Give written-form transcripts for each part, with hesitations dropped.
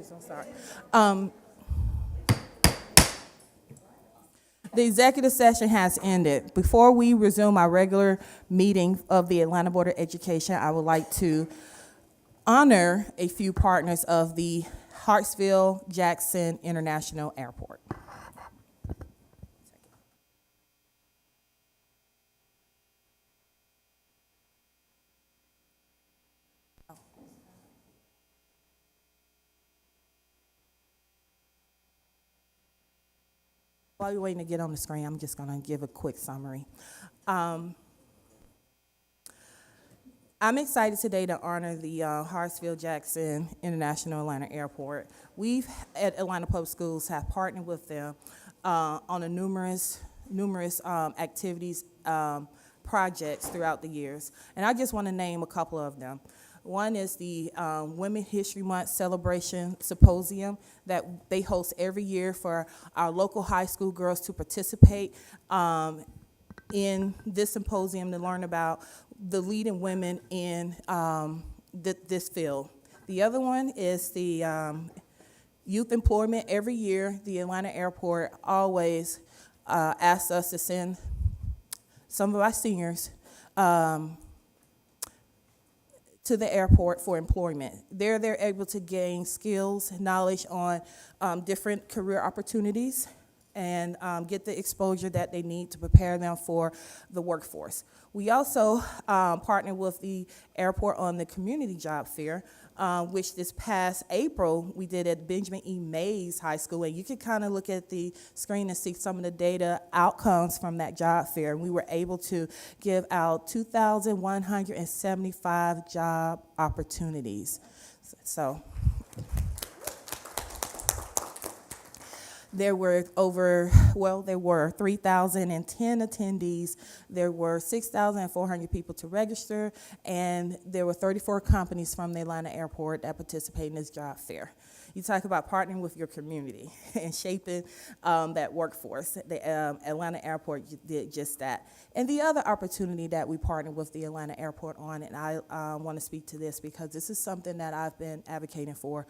so sorry. Um, the executive session has ended. Before we resume our regular meeting of the Atlanta Board of Education, I would like to honor a few partners of the Hartsfield-Jackson International Airport. While you're waiting to get on the screen, I'm just going to give a quick summary. I'm excited today to honor the Hartsfield-Jackson International Atlanta Airport. We've, at Atlanta Public Schools, have partnered with them on a numerous activities, projects throughout the years. And I just want to name a couple of them. One is the Women History Month Celebration Symposium that they host every year for our local high school girls to participate in this symposium to learn about the leading women in this field. The other one is the youth employment. Every year, the Atlanta Airport always asks us to send some of our seniors to the airport for employment. They're able to gain skills, knowledge on different career opportunities, and get the exposure that they need to prepare them for the workforce. We also partner with the airport on the community job fair, which this past April we did at Benjamin E. Mays High School, and you can kind of look at the screen and see some of the data outcomes from that job fair. And we were able to give out 2,175 job opportunities. So there were 3,010 attendees. There were 6,400 people to register, and there were 34 companies from the Atlanta Airport that participate in this job fair. You talk about partnering with your community and shaping that workforce. The Atlanta Airport did just that. And the other opportunity that we partnered with the Atlanta Airport on, and I want to speak to this because this is something that I've been advocating for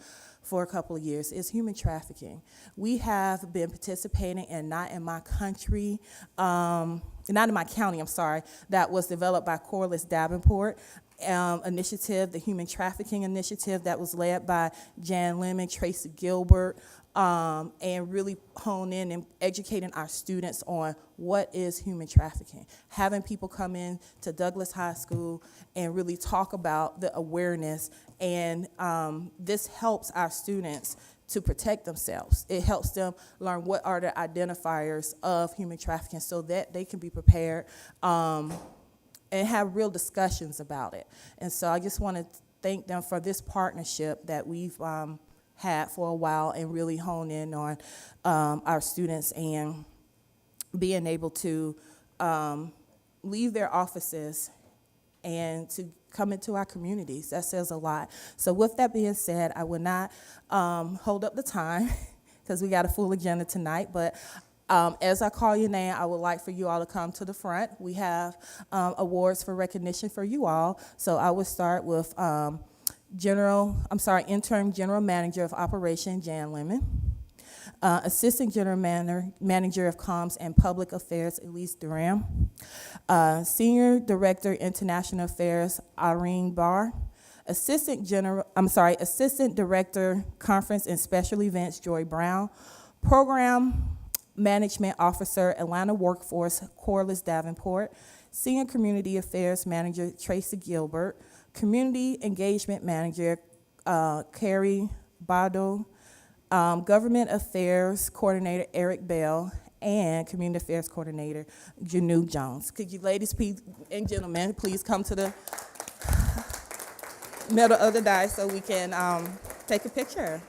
a couple of years, is human trafficking. We have been participating in Not in My Country, Not in My County, I'm sorry, that was developed by Corliss Davenport. Initiative, the Human Trafficking Initiative that was led by Jan Lemon, Tracy Gilbert, and really hone in and educating our students on what is human trafficking. Having people come in to Douglas High School and really talk about the awareness, and this helps our students to protect themselves. It helps them learn what are the identifiers of human trafficking so that they can be prepared and have real discussions about it. And so I just want to thank them for this partnership that we've had for a while, and really hone in on our students and being able to leave their offices and to come into our communities. That says a lot. So with that being said, I will not hold up the time because we got a full agenda tonight, but as I call your name, I would like for you all to come to the front. We have awards for recognition for you all. So I will start with Interim General Manager of Operation, Jan Lemon. Assistant General Manager of Comms and Public Affairs, Elise Durham. Senior Director, International Affairs, Irene Barr. Assistant Director, Conference and Special Events, Joy Brown. Program Management Officer, Atlanta Workforce, Corliss Davenport. Senior Community Affairs Manager, Tracy Gilbert. Community Engagement Manager, Carrie Bado. Government Affairs Coordinator, Eric Bell. And Community Affairs Coordinator, Janu Jones. Could you ladies and gentlemen please come to the middle of the dais so we can take a picture.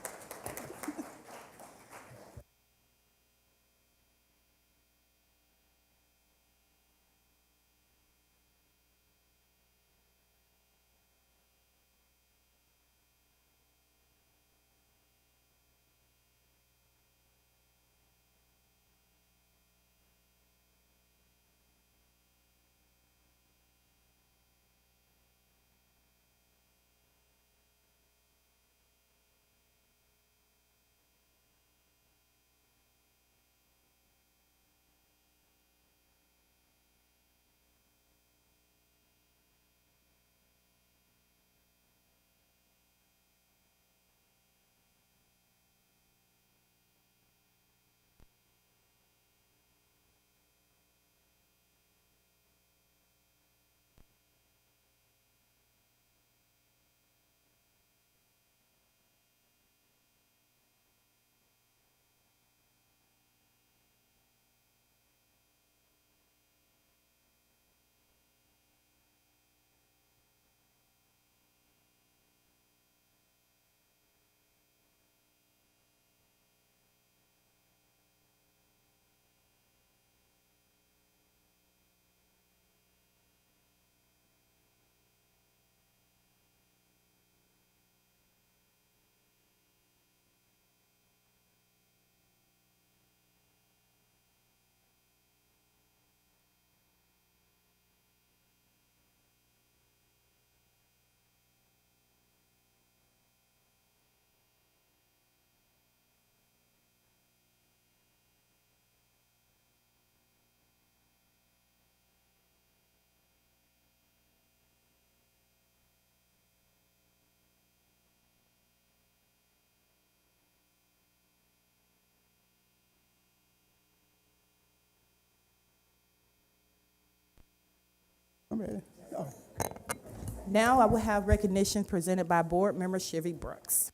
I'm ready. Oh. Now I will have recognition presented by Board Member Chevy Brooks.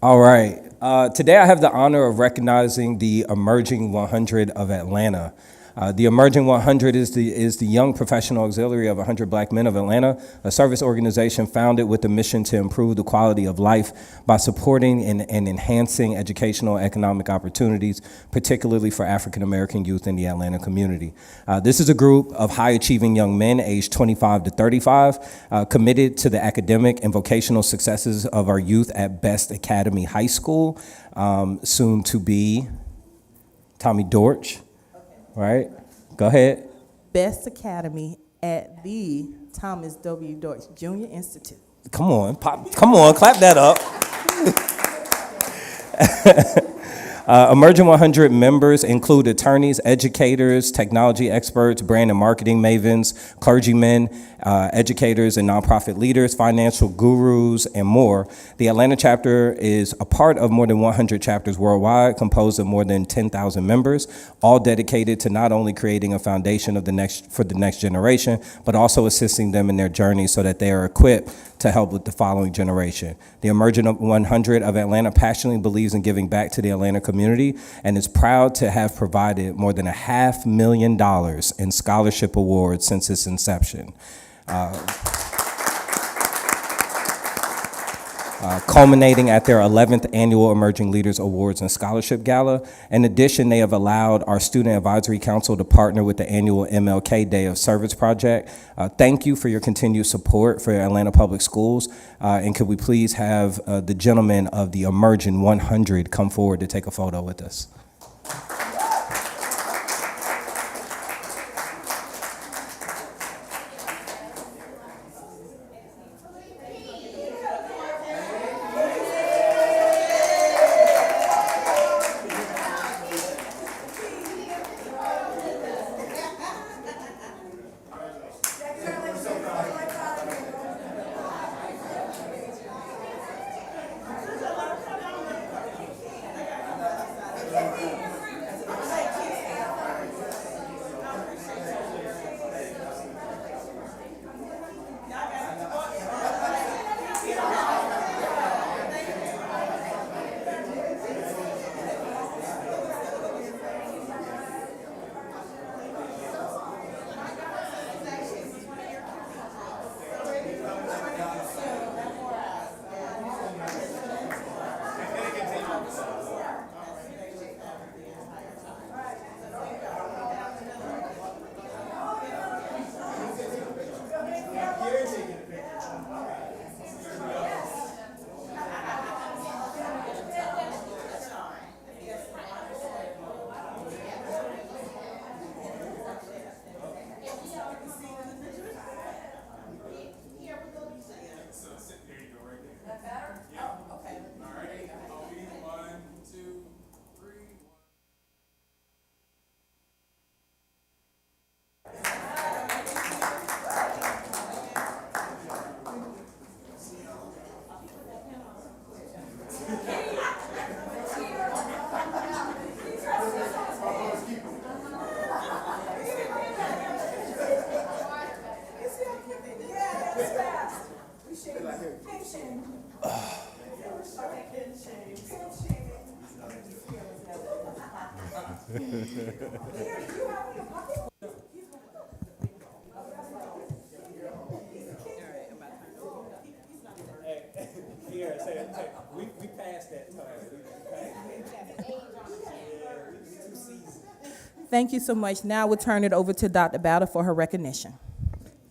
All right. Today I have the honor of recognizing the Emerging 100 of Atlanta. The Emerging 100 is the young professional auxiliary of 100 Black Men of Atlanta, a service organization founded with the mission to improve the quality of life by supporting and enhancing educational and economic opportunities, particularly for African American youth in the Atlanta community. This is a group of high-achieving young men aged 25 to 35, committed to the academic and vocational successes of our youth at Best Academy High School, soon to be Tommy Dortch. Right? Go ahead. Best Academy at the Thomas W. Deutsch Junior Institute. Come on, clap that up. Emerging 100 members include attorneys, educators, technology experts, brand and marketing mavens, clergymen, educators and nonprofit leaders, financial gurus, and more. The Atlanta chapter is a part of more than 100 chapters worldwide, composed of more than 10,000 members, all dedicated to not only creating a foundation for the next generation, but also assisting them in their journey so that they are equipped to help with the following generation. The Emerging 100 of Atlanta passionately believes in giving back to the Atlanta community and is proud to have provided more than $500,000 in scholarship awards since its inception. Culminating at their 11th annual Emerging Leaders Awards and Scholarship Gala. In addition, they have allowed our Student Advisory Council to partner with the annual MLK Day of Service project. Thank you for your continued support for Atlanta Public Schools. And could we please have the gentleman of the Emerging 100 come forward to take a photo with us? We passed that time. Thank you so much. Now we'll turn it over to Dr. Bowder for her recognition.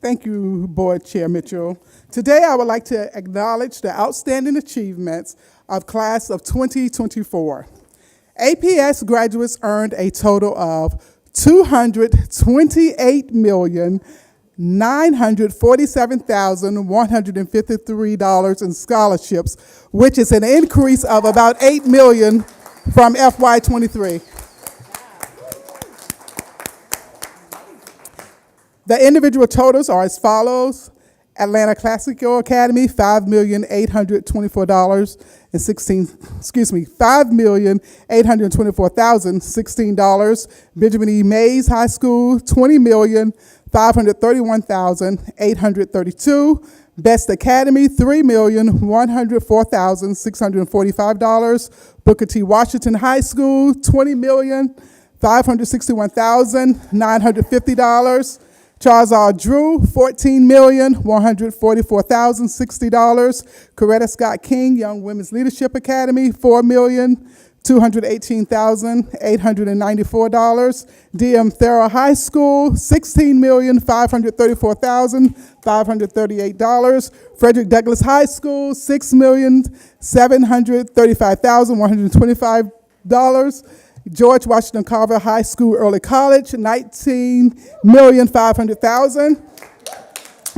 Thank you, Board Chair Mitchell. Today, I would like to acknowledge the outstanding achievements of class of 2024. APS graduates earned a total of $228,947,153 in scholarships, which is an increase of about $8 million from FY23. The individual totals are as follows. Atlanta Classical Academy, $5,824,016. Benjamin E. Mays High School, $20,531,832. Best Academy, $3,104,645. Booker T. Washington High School, $20,561,950. Charles R. Drew, $14,144,060. Coretta Scott King Young Women's Leadership Academy, $4,218,894. D.M. Thurl High School, $16,534,538. Frederick Douglass High School, $6,735,125. George Washington Carver High School Early College, $19,500,000.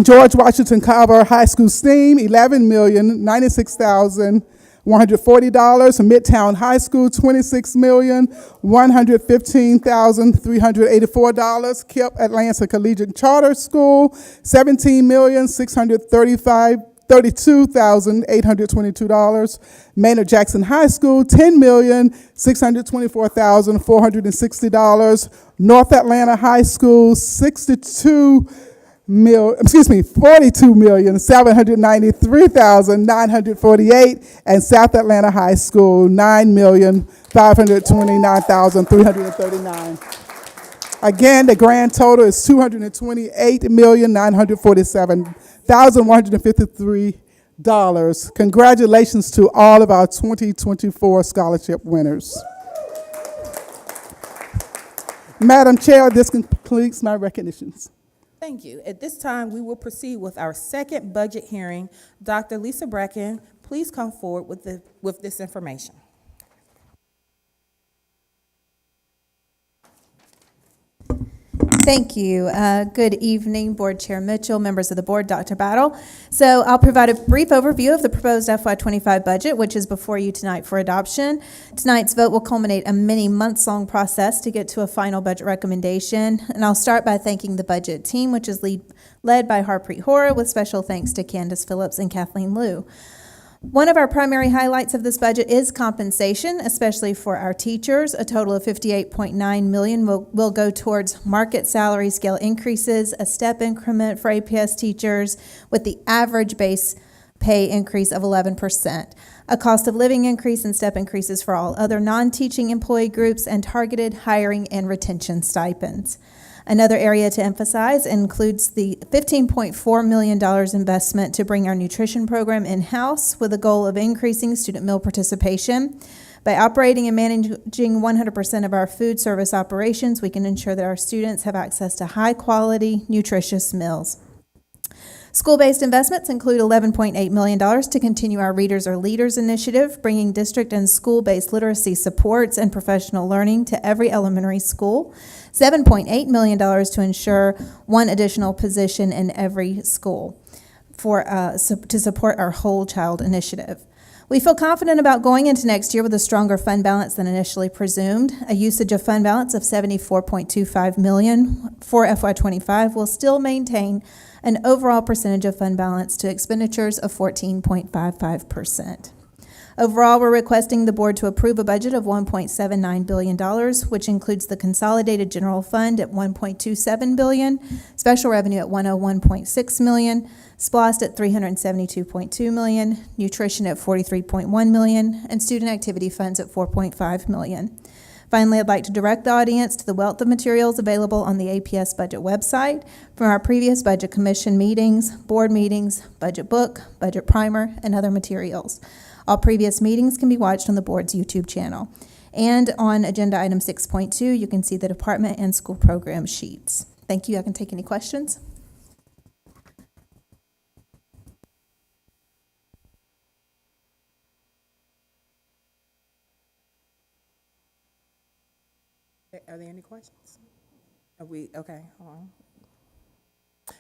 George Washington Carver High School STEAM, $11,096,140. Midtown High School, $26,115,384. KIPP Atlanta Collegiate Charter School, $17,632,822. Maynard Jackson High School, $10,624,460. North Atlanta High School, $42,793,948, and South Atlanta High School, $9,529,339. Again, the grand total is $228,947,153. Congratulations to all of our 2024 scholarship winners. Madam Chair, this completes my recognitions. Thank you. At this time, we will proceed with our second budget hearing. Dr. Lisa Brecken, please come forward with this information. Thank you. Good evening, Board Chair Mitchell, members of the board, Dr. Battle. So I'll provide a brief overview of the proposed FY25 budget, which is before you tonight for adoption. Tonight's vote will culminate a many months-long process to get to a final budget recommendation. And I'll start by thanking the budget team, which is led by Harpreet Hora, with special thanks to Candace Phillips and Kathleen Liu. One of our primary highlights of this budget is compensation, especially for our teachers. A total of $58.9 million will go towards market salary scale increases, a step increment for APS teachers with the average base pay increase of 11%, a cost of living increase and step increases for all other non-teaching employee groups, and targeted hiring and retention stipends. Another area to emphasize includes the $15.4 million investment to bring our nutrition program in-house with the goal of increasing student meal participation. By operating and managing 100% of our food service operations, we can ensure that our students have access to high-quality, nutritious meals. School-based investments include $11.8 million to continue our Readers Are Leaders initiative, bringing district and school-based literacy supports and professional learning to every elementary school. $7.8 million to ensure one additional position in every school to support our Whole Child initiative. We feel confident about going into next year with a stronger fund balance than initially presumed. A usage of fund balance of $74.25 million for FY25 will still maintain an overall percentage of fund balance to expenditures of 14.55%. Overall, we're requesting the board to approve a budget of $1.79 billion, which includes the consolidated general fund at $1.27 billion, special revenue at $101.6 million, SPLOST at $372.2 million, nutrition at $43.1 million, and student activity funds at $4.5 million. Finally, I'd like to direct the audience to the wealth of materials available on the APS budget website from our previous budget commission meetings, board meetings, budget book, budget primer, and other materials. All previous meetings can be watched on the board's YouTube channel. And on agenda item 6.2, you can see the department and school program sheets. Thank you. I can take any questions. Are there any questions? Okay, hold on.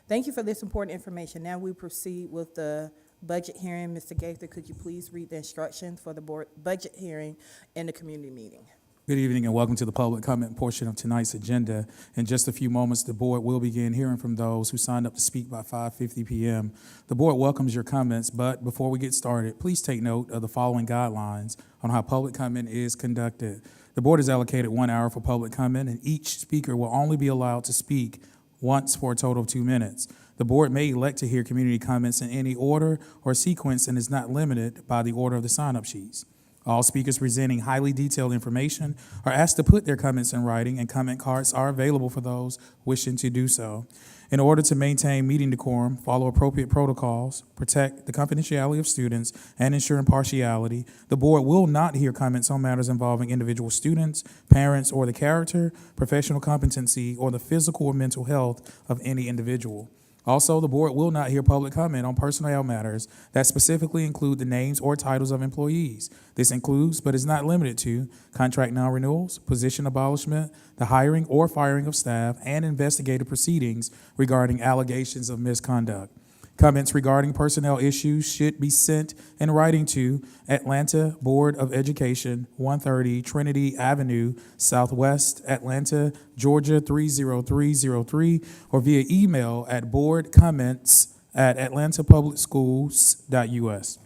Thank you for this important information. Now we proceed with the budget hearing. Mr. Gaither, could you please read the instructions for the board budget hearing in the community meeting? Good evening and welcome to the public comment portion of tonight's agenda. In just a few moments, the board will begin hearing from those who signed up to speak by 5:50 p.m. The board welcomes your comments, but before we get started, please take note of the following guidelines on how public comment is conducted. The board has allocated 1 hour for public comment, and each speaker will only be allowed to speak once for a total of 2 minutes. The board may elect to hear community comments in any order or sequence and is not limited by the order of the sign-up sheets. All speakers presenting highly detailed information are asked to put their comments in writing, and comment cards are available for those wishing to do so. In order to maintain meeting decorum, follow appropriate protocols, protect the confidentiality of students, and ensure impartiality, the board will not hear comments on matters involving individual students, parents, or the character, professional competency, or the physical or mental health of any individual. Also, the board will not hear public comment on personnel matters that specifically include the names or titles of employees. This includes, but is not limited to, contract non-renewals, position abolishment, the hiring or firing of staff, and investigative proceedings regarding allegations of misconduct. Comments regarding personnel issues should be sent in writing to Atlanta Board of Education, 130 Trinity Avenue, Southwest, Atlanta, Georgia 30303, or via email at boardcomments@atlantapublicschools.us.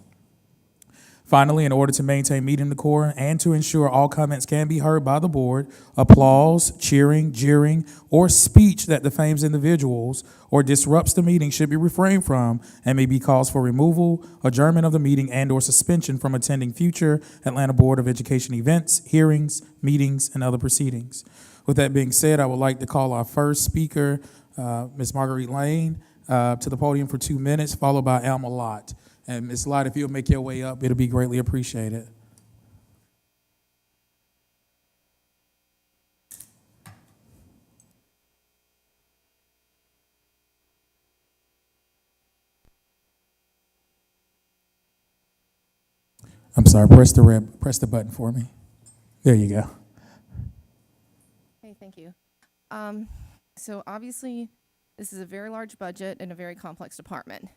Finally, in order to maintain meeting decorum and to ensure all comments can be heard by the board, applause, cheering, jeering, or speech that defames individuals or disrupts the meeting should be refrained from and may be cause for removal, adjournment of the meeting, and/or suspension from attending future Atlanta Board of Education events, hearings, meetings, and other proceedings. With that being said, I would like to call our first speaker, Ms. Marguerite Lane, to the podium for 2 minutes, followed by Alma Lott. And Ms. Lott, if you'll make your way up, it'll be greatly appreciated. I'm sorry, press the button for me. There you go. Hey, thank you. So obviously, this is a very large budget and a very complex department.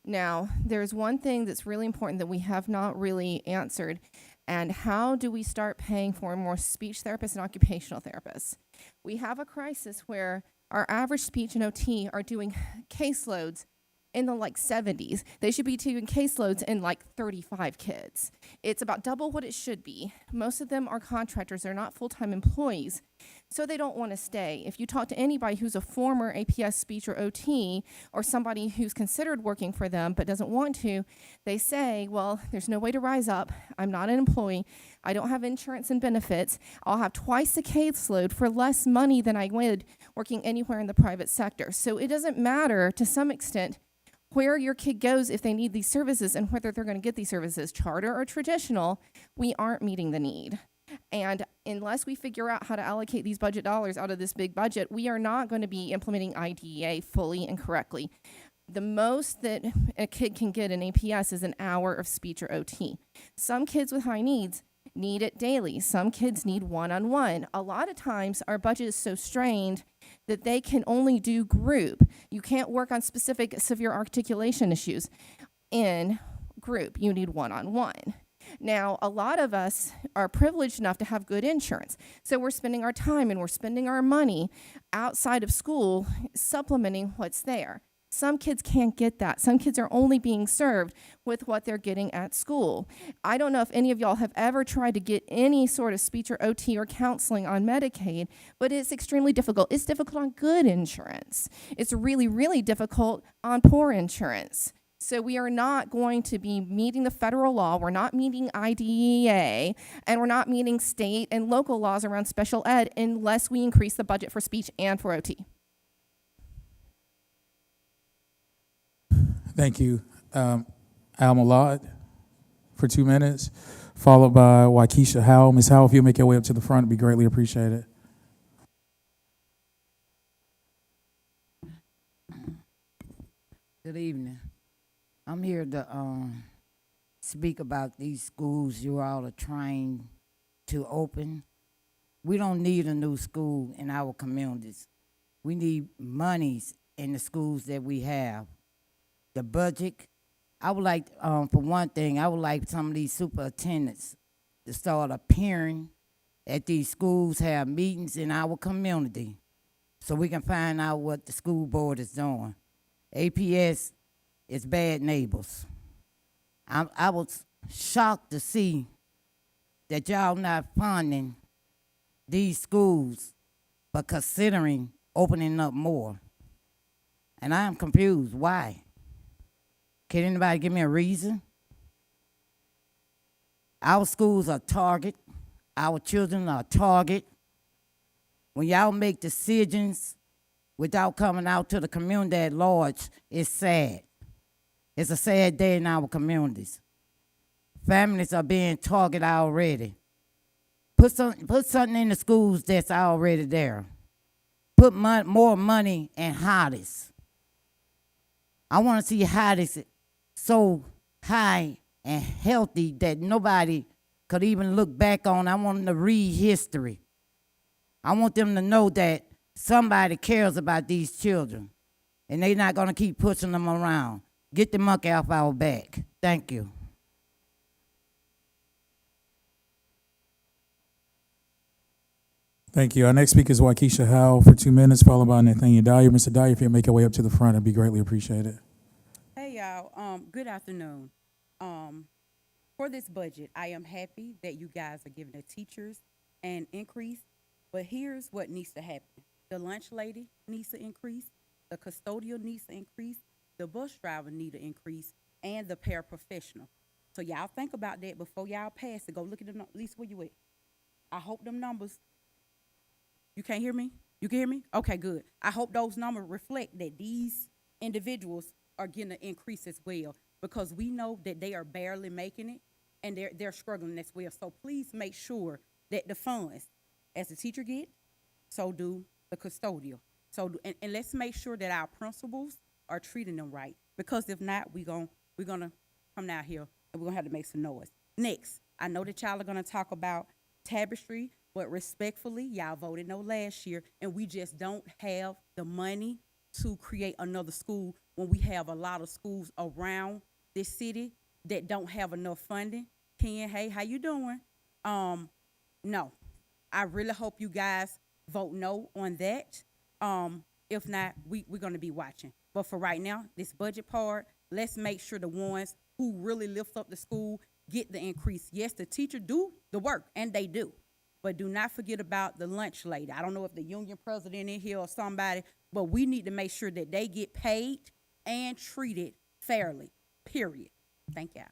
Now, there's one thing that's really important that we have not really answered, and how do we start paying for more speech therapists and occupational therapists? We have a crisis where our average speech and OT are doing caseloads in the 70s. They should be doing caseloads in 35 kids. It's about double what it should be. Most of them are contractors. They're not full-time employees, so they don't want to stay. If you talk to anybody who's a former APS speech or OT or somebody who's considered working for them but doesn't want to, they say, well, there's no way to rise up. I'm not an employee. I don't have insurance and benefits. I'll have twice the caseload for less money than I would working anywhere in the private sector. So it doesn't matter to some extent where your kid goes if they need these services and whether they're going to get these services, charter or traditional. We aren't meeting the need. And unless we figure out how to allocate these budget dollars out of this big budget, we are not going to be implementing IDEA fully and correctly. The most that a kid can get in APS is an hour of speech or OT. Some kids with high needs need it daily. Some kids need one-on-one. A lot of times our budget is so strained that they can only do group. You can't work on specific severe articulation issues in group. You need one-on-one. Now, a lot of us are privileged enough to have good insurance. So we're spending our time and we're spending our money outside of school supplementing what's there. Some kids can't get that. Some kids are only being served with what they're getting at school. I don't know if any of y'all have ever tried to get any sort of speech or OT or counseling on Medicaid, but it's extremely difficult. It's difficult on good insurance. It's really, really difficult on poor insurance. So we are not going to be meeting the federal law. We're not meeting IDEA, and we're not meeting state and local laws around special ed unless we increase the budget for speech and for OT. Thank you. Alma Lott for 2 minutes, followed by Waukesha Howell. Ms. Howell, if you'll make your way up to the front, it'd be greatly appreciated. Good evening. I'm here to speak about these schools you all are trying to open. We don't need a new school in our communities. We need monies in the schools that we have. The budget, I would like, for one thing, I would like some of these superintendents to start appearing at these schools, have meetings in our community so we can find out what the school board is doing. APS is bad neighbors. I was shocked to see that y'all not funding these schools, but considering opening up more. And I am confused. Why? Can anybody give me a reason? Our schools are target. Our children are target. When y'all make decisions without coming out to the community at large, it's sad. It's a sad day in our communities. Families are being targeted already. Put something in the schools that's already there. Put more money in Hollis. I want to see Hollis so high and healthy that nobody could even look back on. I want them to read history. I want them to know that somebody cares about these children, and they're not going to keep pushing them around. Get the monkey off our back. Thank you. Thank you. Our next speaker is Waukesha Howell for 2 minutes, followed by Nathaniel Dyer. Mr. Dyer, if you'll make your way up to the front, it'd be greatly appreciated. Hey y'all, good afternoon. For this budget, I am happy that you guys are giving the teachers an increase, but here's what needs to happen. The lunch lady needs to increase, the custodial needs to increase, the bus driver need to increase, and the paraprofessional. So y'all think about that before y'all pass it. Go look at them, at least where you at. I hope them numbers, you can't hear me? You can hear me? Okay, good. I hope those numbers reflect that these individuals are getting an increase as well, because we know that they are barely making it and they're struggling as well. So please make sure that the funds, as the teacher get, so do the custodial. And let's make sure that our principals are treating them right, because if not, we're gonna come down here and we're gonna have to make some noise. Next, I know that y'all are gonna talk about Tapestry, but respectfully, y'all voted no last year, and we just don't have the money to create another school when we have a lot of schools around this city that don't have enough funding. Ken, hey, how you doing? No, I really hope you guys vote no on that. If not, we're gonna be watching. But for right now, this budget part, let's make sure the ones who really lift up the school get the increase. Yes, the teacher do the work, and they do. But do not forget about the lunch lady. I don't know if the union president in here or somebody, but we need to make sure that they get paid and treated fairly, period. Thank y'all.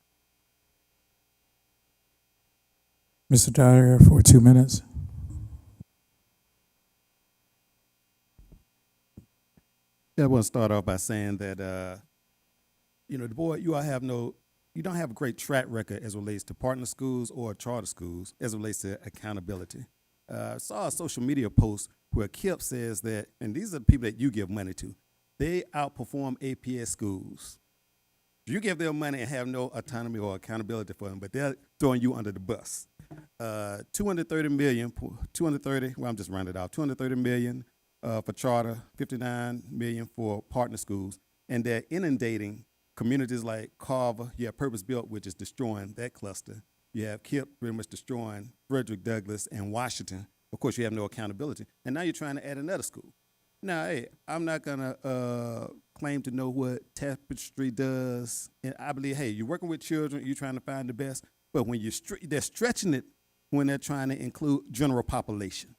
Mr. Dyer for 2 minutes. Yeah, I want to start off by saying that, the board, you don't have a great track record as it relates to partner schools or charter schools as it relates to accountability. I saw a social media post where Kip says that, and these are the people that you give money to, they outperform APS schools. You give them money and have no autonomy or accountability for them, but they're throwing you under the bus. $230 million, well, I'm just rounding it out, $230 million for charter, $59 million for partner schools, and they're inundating communities like Carver. You have Purpose Built, which is destroying that cluster. You have KIPP pretty much destroying Frederick Douglass and Washington. Of course, you have no accountability. And now you're trying to add another school. Now, hey, I'm not going to claim to know what Tapestry does. And I believe, hey, you're working with children, you're trying to find the best. But when they're stretching it when they're trying to include general population.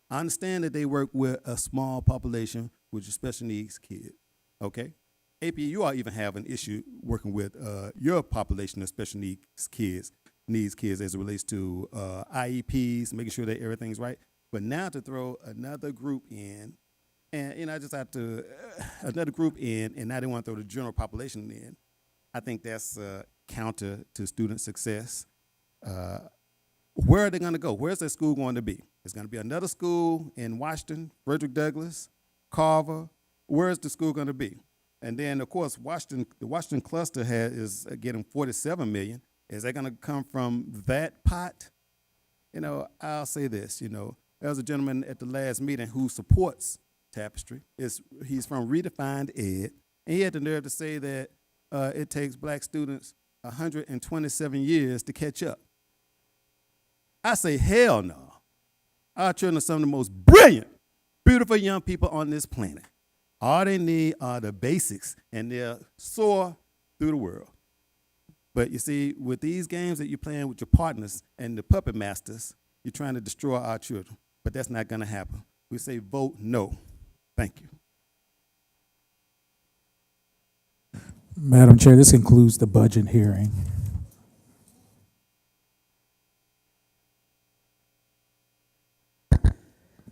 I understand that they work with a small population, which is special needs kids, okay? AP, you all even have an issue working with your population of special needs kids as it relates to IEPs, making sure that everything's right. But now to throw another group in, and I just have to, another group in, and now they want to throw the general population in, I think that's counter to student success. Where are they going to go? Where's that school going to be? It's going to be another school in Washington, Frederick Douglass, Carver. Where's the school going to be? And then, of course, the Washington cluster is getting $47 million. Is that going to come from that pot? I'll say this. There was a gentleman at the last meeting who supports Tapestry. He's from Redefined Ed, and he had the nerve to say that it takes black students 127 years to catch up. I say, hell no. Our children are some of the most brilliant, beautiful young people on this planet. All they need are the basics, and they'll soar through the world. But you see, with these games that you're playing with your partners and the puppet masters, you're trying to destroy our children. But that's not going to happen. We say vote no. Thank you. Madam Chair, this concludes the budget hearing.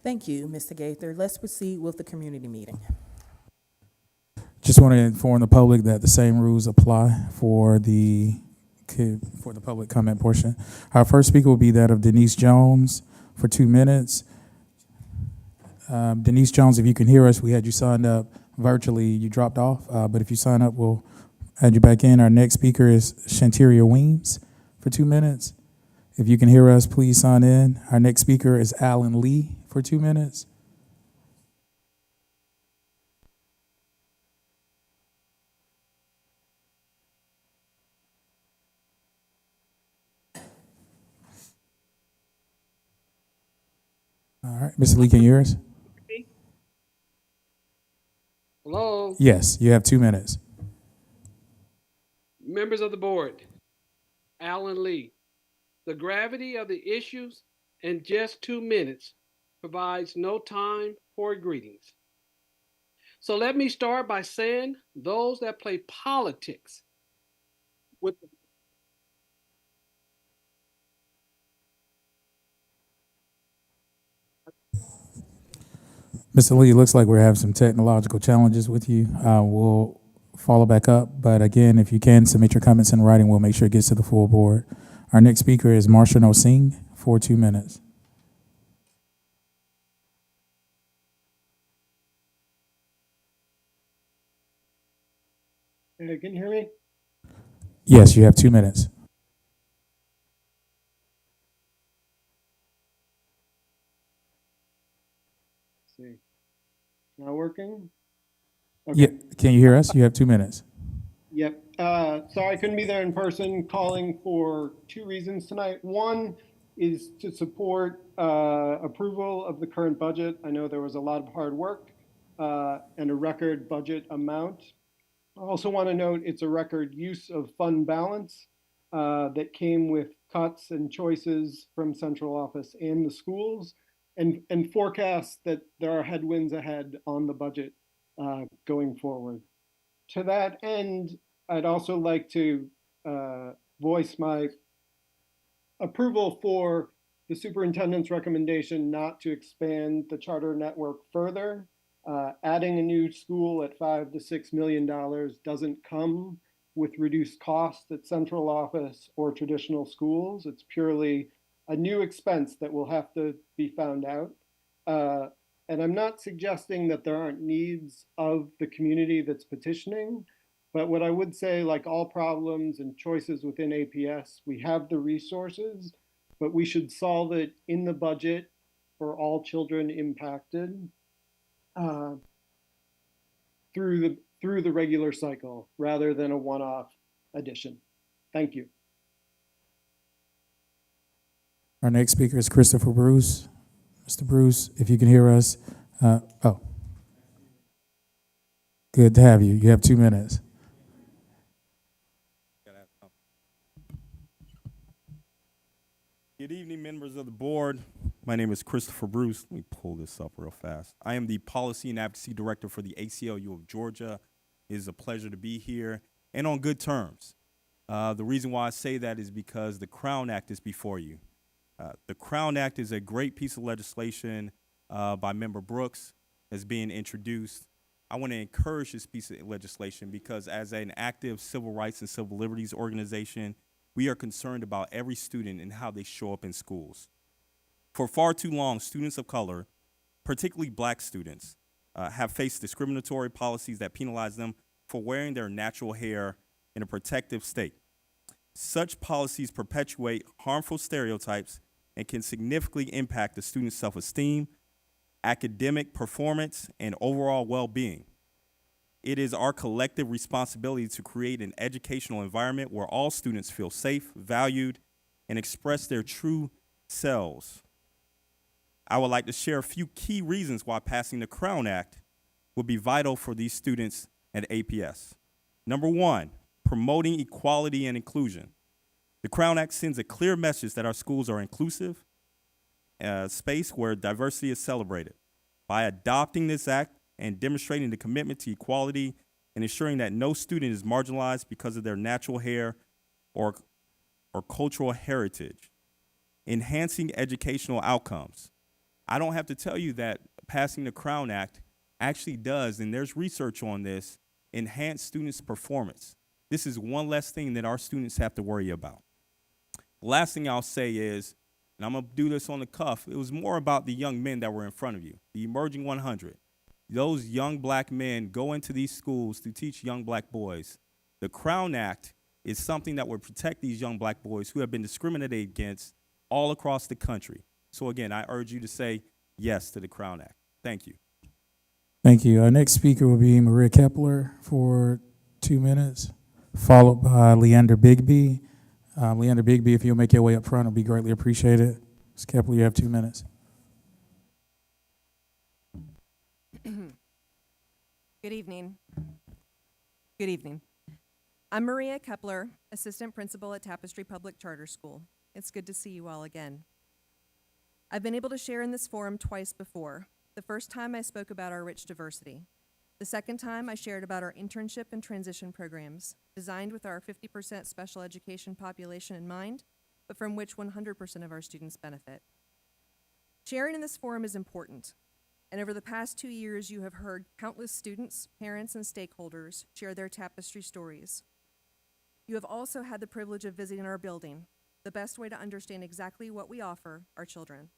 Thank you, Mr. Gaither. Let's proceed with the community meeting. Just want to inform the public that the same rules apply for the public comment portion. Our first speaker will be that of Denise Jones for 2 minutes. Denise Jones, if you can hear us, we had you signed up virtually. You dropped off, but if you sign up, we'll add you back in. Our next speaker is Shanteria Weems for 2 minutes. If you can hear us, please sign in. Our next speaker is Alan Lee for 2 minutes. All right, Mr. Lee, can you hear us? Hello, Yes, you have 2 minutes. members of the board. Alan Lee. The gravity of the issues in just 2 minutes provides no time for greetings. So let me start by saying those that play politics with Mr. Lee, it looks like we're having some technological challenges with you. We'll follow back up, but again, if you can submit your comments in writing, we'll make sure it gets to the full board. Our next speaker is Marsha No Singh for 2 minutes. Can you hear me? Yes, you have 2 minutes. Let's see. Not working? Yeah, can you hear us? You have 2 minutes. Yep. Sorry I couldn't be there in person, calling for 2 reasons tonight. One is to support approval of the current budget. I know there was a lot of hard work and a record budget amount. I also want to note it's a record use of fund balance that came with cuts and choices from central office and the schools, and forecasts that there are headwinds ahead on the budget going forward. To that end, I'd also like to voice my approval for the superintendent's recommendation not to expand the charter network further. Adding a new school at $5 to $6 million doesn't come with reduced costs at central office or traditional schools. It's purely a new expense that will have to be found out. And I'm not suggesting that there aren't needs of the community that's petitioning, but what I would say, like all problems and choices within APS, we have the resources, but we should solve it in the budget for all children impacted through the regular cycle rather than a one-off addition. Thank you. Our next speaker is Christopher Bruce. Mr. Bruce, if you can hear us. Good to have you. You have 2 minutes. Good evening, members of the board. My name is Christopher Bruce. Let me pull this up real fast. I am the Policy and Advocacy Director for the ACLU of Georgia. It is a pleasure to be here and on good terms. The reason why I say that is because the Crown Act is before you. The Crown Act is a great piece of legislation by Member Brooks that's being introduced. I want to encourage this piece of legislation because as an active civil rights and civil liberties organization, we are concerned about every student and how they show up in schools. For far too long, students of color, particularly black students, have faced discriminatory policies that penalize them for wearing their natural hair in a protective state. Such policies perpetuate harmful stereotypes and can significantly impact the student's self-esteem, academic performance, and overall well-being. It is our collective responsibility to create an educational environment where all students feel safe, valued, and express their true selves. I would like to share a few key reasons why passing the Crown Act would be vital for these students at APS. Number one, promoting equality and inclusion. The Crown Act sends a clear message that our schools are inclusive, a space where diversity is celebrated. By adopting this act and demonstrating the commitment to equality and ensuring that no student is marginalized because of their natural hair or cultural heritage. Enhancing educational outcomes. I don't have to tell you that passing the Crown Act actually does, and there's research on this, enhance students' performance. This is one less thing that our students have to worry about. Last thing I'll say is, and I'm gonna do this on the cuff, it was more about the young men that were in front of you, the emerging 100. Those young black men go into these schools to teach young black boys. The Crown Act is something that would protect these young black boys who have been discriminated against all across the country. So again, I urge you to say yes to the Crown Act. Thank you. Thank you. Our next speaker will be Maria Kepler for 2 minutes, followed by Leander Bigby. Leander Bigby, if you'll make your way up front, it'll be greatly appreciated. Ms. Kepler, you have 2 minutes. Good evening. Good evening. I'm Maria Kepler, Assistant Principal at Tapestry Public Charter School. It's good to see you all again. I've been able to share in this forum twice before. The first time I spoke about our rich diversity. The second time I shared about our internship and transition programs, designed with our 50% special education population in mind, but from which 100% of our students benefit. Sharing in this forum is important, and over the past 2 years, you have heard countless students, parents, and stakeholders share their Tapestry stories. You have also had the privilege of visiting our building, the best way to understand exactly what we offer our children.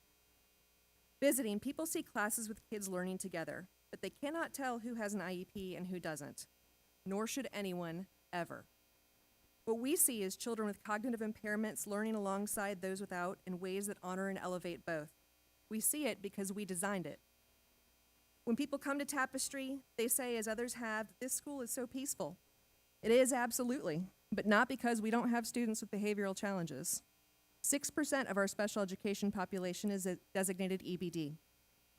Visiting, people see classes with kids learning together, but they cannot tell who has an IEP and who doesn't, nor should anyone ever. What we see is children with cognitive impairments learning alongside those without in ways that honor and elevate both. We see it because we designed it. When people come to Tapestry, they say, as others have, this school is so peaceful. It is, absolutely, but not because we don't have students with behavioral challenges. 6% of our special education population is a designated EBD.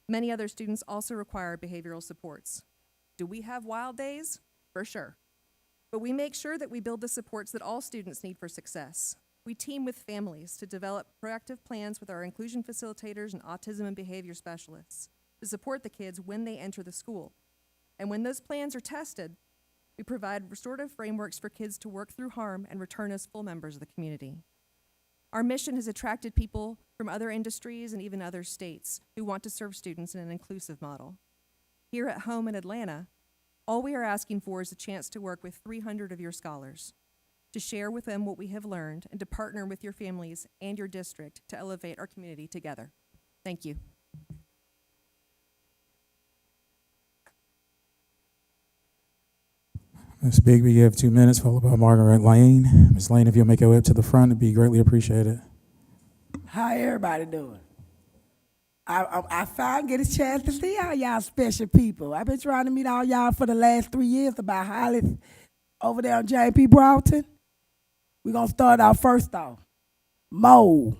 Many other students also require behavioral supports. Do we have wild days? For sure. But we make sure that we build the supports that all students need for success. We team with families to develop proactive plans with our inclusion facilitators and autism and behavior specialists to support the kids when they enter the school. And when those plans are tested, we provide restorative frameworks for kids to work through harm and return as full members of the community. Our mission has attracted people from other industries and even other states who want to serve students in an inclusive model. Here at home in Atlanta, all we are asking for is a chance to work with 300 of your scholars, to share with them what we have learned, and to partner with your families and your district to elevate our community together. Thank you. Ms. Bigby, you have 2 minutes, followed by Margaret Lane. Ms. Lane, if you'll make your way up to the front, it'd be greatly appreciated. How everybody doing? I finally get a chance to see all y'all special people. I've been trying to meet all y'all for the last 3 years about Hollis over there on James P. Broughton. We're gonna start out first off. Mold.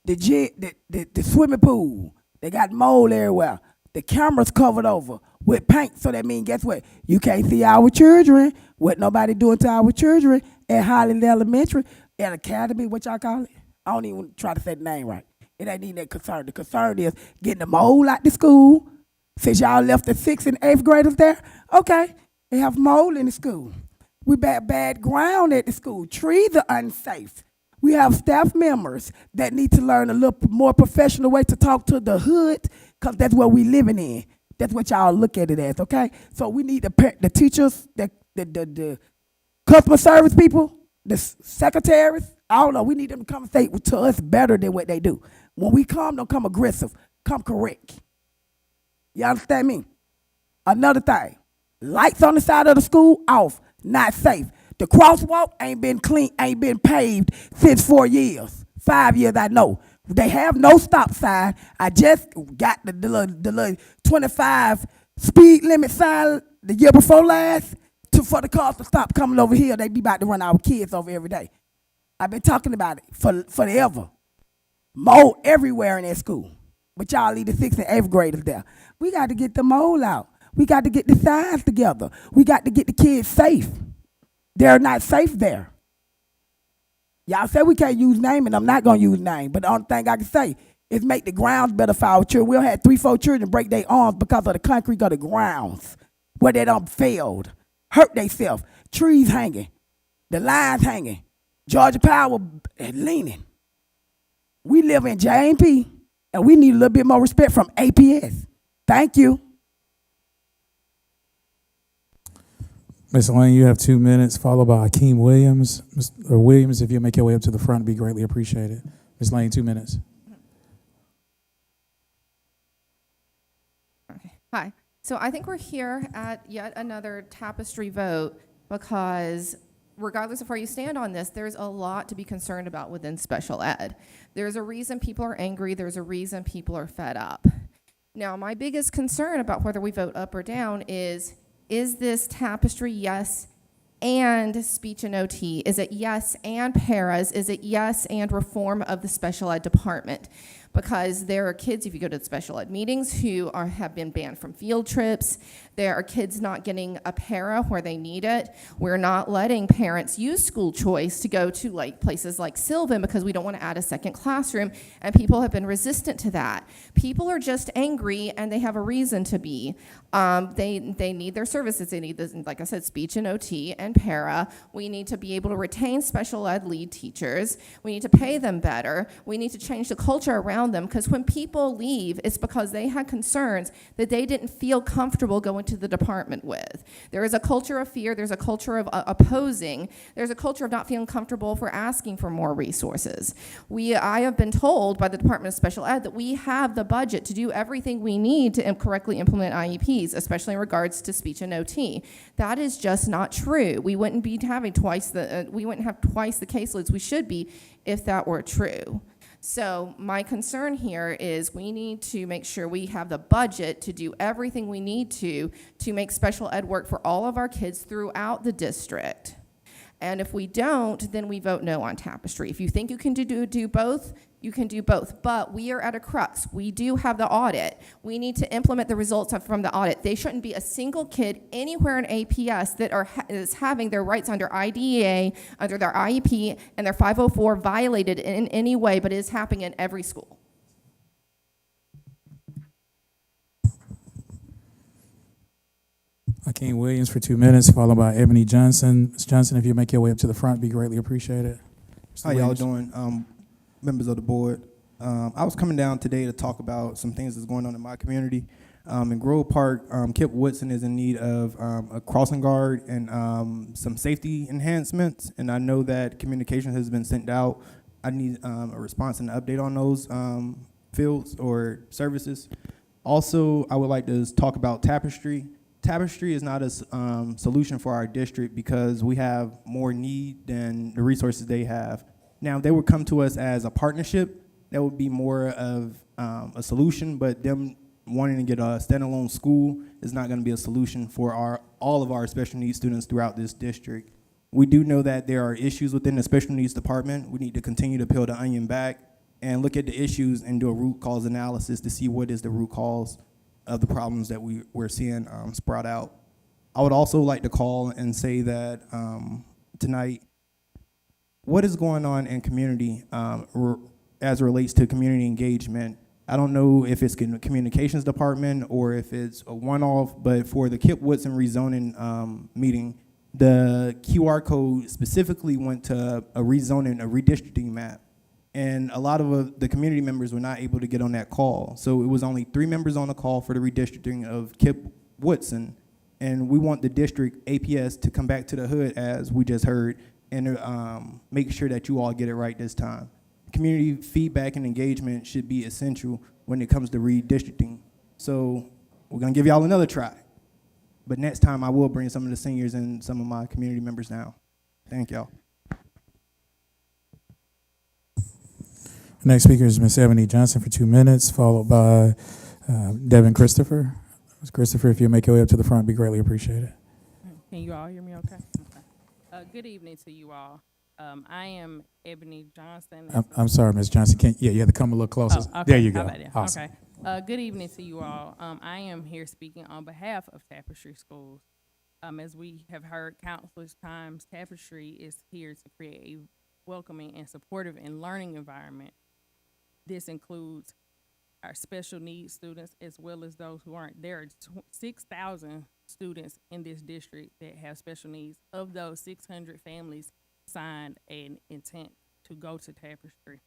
The swimming pool. They got mold everywhere. The camera's covered over with paint, so that means, guess what? You can't see our children, what nobody doing to our children at Highland Elementary, at Academy, what y'all call it? I don't even try to say the name right. It ain't even that concern. The concern is getting the mold out the school. Since y'all left the 6th and 8th graders there, okay, they have mold in the school. We bad ground at the school. Trees are unsafe. We have staff members that need to learn a little more professional way to talk to the hood, because that's what we living in. That's what y'all look at it as, okay? So we need the teachers, the customer service people, the secretaries. I don't know. We need them to conversate to us better than what they do. When we come, don't come aggressive. Come correct. You understand me? Another thing, lights on the side of the school off, not safe. The crosswalk ain't been clean, ain't been paved since 4 years. 5 years, I know. They have no stop sign. I just got the little 25 speed limit sign the year before last for the cars to stop coming over here. They be about to run our kids over every day. I've been talking about it for forever. Mold everywhere in that school. But y'all leave the 6th and 8th graders there. We got to get the mold out. We got to get the signs together. We got to get the kids safe. They're not safe there. Y'all say we can't use name, and I'm not going to use name. But the only thing I can say is make the grounds better for our children. We'll have 3-4 children break their arms because of the concrete of the grounds where they done failed, hurt themselves, trees hanging, the lines hanging, Georgia Power leaning. We live in J&P, and we need a little bit more respect from APS. Thank you. Ms. Lane, you have 2 minutes, followed by Akeem Williams. Or Williams, if you make your way up to the front, it'd be greatly appreciated. Ms. Lane, 2 minutes. Okay. Hi. So I think we're here at yet another tapestry vote because regardless of where you stand on this, there's a lot to be concerned about within special ed. There's a reason people are angry. There's a reason people are fed up. Now, my biggest concern about whether we vote up or down is this tapestry yes and speech and OT? Is it yes and paras? Is it yes and reform of the special ed department? Because there are kids, if you go to the special ed meetings, who have been banned from field trips. There are kids not getting a para where they need it. We're not letting parents use school choice to go to places like Sylvan because we don't want to add a second classroom, and people have been resistant to that. People are just angry, and they have a reason to be. They need their services. They need, like I said, speech and OT and para. We need to be able to retain special ed lead teachers. We need to pay them better. We need to change the culture around them, because when people leave, it's because they had concerns that they didn't feel comfortable going to the department with. There is a culture of fear. There's a culture of opposing. There's a culture of not feeling comfortable for asking for more resources. I have been told by the Department of Special Ed that we have the budget to do everything we need to correctly implement IEPs, especially in regards to speech and OT. That is just not true. We wouldn't be having we wouldn't have twice the caseloads we should be if that were true. So my concern here is we need to make sure we have the budget to do everything we need to make special ed work for all of our kids throughout the district. And if we don't, then we vote no on tapestry. If you think you can do both, you can do both. But we are at a crux. We do have the audit. We need to implement the results from the audit. There shouldn't be a single kid anywhere in APS that is having their rights under IDEA, under their IEP, and their 504 violated in any way, but it is happening in every school. Akeem Williams for 2 minutes, followed by Ebony Johnson. Ms. Johnson, if you make your way up to the front, be greatly appreciated. How y'all doing, members of the board? I was coming down today to talk about some things that's going on in my community. In Grove Park, Kip Woodson is in need of a crossing guard and some safety enhancements, and I know that communication has been sent out. I need a response and an update on those fields or services. Also, I would like to talk about Tapestry. Tapestry is not a solution for our district because we have more need than the resources they have. Now, they would come to us as a partnership. That would be more of a solution, but them wanting to get a standalone school is not going to be a solution for all of our special needs students throughout this district. We do know that there are issues within the special needs department. We need to continue to peel the onion back and look at the issues and do a root cause analysis to see what is the root cause of the problems that we're seeing sprout out. I would also like to call and say that tonight, what is going on in community as it relates to community engagement? I don't know if it's the communications department or if it's a one-off, but for the Kip Woodson rezoning meeting, the QR code specifically went to a rezoning, a redistricting map. And a lot of the community members were not able to get on that call. So it was only 3 members on the call for the redistricting of Kip Woodson. And we want the district APS to come back to the hood, as we just heard, and make sure that you all get it right this time. Community feedback and engagement should be essential when it comes to redistricting. So we're gonna give y'all another try. But next time I will bring some of the seniors and some of my community members down. Thank y'all. Next speaker is Ms. Ebony Johnson for 2 minutes, followed by Devin Christopher. Ms. Christopher, if you make your way up to the front, be greatly appreciated. Can you all hear me okay? Good evening to you all. I am Ebony Johnson. I'm sorry, Ms. Johnson. You have to come a little closer. Oh, okay. There you How go. about that? Awesome. Okay. Good evening to you all. I am here speaking on behalf of Tapestry Schools. As we have heard countless times, Tapestry is here to create a welcoming and supportive and learning environment. This includes our special needs students as well as those who aren't. There are 6,000 students in this district that have special needs. Of those, 600 families signed an intent to go to Tapestry.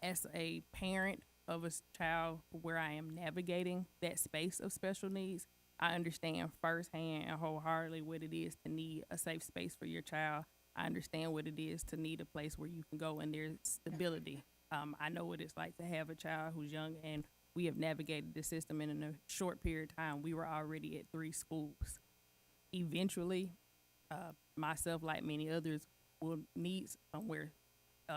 As a parent of a child where I am navigating that space of special needs, I understand firsthand and wholeheartedly what it is to need a safe space for your child. I understand what it is to need a place where you can go and there's stability. I know what it's like to have a child who's young, and we have navigated the system, and in a short period of time, we were already at 3 schools. Eventually, myself, like many others, will need somewhere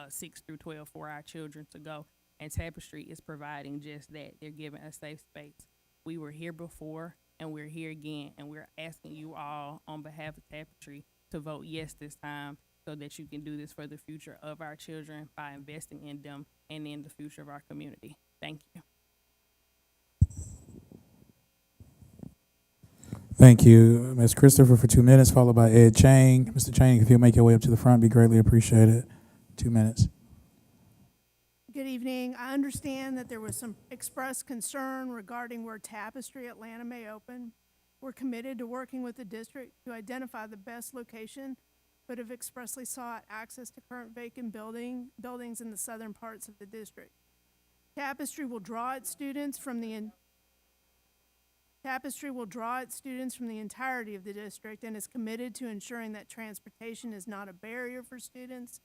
6 through 12 for our children to go, and Tapestry is providing just that. They're giving a safe space. We were here before, and we're here again, and we're asking you all on behalf of Tapestry to vote yes this time, so that you can do this for the future of our children by investing in them and in the future of our community. Thank you. Thank you, Ms. Christopher, for 2 minutes, followed by Ed Chang. Mr. Chang, if you'll make your way up to the front, be greatly appreciated. 2 minutes. Good evening. I understand that there was some expressed concern regarding where Tapestry Atlanta may open. We're committed to working with the district to identify the best location, but have expressly sought access to current vacant buildings in the southern parts of the district. Tapestry will draw its students from the entirety of the district and is committed to ensuring that transportation is not a barrier for students.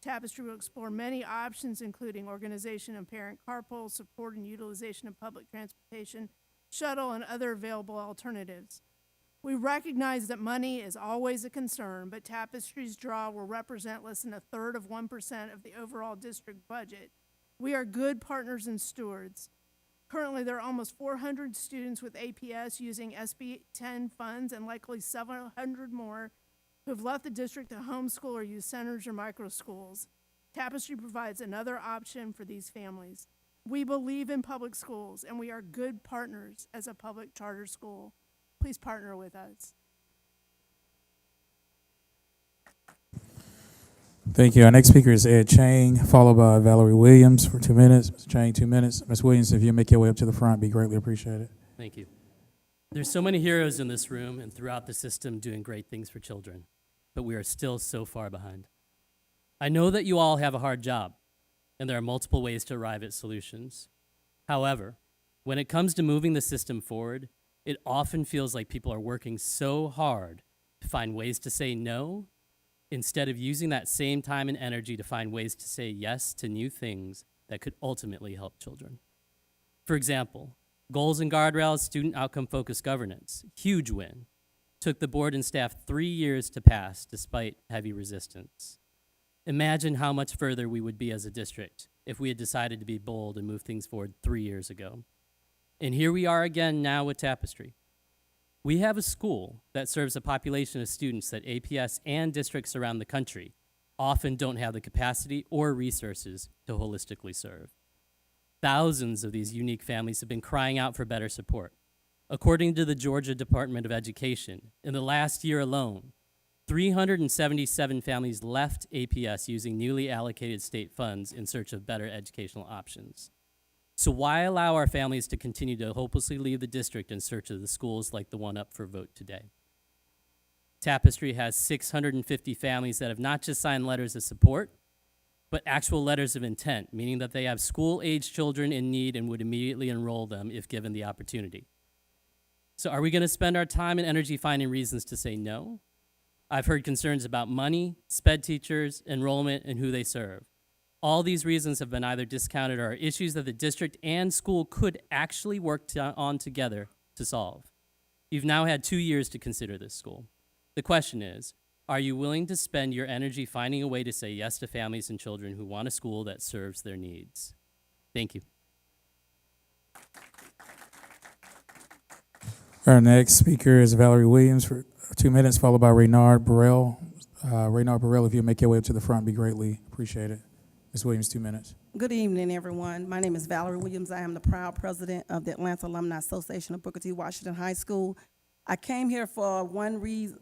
Tapestry will explore many options, including organization of parent carpool, support and utilization of public transportation, shuttle, and other available alternatives. We recognize that money is always a concern, but Tapestry's draw will represent less than 1/3 of 1% of the overall district budget. We are good partners and stewards. Currently, there are almost 400 students with APS using SB 10 funds and likely several hundred more who have left the district to homeschool or use centers or micro schools. Tapestry provides another option for these families. We believe in public schools, and we are good partners as a public charter school. Please partner with us. Thank you. Our next speaker is Ed Chang, followed by Valerie Williams for 2 minutes. Mr. Chang, 2 minutes. Ms. Williams, if you make your way up to the front, be greatly appreciated. Thank you. There's so many heroes in this room and throughout the system doing great things for children, but we are still so far behind. I know that you all have a hard job, and there are multiple ways to arrive at solutions. However, when it comes to moving the system forward, it often feels like people are working so hard to find ways to say no instead of using that same time and energy to find ways to say yes to new things that could ultimately help children. For example, goals and guardrails, student outcome-focused governance, huge win. Took the board and staff 3 years to pass despite heavy resistance. Imagine how much further we would be as a district if we had decided to be bold and move things forward 3 years ago. And here we are again now with Tapestry. We have a school that serves a population of students that APS and districts around the country often don't have the capacity or resources to holistically serve. Thousands of these unique families have been crying out for better support. According to the Georgia Department of Education, in the last year alone, 377 families left APS using newly allocated state funds in search of better educational options. So why allow our families to continue to hopelessly leave the district in search of the schools like the one up for vote today? Tapestry has 650 families that have not just signed letters of support, but actual letters of intent, meaning that they have school-age children in need and would immediately enroll them if given the opportunity. So are we going to spend our time and energy finding reasons to say no? I've heard concerns about money, sped teachers, enrollment, and who they serve. All these reasons have been either discounted or are issues that the district and school could actually work on together to solve. You've now had 2 years to consider this school. The question is, are you willing to spend your energy finding a way to say yes to families and children who want a school that serves their needs? Thank you. Our next speaker is Valerie Williams for 2 minutes, followed by Reynard Burrell, Raynard Burrell, if you'll make your way up to the front, be greatly appreciated. Ms. Williams, 2 minutes. Good evening, everyone. My name is Valerie Williams. I am the proud president of the Atlanta Alumni Association of Booker T. Washington High School. I came here for one reason,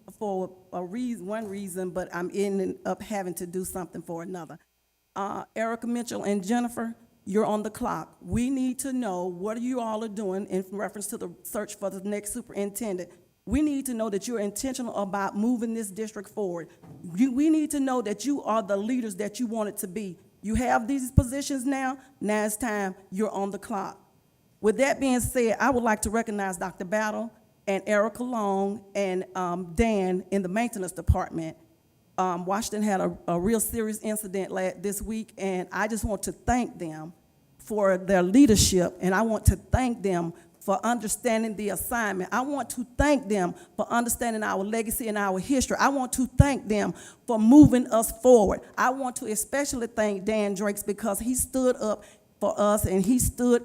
but I'm ending up having to do something for another. Erica Mitchell and Jennifer, you're on the clock. We need to know what you all are doing in reference to the search for the next superintendent. We need to know that you're intentional about moving this district forward. We need to know that you are the leaders that you want it to be. You have these positions now it's time, you're on the clock. With that being said, I would like to recognize Dr. Battle and Erica Long and Dan in the maintenance department. Washington had a real serious incident this week, and I just want to thank them for their leadership, and I want to thank them for understanding the assignment. I want to thank them for understanding our legacy and our history. I want to thank them for moving us forward. I want to especially thank Dan Drakes because he stood up for us and he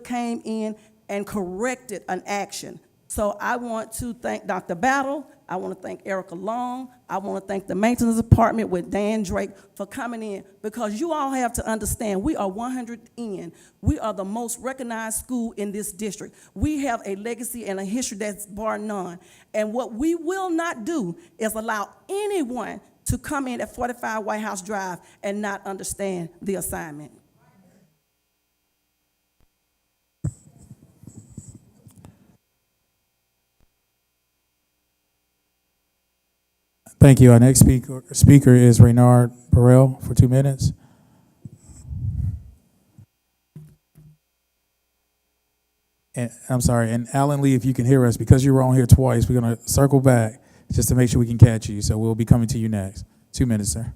came in and corrected an action. So I want to thank Dr. Battle. I want to thank Erica Long. I want to thank the maintenance department with Dan Drake for coming in, because you all have to understand we are 100 in. We are the most recognized school in this district. We have a legacy and a history that's bar none. And what we will not do is allow anyone to come in at 45 White House Drive and not understand the assignment. Thank you. Our next speaker is Raynard Burrell for 2 minutes. And I'm sorry, and Alan Lee, if you can hear us, because you were on here twice, we're going to circle back just to make sure we can catch you. So we'll be coming to you next. 2 minutes, sir.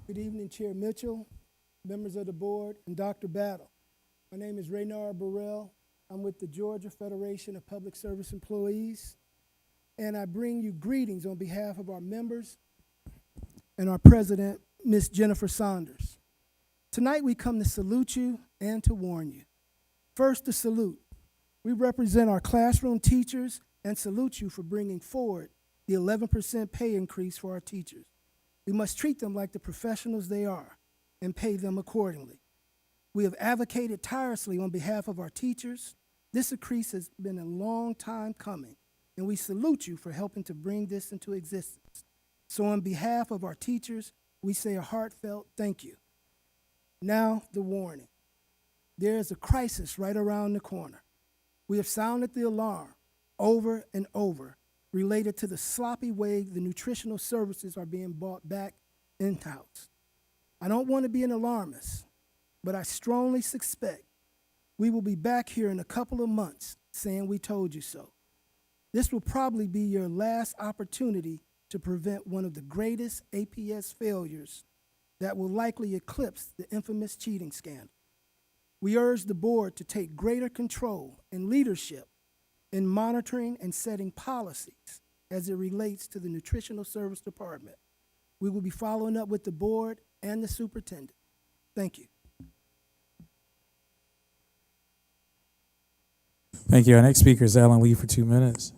Good evening, Chair Mitchell, members of the board, and Dr. Battle. My name is Raynard Burrell. I'm with the Georgia Federation of Public Service Employees, and I bring you greetings on behalf of our members and our president, Ms. Jennifer Saunders. Tonight we come to salute you and to warn you. First, the salute. We represent our classroom teachers and salute you for bringing forward the 11% pay increase for our teachers. We must treat them like the professionals they are and pay them accordingly. We have advocated tirelessly on behalf of our teachers. This increase has been a long time coming, and we salute you for helping to bring this into existence. So on behalf of our teachers, we say a heartfelt thank you. Now, the warning. There is a crisis right around the corner. We have sounded the alarm over and over related to the sloppy way the nutritional services are being brought back in-house. I don't want to be an alarmist, but I strongly suspect we will be back here in a couple of months saying we told you so. This will probably be your last opportunity to prevent one of the greatest APS failures that will likely eclipse the infamous cheating scandal. We urge the board to take greater control and leadership in monitoring and setting policies as it relates to the Nutritional Service Department. We will be following up with the board and the superintendent. Thank you. Thank you. Our next speaker is Alan Lee for 2 minutes.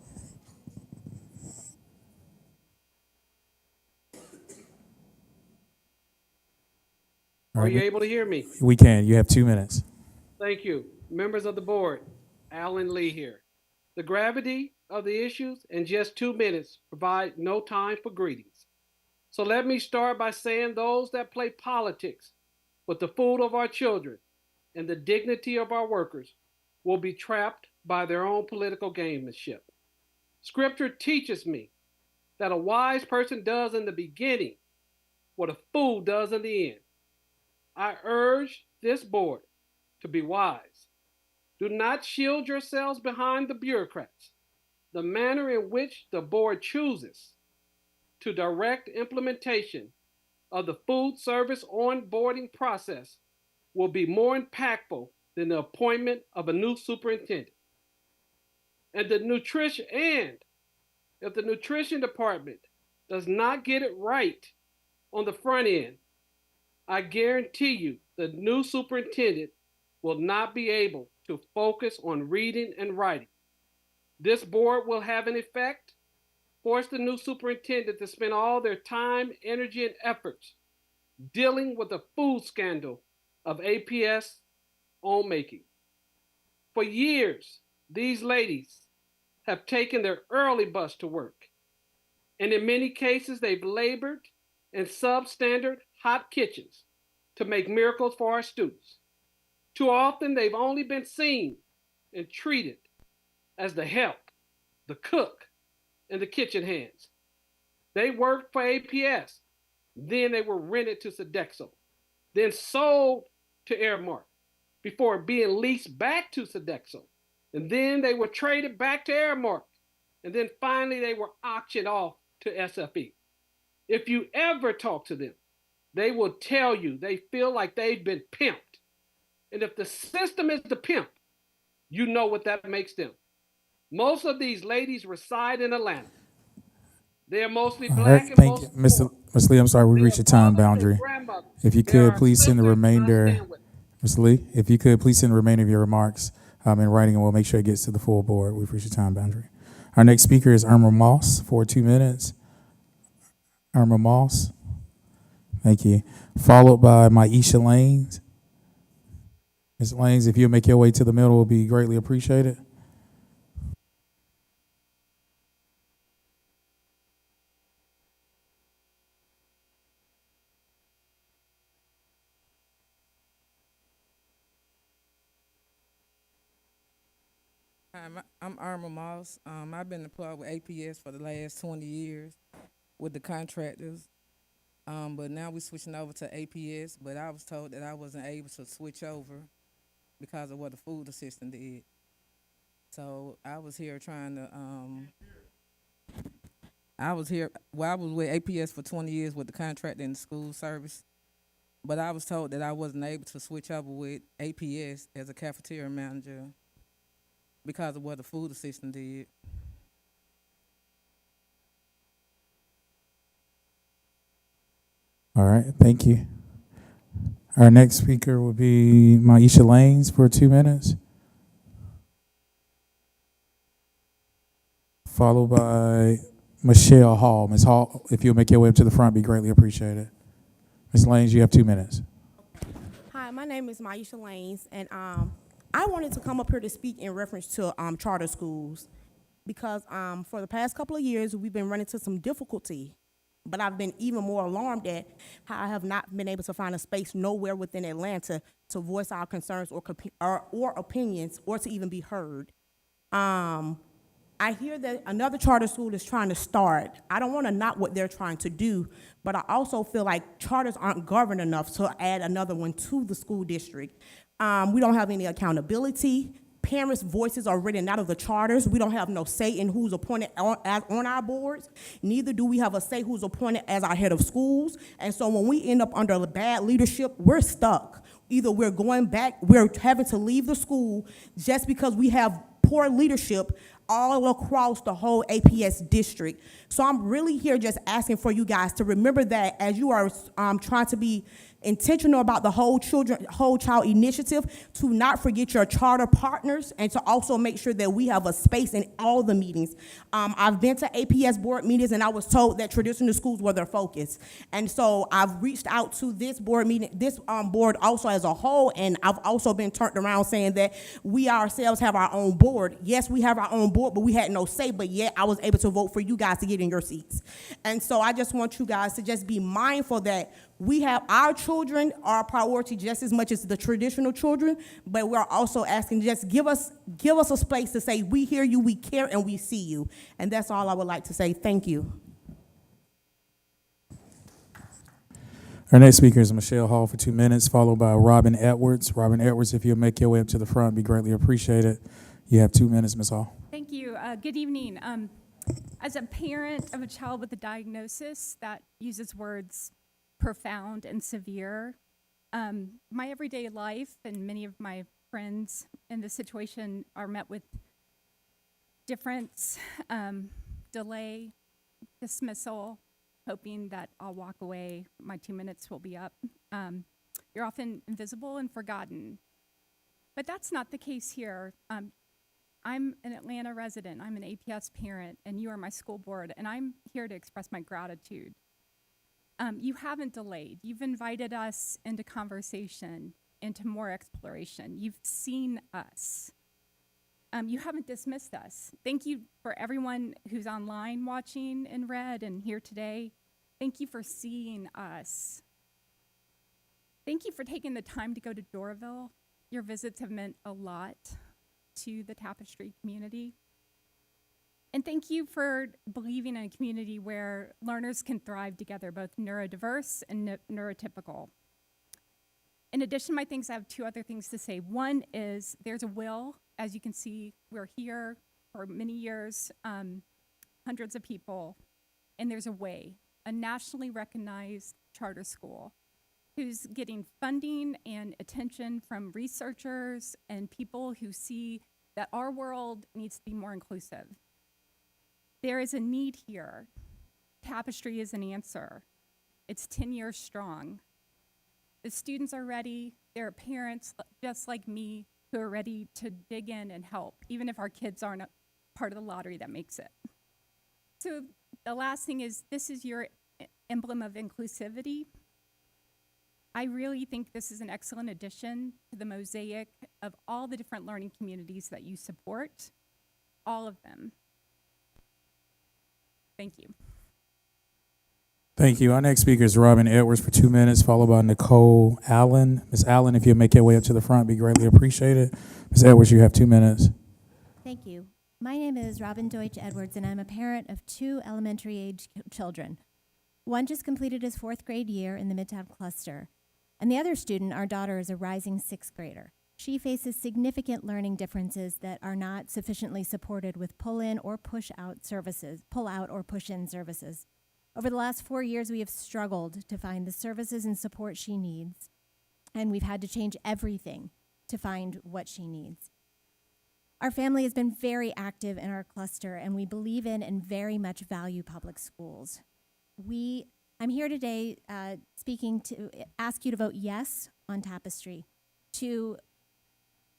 Are you able to hear me? We can. You have 2 minutes. Thank you. Members of the board, Alan Lee here. The gravity of the issues in just 2 minutes provide no time for greetings. So let me start by saying those that play politics with the food of our children and the dignity of our workers will be trapped by their own political gamemanship. Scripture teaches me that a wise person does in the beginning what a fool does in the end. I urge this board to be wise. Do not shield yourselves behind the bureaucrats. The manner in which the board chooses to direct implementation of the food service onboarding process will be more impactful than the appointment of a new superintendent. And if the nutrition department does not get it right on the front end, I guarantee you the new superintendent will not be able to focus on reading and writing. This board will have an effect forced the new superintendent to spend all their time, energy, and efforts dealing with the food scandal of APS own making. For years, these ladies have taken their early bus to work, and in many cases, they've labored in substandard hot kitchens to make miracles for our students. Too often, they've only been seen and treated as the help, the cook, and the kitchen hands. They worked for APS, then they were rented to Sodexo, then sold to Airmark before being leased back to Sodexo, and then they were traded back to Airmark, and then finally they were auctioned off to SFE. If you ever talk to them, they will tell you they feel like they've been pimped. And if the system is the pimp, you know what that makes them. Most of these ladies reside in Atlanta. They are mostly All black right, and thank you. mostly poor. Ms. Lee, I'm sorry, we reached the time boundary. Grandmothers. If you They could, are please send the sisters, and I remainder, stand with them. Ms. Lee, if you could, please send the remainder of your remarks in writing, and we'll make sure it gets to the full board. We've reached the time boundary. Our next speaker is Irma Moss for 2 minutes. Irma Moss. Thank you. Followed by Maisha Lanes. Ms. Lanes, if you'll make your way to the middle, will be greatly appreciated. Hi, I'm Irma Moss. I've been employed with APS for the last 20 years with the contractors. But now we're switching over to APS, but I was told that I wasn't able to switch over because of what the food assistant did. So I was here trying to, I was with APS for 20 years with the contract in the school service, but I was told that I wasn't able to switch over with APS as a cafeteria manager because of what the food assistant did. All right, thank you. Our next speaker will be Maisha Lanes for 2 minutes. Followed by Michelle Hall. Ms. Hall, if you'll make your way up to the front, be greatly appreciated. Ms. Lanes, you have 2 minutes. Hi, my name is Maisha Lanes, and I wanted to come up here to speak in reference to charter schools because for the past couple of years, we've been running into some difficulty. But I've been even more alarmed at how I have not been able to find a space nowhere within Atlanta to voice our concerns or opinions or to even be heard. I hear that another charter school is trying to start. I don't want to knock what they're trying to do, but I also feel like charters aren't governed enough to add another one to the school district. We don't have any accountability. Parents' voices are written out of the charters. We don't have no say in who's appointed on our boards. Neither do we have a say who's appointed as our head of schools. And so when we end up under bad leadership, we're stuck. Either we're going back, we're having to leave the school just because we have poor leadership all across the whole APS district. So I'm really here just asking for you guys to remember that as you are trying to be intentional about the whole child initiative, to not forget your charter partners and to also make sure that we have a space in all the meetings. I've been to APS board meetings and I was told that traditional schools were their focus. And so I've reached out to this board meeting, this board also as a whole, and I've also been turned around saying that we ourselves have our own board. Yes, we have our own board, but we had no say, but yet I was able to vote for you guys to get in your seats. And so I just want you guys to just be mindful that we have our children are a priority just as much as the traditional children, but we're also asking just give us a space to say we hear you, we care, and we see you. And that's all I would like to say. Thank you. Our next speaker is Michelle Hall for 2 minutes, followed by Robin Edwards. Robin Edwards, if you'll make your way up to the front, be greatly appreciated. You have 2 minutes, Ms. Hall. Thank you. Good evening. As a parent of a child with a diagnosis that uses words profound and severe, my everyday life and many of my friends in this situation are met with difference, delay, dismissal, hoping that I'll walk away, my 2 minutes will be up. You're often invisible and forgotten. But that's not the case here. I'm an Atlanta resident, I'm an APS parent, and you are my school board, and I'm here to express my gratitude. You haven't delayed. You've invited us into conversation, into more exploration. You've seen us. You haven't dismissed us. Thank you for everyone who's online watching in red and here today. Thank you for seeing us. Thank you for taking the time to go to Doraville. Your visits have meant a lot to the Tapestry community. And thank you for believing in a community where learners can thrive together, both neurodiverse and neurotypical. In addition to my things, I have two other things to say. One is there's a will. As you can see, we're here for many years, hundreds of people, and there's a way, a nationally recognized charter school who's getting funding and attention from researchers and people who see that our world needs to be more inclusive. There is a need here. Tapestry is an answer. It's 10 years strong. The students are ready. There are parents just like me who are ready to dig in and help, even if our kids aren't a part of the lottery that makes it. So the last thing is, this is your emblem of inclusivity. I really think this is an excellent addition to the mosaic of all the different learning communities that you support, all of them. Thank you. Thank you. Our next speaker is Robin Edwards for 2 minutes, followed by Nicole Allen. Ms. Allen, if you'll make your way up to the front, be greatly appreciated. Ms. Edwards, you have 2 minutes. Thank you. My name is Robin Deutsch Edwards, and I'm a parent of 2 elementary age children. One just completed his 4th grade year in the Midtown cluster, and the other student, our daughter, is a rising 6th grader. She faces significant learning differences that are not sufficiently supported with pull-in or push-out services, pull-out or push-in services. Over the last 4 years, we have struggled to find the services and support she needs, and we've had to change everything to find what she needs. Our family has been very active in our cluster, and we believe in and very much value public schools. I'm here today speaking to ask you to vote yes on Tapestry, to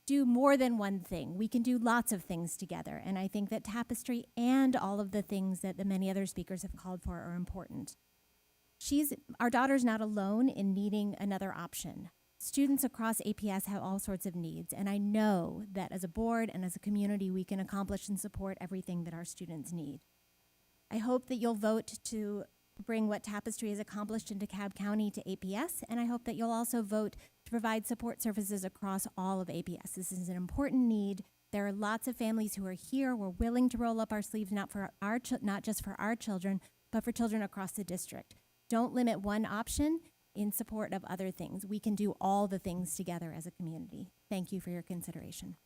do more than one thing. We can do lots of things together, and I think that Tapestry and all of the things that the many other speakers have called for are important. Our daughter's not alone in needing another option. Students across APS have all sorts of needs, and I know that as a board and as a community, we can accomplish and support everything that our students need. I hope that you'll vote to bring what Tapestry has accomplished in DeKalb County to APS, and I hope that you'll also vote to provide support services across all of APS. This is an important need. There are lots of families who are here. We're willing to roll up our sleeves, not just for our children, but for children across the district. Don't limit one option in support of other things. We can do all the things together as a community. Thank you for your consideration.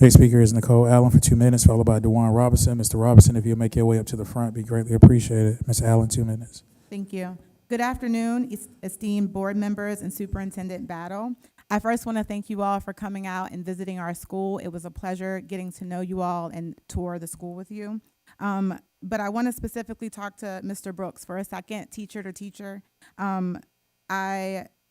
Next speaker is Nicole Allen for 2 minutes, followed by DeJuan Robinson. Mr. Robinson, if you'll make your way up to the front, be greatly appreciated. Ms. Allen, 2 minutes. Thank you. Good afternoon, esteemed board members and Superintendent Battle. I first want to thank you all for coming out and visiting our school. It was a pleasure getting to know you all and tour the school with you. But I want to specifically talk to Mr. Brooks for a second, teacher to teacher. And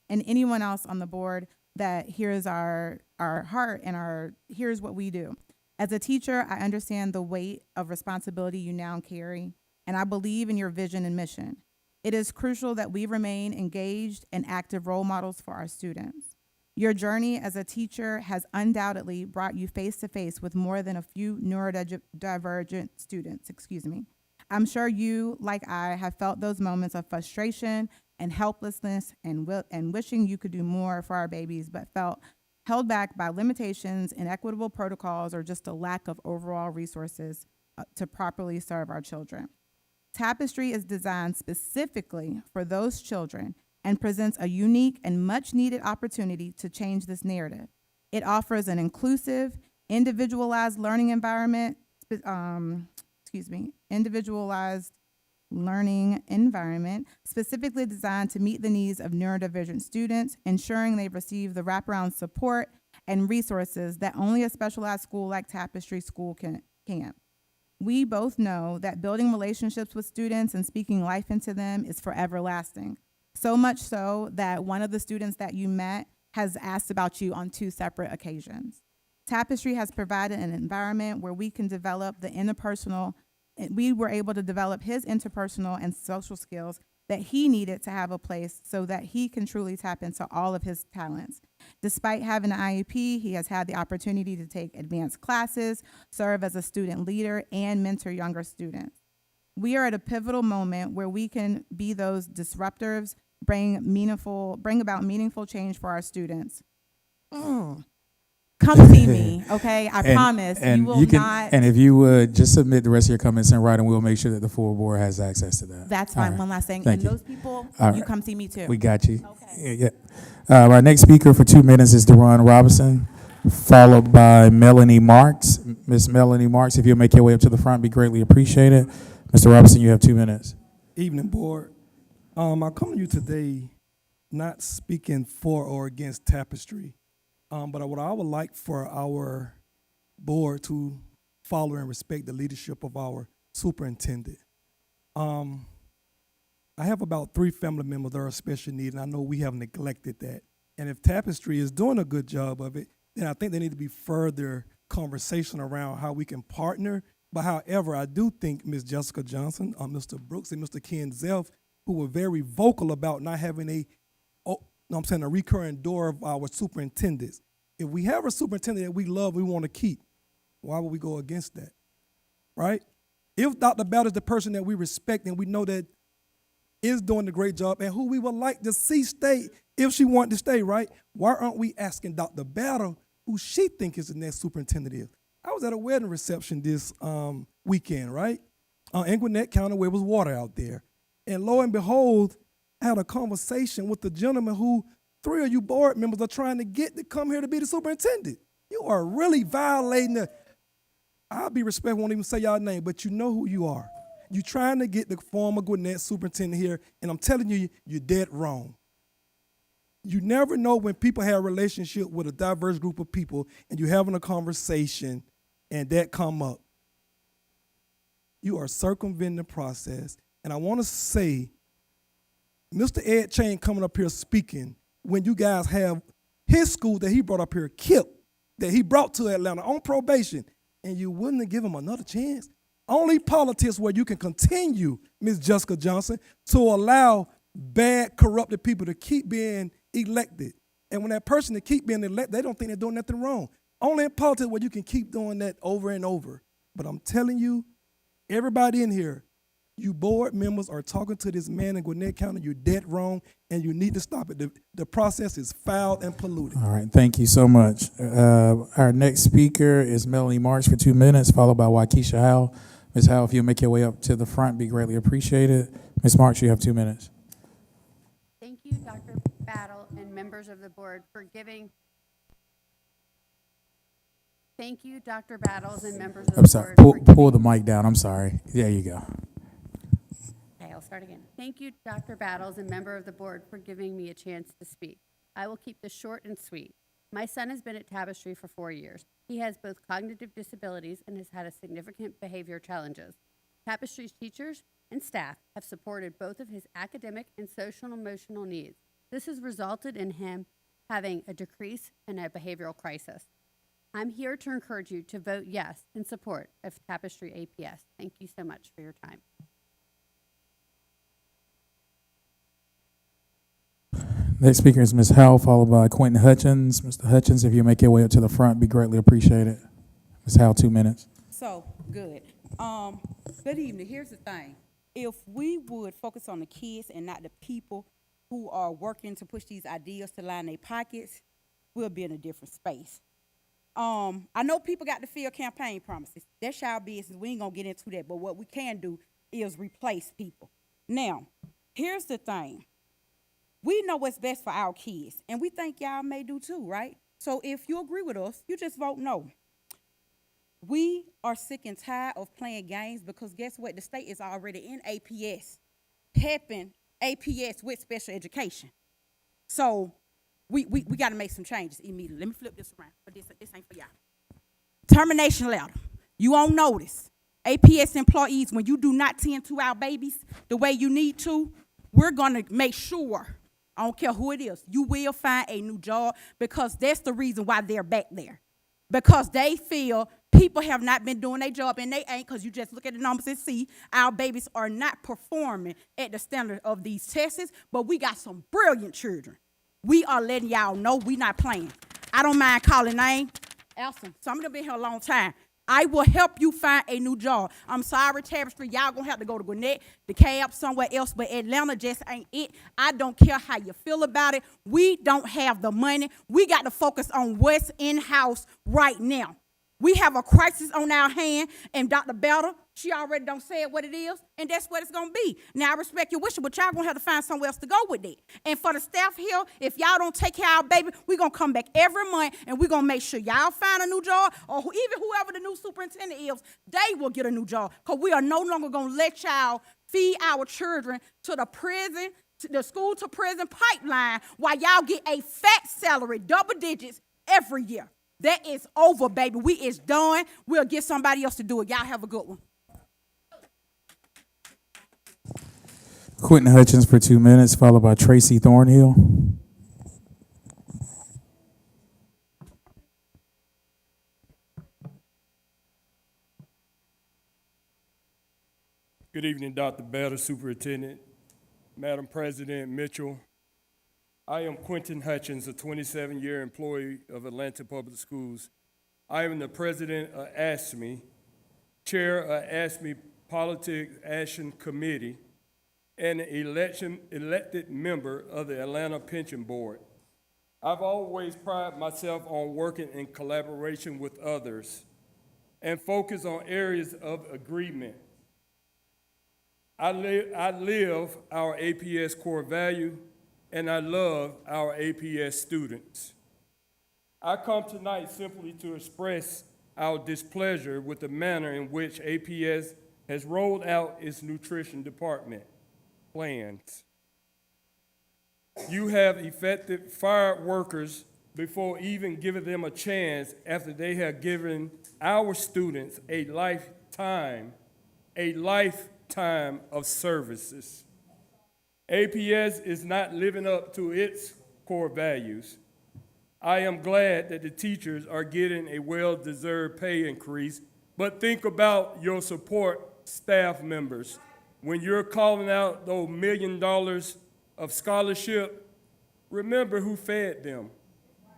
anyone else on the board that hears our heart and here's what we do. As a teacher, I understand the weight of responsibility you now carry, and I believe in your vision and mission. It is crucial that we remain engaged and active role models for our students. Your journey as a teacher has undoubtedly brought you face to face with more than a few neurodivergent students, I'm sure you, like I, have felt those moments of frustration and helplessness and wishing you could do more for our babies, but felt held back by limitations, inequitable protocols, or just a lack of overall resources to properly serve our children. Tapestry is designed specifically for those children and presents a unique and much needed opportunity to change this narrative. It offers an inclusive, individualized learning environment, specifically designed to meet the needs of neurodivergent students, ensuring they receive the wraparound support and resources that only a specialized school like Tapestry School can. We both know that building relationships with students and speaking life into them is forever lasting. So much so that one of the students that you met has asked about you on 2 separate occasions. Tapestry has provided an environment where we can develop the interpersonal, we were able to develop his interpersonal and social skills that he needed to have a place so that he can truly tap into all of his talents. Despite having an IEP, he has had the opportunity to take advanced classes, serve as a student leader, and mentor younger students. We are at a pivotal moment where we can be those disruptors, bring about meaningful change for our students. Come see me, okay? I promise you will not. And if you would just submit the rest of your comments in writing, we'll make sure that the full board has access to that. That's fine. All right. One last thing. Thank And you. those people, All you right. come see me too. We got you. Okay. Yeah. Our next speaker for 2 minutes is Deron Robinson, followed by Melanie Marks. Miss Melanie Marks, if you'll make your way up to the front, be greatly appreciated. Mr. Robinson, you have 2 minutes. Evening, board. I come to you today not speaking for or against Tapestry, but what I would like for our board to follow and respect the leadership of our superintendent. I have about 3 family members that are special needs, and I know we have neglected that. And if Tapestry is doing a good job of it, then I think there need to be further conversation around how we can partner. But however, I do think Ms. Jessica Johnson, Mr. Brooks, and Mr. Ken Zelf, who were very vocal about not having a recurring door of our superintendents. If we have a superintendent that we love, we want to keep, why would we go against that, right? If Dr. Battle is the person that we respect and we know that is doing a great job and who we would like to see stay if she wanted to stay, right? Why aren't we asking Dr. Battle who she thinks is the next superintendent is? I was at a wedding reception this weekend, right? In Gwinnett County where it was water out there. And lo and behold, I had a conversation with the gentleman who 3 of you board members are trying to get to come here to be the superintendent. You are really violating I'll be respectful, won't even say y'all name, but you know who you are. You're trying to get the former Gwinnett superintendent here, and I'm telling you, you're dead wrong. You never know when people have a relationship with a diverse group of people and you're having a conversation and that come up. You are circumventing the process. And I want to say, Mr. Ed Chain coming up here speaking when you guys have his school that he brought up here, KIP, that he brought to Atlanta on probation, and you wouldn't give him another chance. Only politics where you can continue, Ms. Jessica Johnson, to allow bad, corrupted people to keep being elected. And when that person to keep being elected, they don't think they're doing nothing wrong. Only in politics where you can keep doing that over and over. But I'm telling you, everybody in here, you board members are talking to this man in Gwinnett County. You're dead wrong, and you need to stop it. The process is foul and polluted. All right, thank you so much. Our next speaker is Melanie Marks for 2 minutes, followed by Waukesha Howell. Ms. Howell, if you'll make your way up to the front, be greatly appreciated. Ms. Marks, you have 2 minutes. Thank you, Dr. Battle and members of the board for giving. Thank you, Dr. Battles and members of I'm the sorry, board. pull the mic down. I'm sorry. There you go. Okay, I'll start again. Thank you, Dr. Battles and member of the board for giving me a chance to speak. I will keep this short and sweet. My son has been at Tapestry for 4 years. He has both cognitive disabilities and has had a significant behavior challenges. Tapestry's teachers and staff have supported both of his academic and social and emotional needs. This has resulted in him having a decrease in a behavioral crisis. I'm here to encourage you to vote yes in support of Tapestry APS. Thank you so much for your time. Next speaker is Ms. Howell, followed by Quentin Hutchins. Mr. Hutchins, if you make your way up to the front, be greatly appreciated. Ms. Howell, 2 minutes. So, good. Good evening. Here's the thing. If we would focus on the kids and not the people who are working to push these ideas to line their pockets, we'll be in a different space. I know people got to fill campaign promises. That's our business. We ain't gonna get into that. But what we can do is replace people. Now, here's the thing. We know what's best for our kids, and we think y'all may do too, right? So if you agree with us, you just vote no. We are sick and tired of playing games because guess what? The state is already in APS, helping APS with special education. So we got to make some changes immediately. Let me flip this around, but this ain't for y'all. Termination letter. You on notice. APS employees, when you do not tend to our babies the way you need to, we're going to make sure I don't care who it is. You will find a new job because that's the reason why they're back there. Because they feel people have not been doing their job, and they ain't, because you just look at the numbers and see our babies are not performing at the standard of these tests, but we got some brilliant children. We are letting y'all know we not playing. I don't mind calling names. Elson, some of them been here a long time. I will help you find a new job. I'm sorry, Tapestry, y'all gonna have to go to Gwinnett, the cab, somewhere else, but Atlanta just ain't it. I don't care how you feel about it. We don't have the money. We got to focus on what's in-house right now. We have a crisis on our hand, and Dr. Belder, she already done said what it is, and that's what it's going to be. Now, I respect your wishes, but y'all going to have to find somewhere else to go with it. And for the staff here, if y'all don't take care of our baby, we're going to come back every month, and we're going to make sure y'all find a new job, or even whoever the new superintendent is, they will get a new job, because we are no longer going to let y'all feed our children to the prison, to the school-to-prison pipeline, while y'all get a fat salary, double digits, every year. That is over, baby. We is done. We'll get somebody else to do it. Y'all have a good one. Quentin Hutchins for 2 minutes, followed by Tracy Thornhill. Good evening, Dr. Belder, Superintendent, Madam President Mitchell. I am Quentin Hutchins, a 27-year employee of Atlanta Public Schools. I am the president of ASME, chair of ASME Politics Action Committee, and an elected member of the Atlanta Pension Board. I've always prided myself on working in collaboration with others and focus on areas of agreement. I live our APS core value, and I love our APS students. I come tonight simply to express our displeasure with the manner in which APS has rolled out its nutrition department plans. You have effective fired workers before even giving them a chance after they have given our students a lifetime of services. APS is not living up to its core values. I am glad that the teachers are getting a well-deserved pay increase, but think about your support staff members. When you're calling out those $1 million of scholarship, remember who fed them.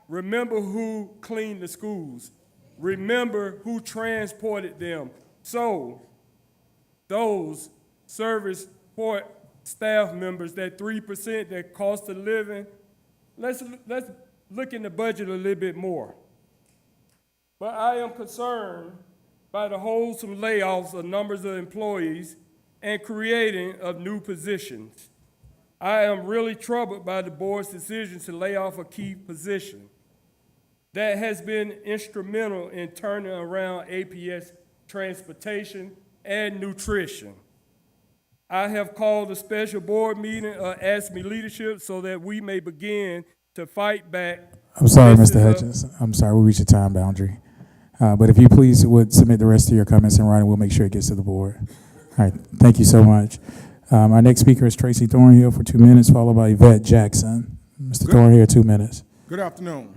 Remember who cleaned the schools. Remember who transported them. So those service support staff members, that 3% that cost of living, let's look in the budget a little bit more. But I am concerned by the wholesome layoffs of numbers of employees and creating of new positions. I am really troubled by the board's decision to lay off a key position that has been instrumental in turning around APS transportation and nutrition. I have called a special board meeting of ASME leadership so that we may begin to fight back. I'm sorry, Mr. Hutchins. I'm sorry, we reached a time boundary. But if you please would submit the rest of your comments in writing, we'll make sure it gets to the board. All right, thank you so much. Our next speaker is Tracy Thornhill for 2 minutes, followed by Yvette Jackson. Mr. Thornhill, 2 minutes. Good afternoon.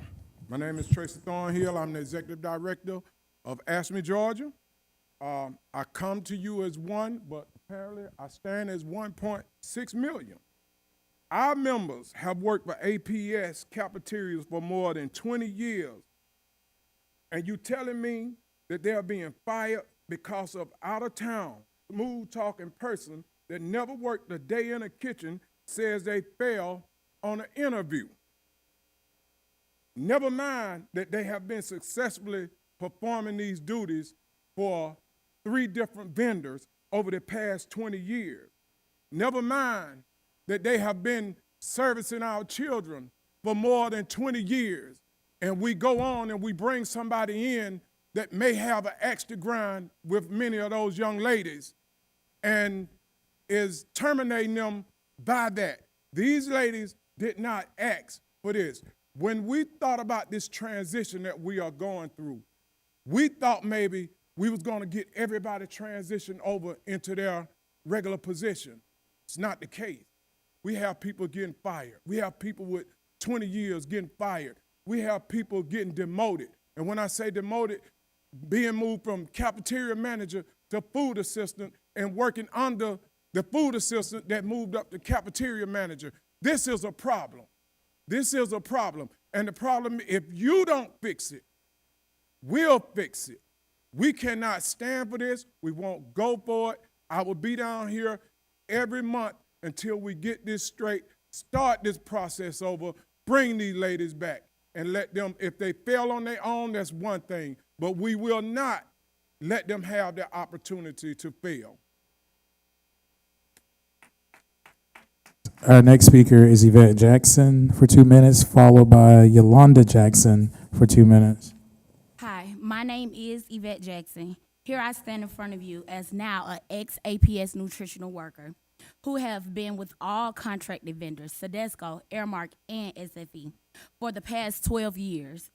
My name is Tracy Thornhill. I'm the executive director of ASME Georgia. I come to you as one, but apparently I stand as 1.6 million. Our members have worked for APS cafeterias for more than 20 years. And you telling me that they're being fired because of out-of-town, smooth-talking person that never worked a day in a kitchen says they failed on an interview. Never mind that they have been successfully performing these duties for 3 different vendors over the past 20 years. Never mind that they have been servicing our children for more than 20 years. And we go on and we bring somebody in that may have an axe to grind with many of those young ladies and is terminating them by that. These ladies did not ask for this. When we thought about this transition that we are going through, we thought maybe we was going to get everybody transitioned over into their regular position. It's not the case. we have people getting fired. We have people with 20 years getting fired. We have people getting demoted. And when I say demoted, being moved from cafeteria manager to food assistant and working under the food assistant that moved up to cafeteria manager. This is a problem. This is a problem. And the problem, if you don't fix it, we'll fix it. We cannot stand for this. We won't go for it. I will be down here every month until we get this straight, start this process over, bring these ladies back, and let them, if they fail on their own, that's one thing. But we will not let them have the opportunity to fail. Our next speaker is Yvette Jackson for 2 minutes, followed by Yolanda Jackson for 2 minutes. Hi, my name is Yvette Jackson. Here I stand in front of you as now an ex-APS nutritional worker who have been with all contracted vendors, Sedesco, Airmark, and SFE, for the past 12 years.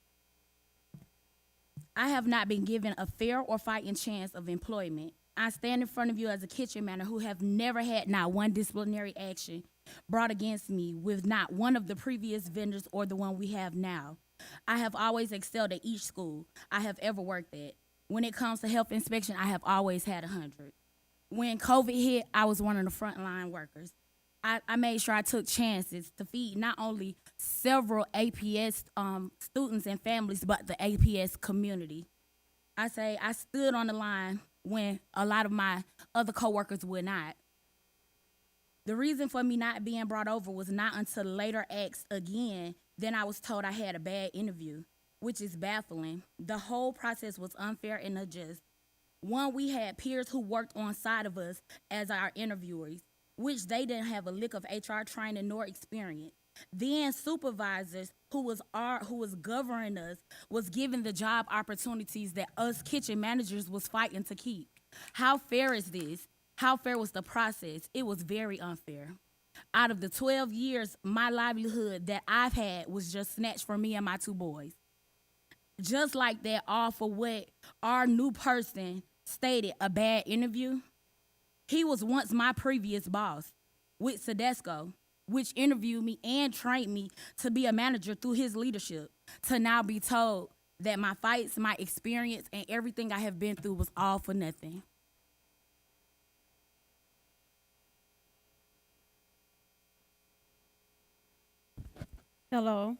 I have not been given a fair or fighting chance of employment. I stand in front of you as a kitchen manager who have never had not one disciplinary action brought against me with not one of the previous vendors or the one we have now. I have always excelled at each school I have ever worked at. When it comes to health inspection, I have always had 100. When COVID hit, I was one of the frontline workers. I made sure I took chances to feed not only several APS students and families, but the APS community. I stood on the line when a lot of my other coworkers would not. The reason for me not being brought over was not until later asked again, then I was told I had a bad interview, which is baffling. The whole process was unfair and unjust. One, we had peers who worked on side of us as our interviewers, which they didn't have a lick of HR training nor experience. Then supervisors who was governing us was given the job opportunities that us kitchen managers was fighting to keep. How fair is this? How fair was the process? It was very unfair. Out of the 12 years, my livelihood that I've had was just snatched from me and my 2 boys. Just like that, all for what our new person stated, a bad interview. He was once my previous boss with Sedesco, which interviewed me and trained me to be a manager through his leadership, to now be told that my fights, my experience, and everything I have been through was all for nothing. Hello,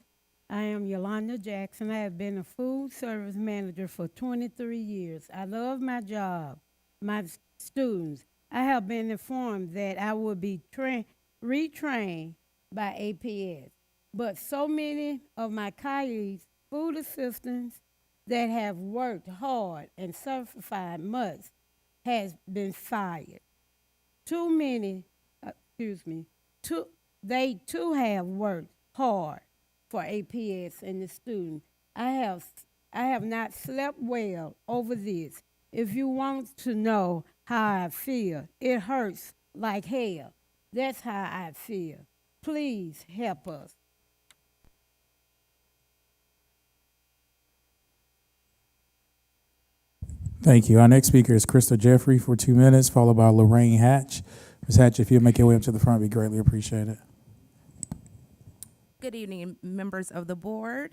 I am Yolanda Jackson. I have been a food service manager for 23 years. I love my job, my students. I have been informed that I will be retrained by APS, but so many of my colleagues, food assistants that have worked hard and sacrificed much, has been fired. They too have worked hard for APS and the students. I have not slept well over this. If you want to know how I feel, it hurts like hell. That's how I feel. Please help us. Thank you. Our next speaker is Crystal Jeffrey for 2 minutes, followed by Lorraine Hatch. Ms. Hatch, if you'll make your way up to the front, we greatly appreciate it. Good evening, members of the board.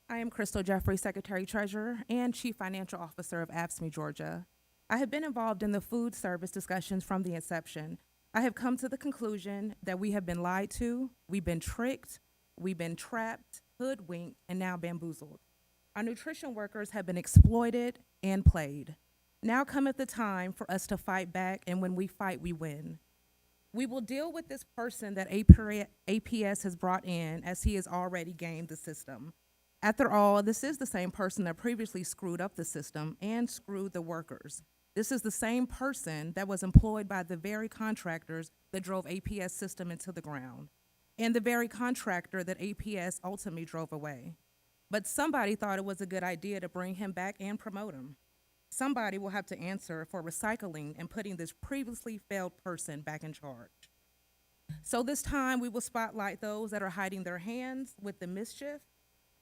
I am Crystal Jeffrey, Secretary Treasurer and Chief Financial Officer of AFSCME, Georgia. I have been involved in the food service discussions from the inception. I have come to the conclusion that we have been lied to, we've been tricked, we've been trapped, hoodwinked, and now bamboozled. Our nutrition workers have been exploited and played. Now cometh the time for us to fight back, and when we fight, we win. We will deal with this person that APS has brought in, as he has already gamed the system. After all, this is the same person that previously screwed up the system and screwed the workers. This is the same person that was employed by the very contractors that drove APS system into the ground, and the very contractor that APS ultimately drove away. But somebody thought it was a good idea to bring him back and promote him. Somebody will have to answer for recycling and putting this previously failed person back in charge. So this time we will spotlight those that are hiding their hands with the mischief,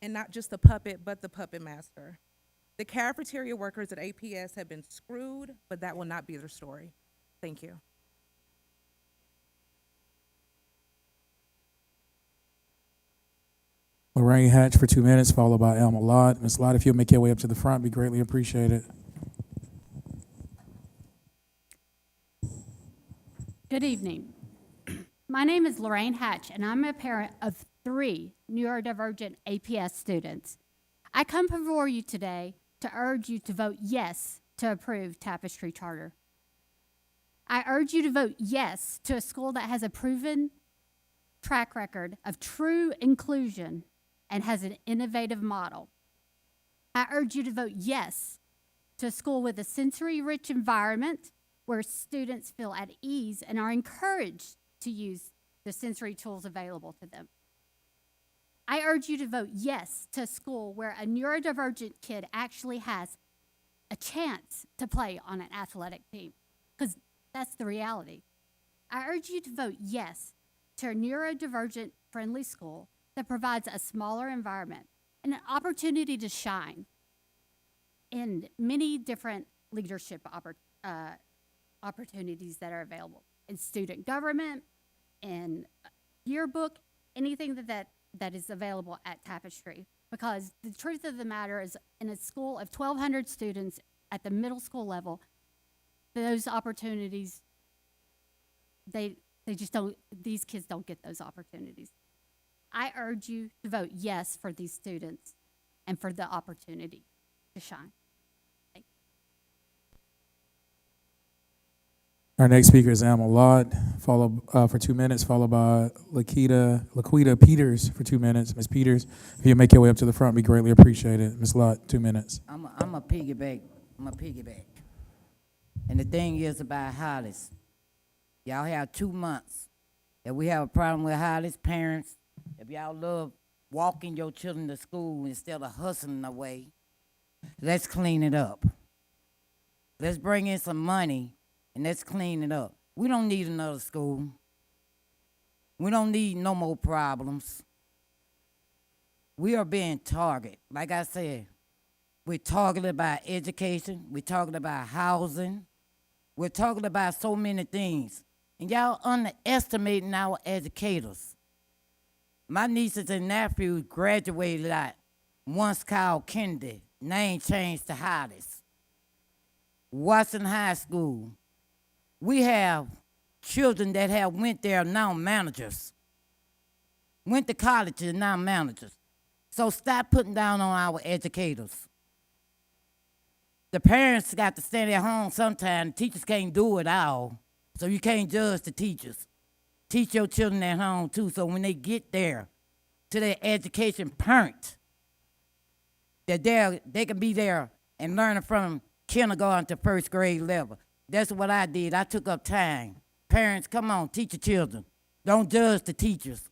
and not just the puppet, but the puppet master. The cafeteria workers at APS have been screwed, but that will not be their story. Thank you. Lorraine Hatch for 2 minutes, followed by Alma Lott. Ms. Lott, if you'll make your way up to the front, be greatly appreciated. Good evening. My name is Lorraine Hatch, and I'm a parent of 3 neurodivergent APS students. I come before you today to urge you to vote yes to approve Tapestry Charter. I urge you to vote yes to a school that has a proven track record of true inclusion and has an innovative model. I urge you to vote yes to a school with a sensory-rich environment where students feel at ease and are encouraged to use the sensory tools available to them. I urge you to vote yes to a school where a neurodivergent kid actually has a chance to play on an athletic team, because that's the reality. I urge you to vote yes to a neurodivergent friendly school that provides a smaller environment and an opportunity to shine in many different leadership opportunities that are available in student government, in yearbook, anything that is available at Tapestry. Because the truth of the matter is, in a school of 1,200 students at the middle school level, those opportunities, they just don't, these kids don't get those opportunities. I urge you to vote yes for these students and for the opportunity to shine. Our next speaker is Alma Lott, followed for 2 minutes, followed by Laquita Peters for 2 minutes. Ms. Peters, if you make your way up to the front, be greatly appreciated. Ms. Lott, 2 minutes. I'm a piggyback. And the thing is about Hollis, y'all have 2 months. If we have a problem with Hollis, parents, if y'all love walking your children to school instead of hustling away, let's clean it up. Let's bring in some money and let's clean it up. We don't need another school. We don't need no more problems. We are being targeted. Like I said, we're talking about education. We're talking about housing. We're talking about so many things. And y'all underestimating our educators. My nieces and nephews graduated at once called Kennedy, name changed to Hollis. Watson High School. We have children that have went there now managers. Went to college and now managers. So stop putting down on our educators. The parents got to stay at home sometimes. Teachers can't do it all. So you can't judge the teachers. Teach your children at home too, so when they get there to their education parent, that they can be there and learn from kindergarten to first grade level. That's what I did. I took up time. Parents, come on, teach your children. Don't judge the teachers.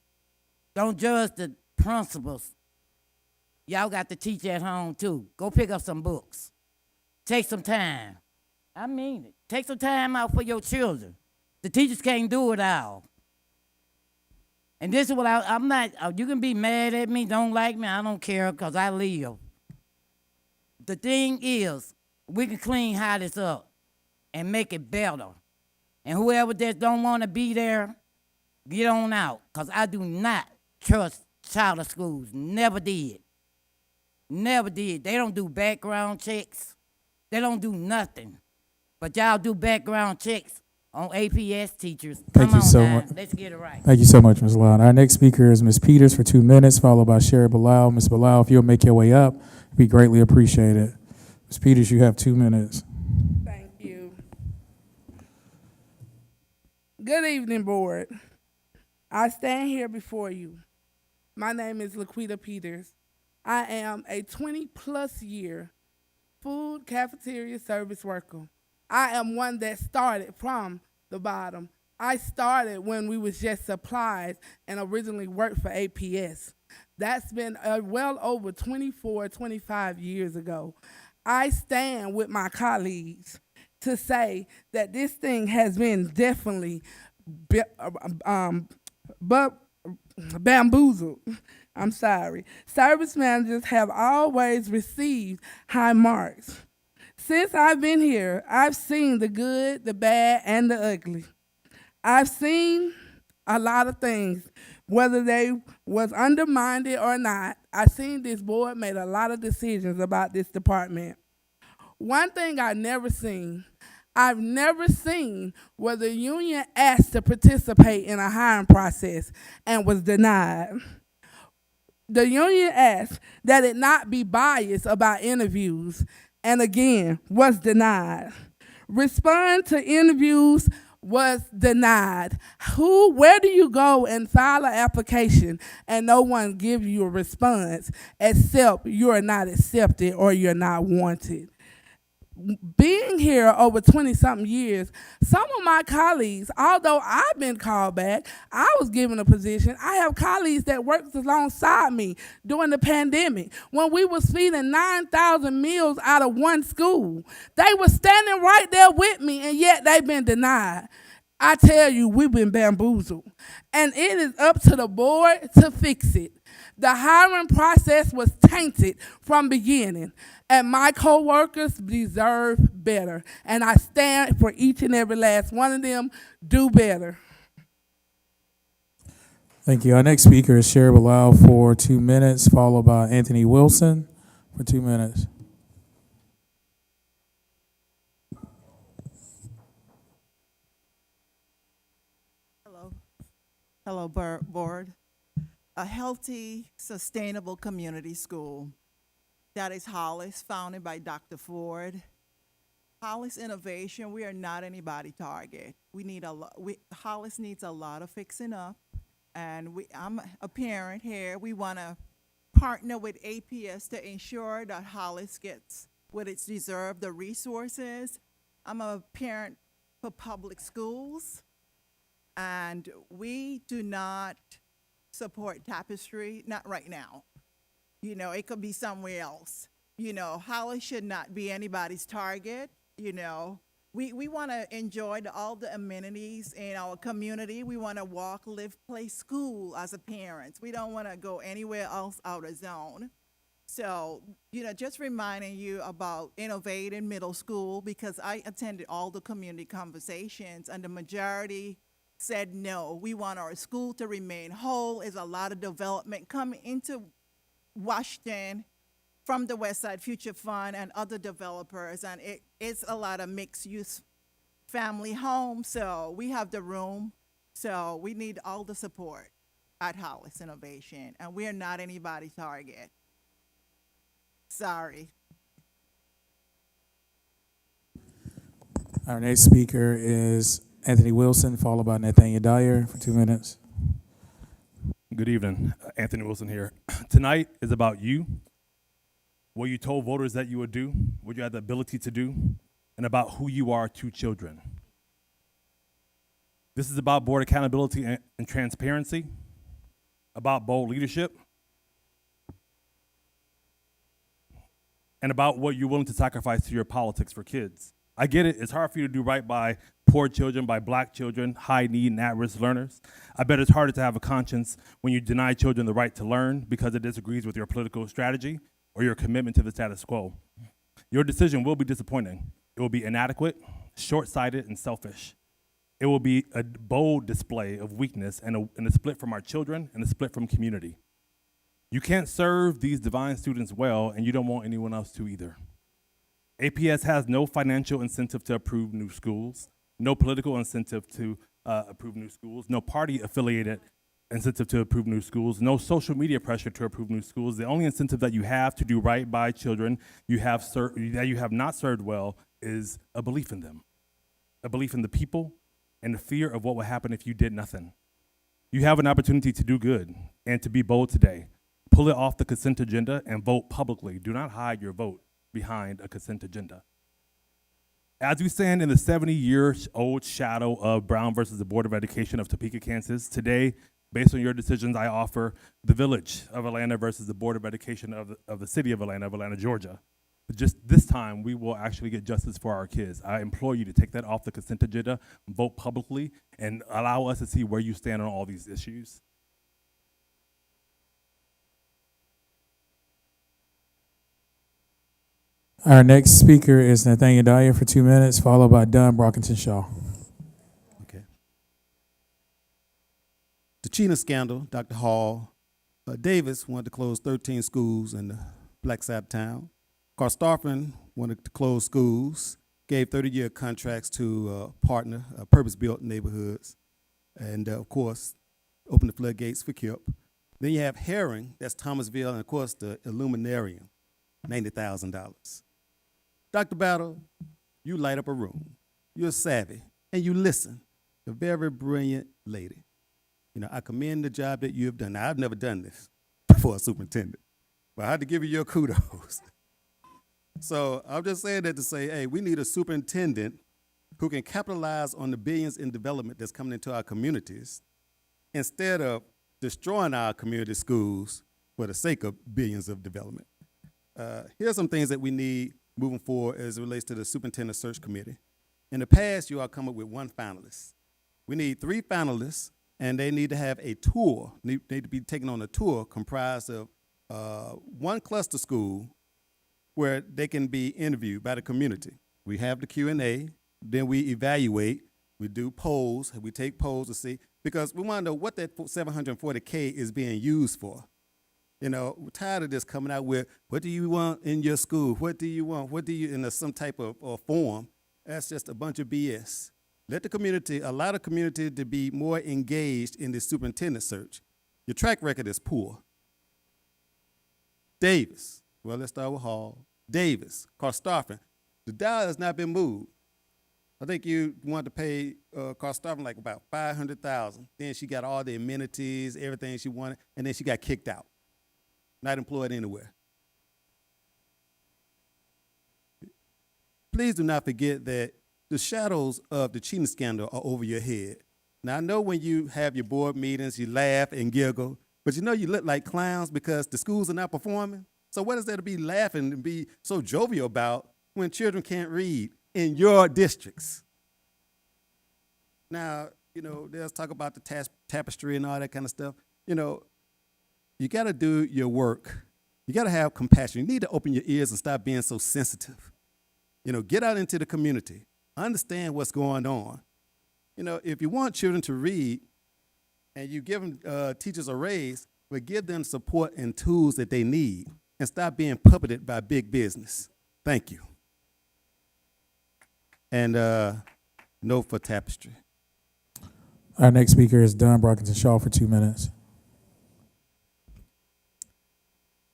Don't judge the principals. Y'all got to teach at home too. Go pick up some books. Take some time. I mean it. Take some time out for your children. The teachers can't do it all. And this is what I'm not, you can be mad at me, don't like me, I don't care, because I live. The thing is, we can clean Hollis up and make it better. And whoever that don't want to be there, get on out, because I do not trust charter schools. Never did. Never did. They don't do background checks. They don't do nothing. But y'all do background checks on APS teachers. Thank you so much. Let's get it right. Thank you so much, Ms. Lott. Our next speaker is Ms. Peters for 2 minutes, followed by Sherry Bilal. Ms. Bilal, if you'll make your way up, it'd be greatly appreciated. Ms. Peters, you have 2 minutes. Thank you. Good evening, board. I stand here before you. My name is Laquita Peters. I am a 20-plus year food cafeteria service worker. I am one that started from the bottom. I started when we was just supplies and originally worked for APS. That's been well over 24, 25 years ago. I stand with my colleagues to say that this thing has been definitely bamboozled. I'm sorry. Service managers have always received high marks. Since I've been here, I've seen the good, the bad, and the ugly. I've seen a lot of things whether they was undermined or not. I seen this board made a lot of decisions about this department. One thing I've never seen where the union asked to participate in a hiring process and was denied. The union asked that it not be biased about interviews, and again, was denied. Respond to interviews was denied. Where do you go and file an application and no one gives you a response except you are not accepted or you're not wanted? Being here over 20-something years, some of my colleagues, although I've been called back, I was given a position. I have colleagues that worked alongside me during the pandemic when we was feeding 9,000 meals out of one school. They were standing right there with me, and yet they've been denied. I tell you, we've been bamboozled, and it is up to the board to fix it. The hiring process was tainted from beginning, and my coworkers deserve better, and I stand for each and every last one of them. Do better. Thank you. Our next speaker is Sherry Bilal for 2 minutes, followed by Anthony Wilson for 2 minutes. Hello, board. A healthy, sustainable community school. That is Hollis, founded by Dr. Ford. Hollis Innovation, we are not anybody's target. We need Hollis needs a lot of fixing up. And I'm a parent here. We want to partner with APS to ensure that Hollis gets what it's deserved, the resources. I'm a parent for public schools. And we do not support Tapestry, not right now. You know, it could be somewhere else. You know, Hollis should not be anybody's target. You know, we want to enjoy all the amenities in our community. We want to walk, live, play school as a parents. We don't want to go anywhere else out of zone. So, you know, just reminding you about innovating middle school, because I attended all the community conversations and the majority said no. We want our school to remain whole. There's a lot of development coming into Washington from the West Side Future Fund and other developers, and it's a lot of mixed-use family homes, so we have the room, so we need all the support at Hollis Innovation, and we are not anybody's target. Sorry. Our next speaker is Anthony Wilson, followed by Nathaniel Dyer for 2 minutes. Good evening. Anthony Wilson here. Tonight is about you, what you told voters that you would do, what you had the ability to do, and about who you are to children. This is about board accountability and transparency, about bold leadership, and about what you're willing to sacrifice to your politics for kids. I get it. It's hard for you to do right by poor children, by black children, high need and at-risk learners. I bet it's harder to have a conscience when you deny children the right to learn because it disagrees with your political strategy or your commitment to the status quo. Your decision will be disappointing. It will be inadequate, short-sighted, and selfish. It will be a bold display of weakness and a split from our children and a split from community. You can't serve these divine students well, and you don't want anyone else to either. APS has no financial incentive to approve new schools, no political incentive to approve new schools, no party-affiliated incentive to approve new schools, no social media pressure to approve new schools. The only incentive that you have to do right by children that you have not served well is a belief in them, a belief in the people, and the fear of what would happen if you did nothing. You have an opportunity to do good and to be bold today. Pull it off the consent agenda and vote publicly. Do not hide your vote behind a consent agenda. As we stand in the 70-year-old shadow of Brown versus the Board of Education of Topeka, Kansas, today, based on your decisions, I offer the Village of Atlanta versus the Board of Education of the City of Atlanta, Georgia. But just this time, we will actually get justice for our kids. I implore you to take that off the consent agenda, vote publicly, and allow us to see where you stand on all these issues. Our next speaker is Nathaniel Dyer for 2 minutes, followed by Dunn Brockington Shaw. Okay. The Cheating scandal, Dr. Hall Davis wanted to close 13 schools in the black side of town. Karstoffen wanted to close schools, gave 30-year contracts to partner purpose-built neighborhoods, and of course, opened the floodgates for KIP. Then you have Herring, that's Thomasville, and of course the Illuminarium, $90,000. Dr. Battle, you light up a room. You're savvy, and you listen. You're a very brilliant lady. You know, I commend the job that you have done. Now, I've never done this before a superintendent, but I had to give you your kudos. So I'm just saying that to say, hey, we need a superintendent who can capitalize on the billions in development that's coming into our communities instead of destroying our community schools for the sake of billions of development. Here's some things that we need moving forward as it relates to the superintendent search committee. In the past, you all come up with one finalist. We need 3 finalists, and they need to have a tour, need to be taken on a tour comprised of one cluster school where they can be interviewed by the community. We have the Q&A, then we evaluate, we do polls, we take polls to see, because we want to know what that $740K is being used for. You know, we're tired of this coming out with, what do you want in your school? What do you want? What do you, in some type of form? That's just a bunch of BS. Let the community, allow the community to be more engaged in the superintendent search. Your track record is poor. Davis, well, let's start with Hall. Davis, Karstoffen, the dial has not been moved. I think you wanted to pay Karstoffen like about $500,000. Then she got all the amenities, everything she wanted, and then she got kicked out. Not employed anywhere. Please do not forget that the shadows of the cheating scandal are over your head. Now, I know when you have your board meetings, you laugh and giggle, but you know you look like clowns because the schools are not performing. So what is there to be laughing and be so jovial about when children can't read in your districts? Now, you know, let's talk about the tapestry and all that kind of stuff. You know, you got to do your work. You got to have compassion. You need to open your ears and stop being so sensitive. You know, get out into the community. Understand what's going on. You know, if you want children to read and you give them teachers a raise, but give them support and tools that they need and stop being puppeted by big business. Thank you. And no for tapestry. Our next speaker is Don Brockington Shaw for 2 minutes.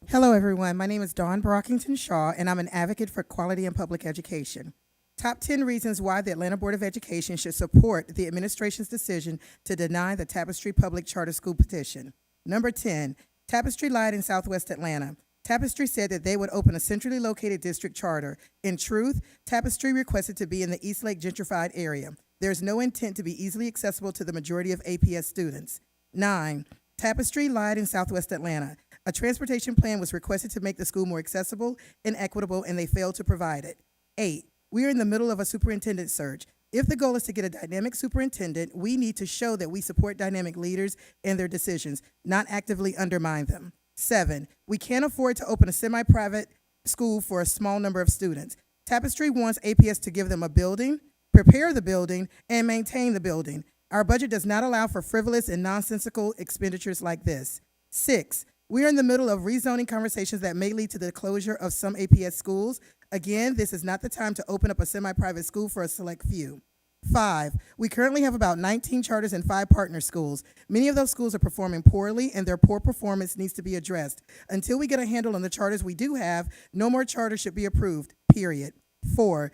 Hello, everyone. My name is Dawn Brockington Shaw, and I'm an advocate for quality in public education. Top 10 reasons why the Atlanta Board of Education should support the administration's decision to deny the Tapestry Public Charter School petition. Number 10, Tapestry lied in Southwest Atlanta. Tapestry said that they would open a centrally located district charter. In truth, Tapestry requested to be in the Eastlake gentrified area. There's no intent to be easily accessible to the majority of APS students. 9, Tapestry lied in Southwest Atlanta. A transportation plan was requested to make the school more accessible and equitable, and they failed to provide it. 8, we are in the middle of a superintendent search. If the goal is to get a dynamic superintendent, we need to show that we support dynamic leaders and their decisions, not actively undermine them. 7, we can't afford to open a semi-private school for a small number of students. Tapestry wants APS to give them a building, prepare the building, and maintain the building. Our budget does not allow for frivolous and nonsensical expenditures like this. 6, we are in the middle of rezoning conversations that may lead to the closure of some APS schools. Again, this is not the time to open up a semi-private school for a select few. 5, we currently have about 19 charters and 5 partner schools. Many of those schools are performing poorly, and their poor performance needs to be addressed. Until we get a handle on the charters we do have, no more charters should be approved, period. 4,